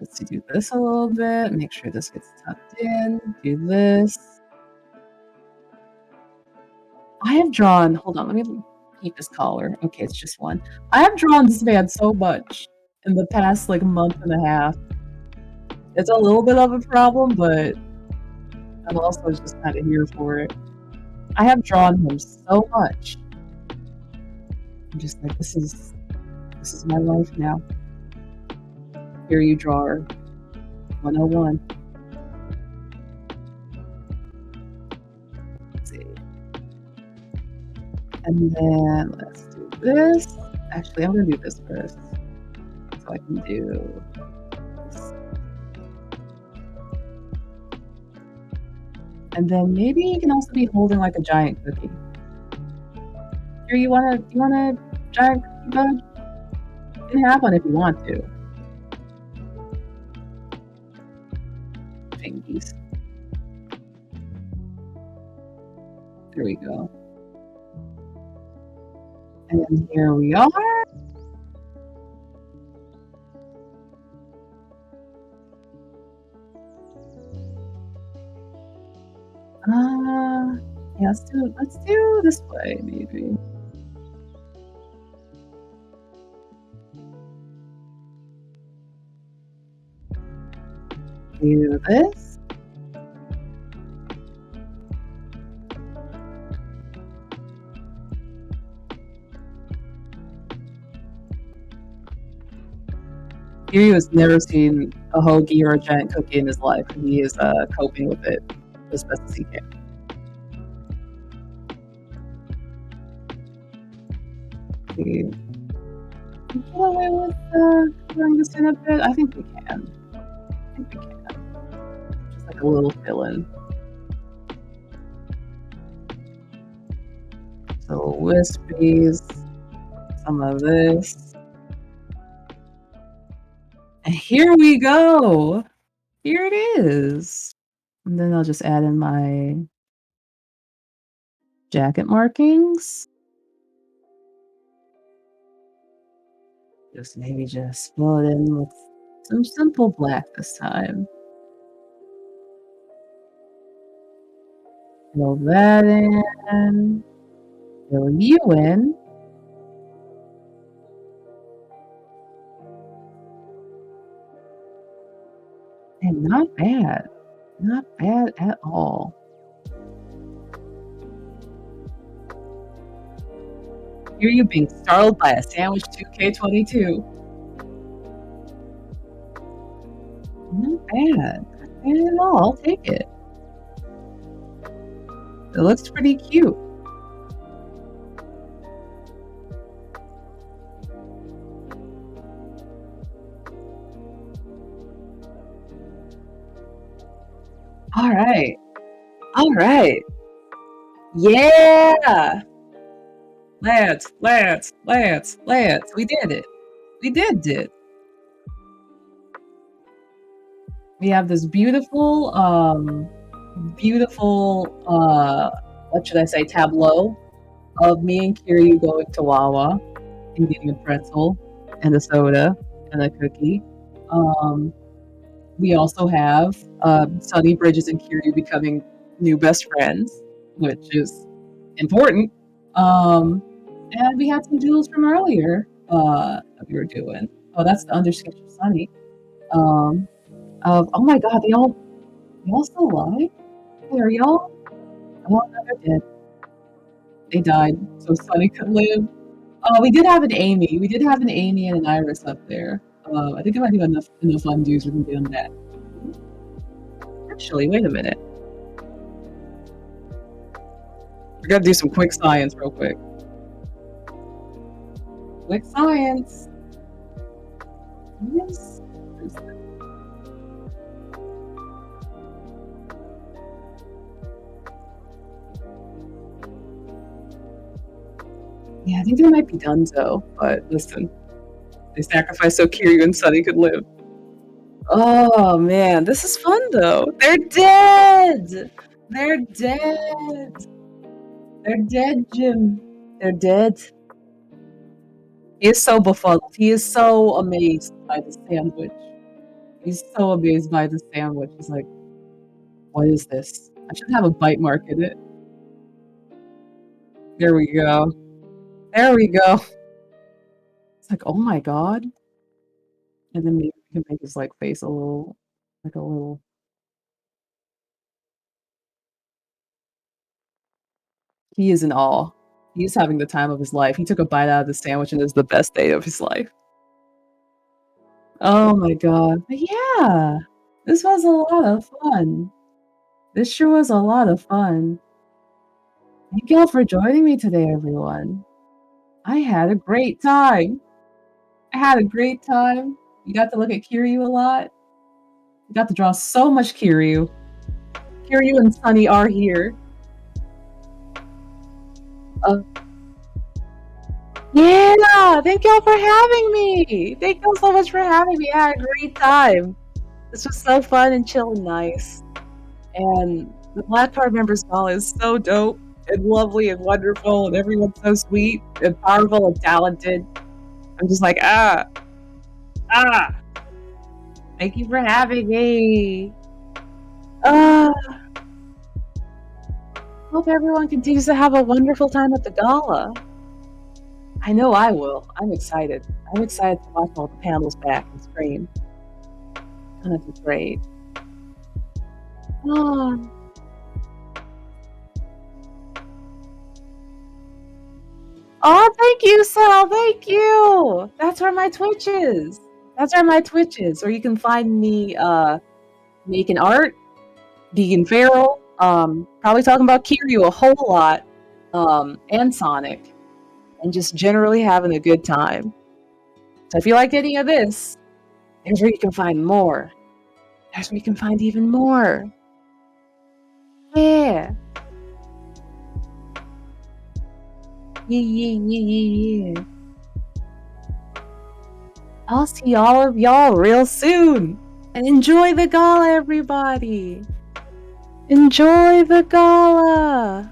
Let's see, do this a little bit. Make sure this gets tucked in. Do this. I have drawn. Hold on, let me keep his collar. Okay, it's just one. I have drawn this man so much in the past like month and a half. It's a little bit of a problem, but I'm also just kind of here for it. I have drawn him so much. I'm just like, this is my life now. Here you drawer 101. Let's see. And then let's do this. Actually, I'm gonna do this first. So I can do this. And then maybe you can also be holding like a giant cookie. Here, you want a giant cookie, bud? You can have one if you want to. Fingies. There we go. And here we are. Yeah, let's do this way, maybe. Do this. Kiryu has never seen a hoagie or a giant cookie in his life, and he is coping with it as best as he can. Can we get away with covering this in a bit? I think we can. Just like a little fill-in. So wispies, some of this. And here we go. Here it is. And then I'll just add in my jacket markings. Just maybe just fill it in with some simple black this time. Fill that in. Fill you in. And not bad. Not bad at all. Hear you being startled by a sandwich 2K22. Not bad. Not bad at all. I'll take it. It looks pretty cute. All right. All right. Yeah. Lads. We did it. We did it. We have this beautiful, what should I say, tableau of me and Kiryu going to Wawa and getting a pretzel and a soda and a cookie. We also have Sunny, Bridges, and Kiryu becoming new best friends, which is important. And we had some duels from earlier that we were doing. Oh, that's the undersketch of Sunny. Oh my god, they all still alive? Hey, are y'all? Oh, no, they're dead. They died, so Sunny could live. We did have an Amy. We did have an Amy and an Iris up there. I think I might have enough undos we can get on that. Actually, wait a minute. We gotta do some quick science real quick. Quick science. Yes. Yeah, I think they might be done though, but listen. They sacrificed so Kiryu and Sunny could live. Oh man, this is fun though. They're dead! They're dead! They're dead, Jim. They're dead. He is so befuddled. He is so amazed by the sandwich. He's so amazed by the sandwich. He's like, what is this? I should have a bite mark in it. There we go. There we go. It's like, oh my god. And then maybe we can make his like face a little, like a little. He is in awe. He's having the time of his life. He took a bite out of the sandwich and it's the best day of his life. Oh my god. But yeah, this was a lot of fun. This sure was a lot of fun. Thank y'all for joining me today, everyone. I had a great time. You got to look at Kiryu a lot. You got to draw so much Kiryu. Kiryu and Sunny are here. Yeah, thank y'all for having me. Thank y'all so much for having me. I had a great time. This was so fun and chill and nice. And the Black Card Members Gala is so dope and lovely and wonderful, and everyone's so sweet and powerful and talented. I'm just like, thank you for having me. Hope everyone continues to have a wonderful time at the gala. I know I will. I'm excited. I'm excited to watch all the panels back and scream. It's gonna be great. Oh, thank you, Sal. Thank you. That's where my Twitch is. Or you can find me making art, Vegan Feral, probably talking about Kiryu a whole lot, and Sonic, and just generally having a good time. So if you like any of this, there's where you can find more. There's where you can find even more. Yeah. Yeah. I'll see all of y'all real soon. And enjoy the gala, everybody. Enjoy the gala.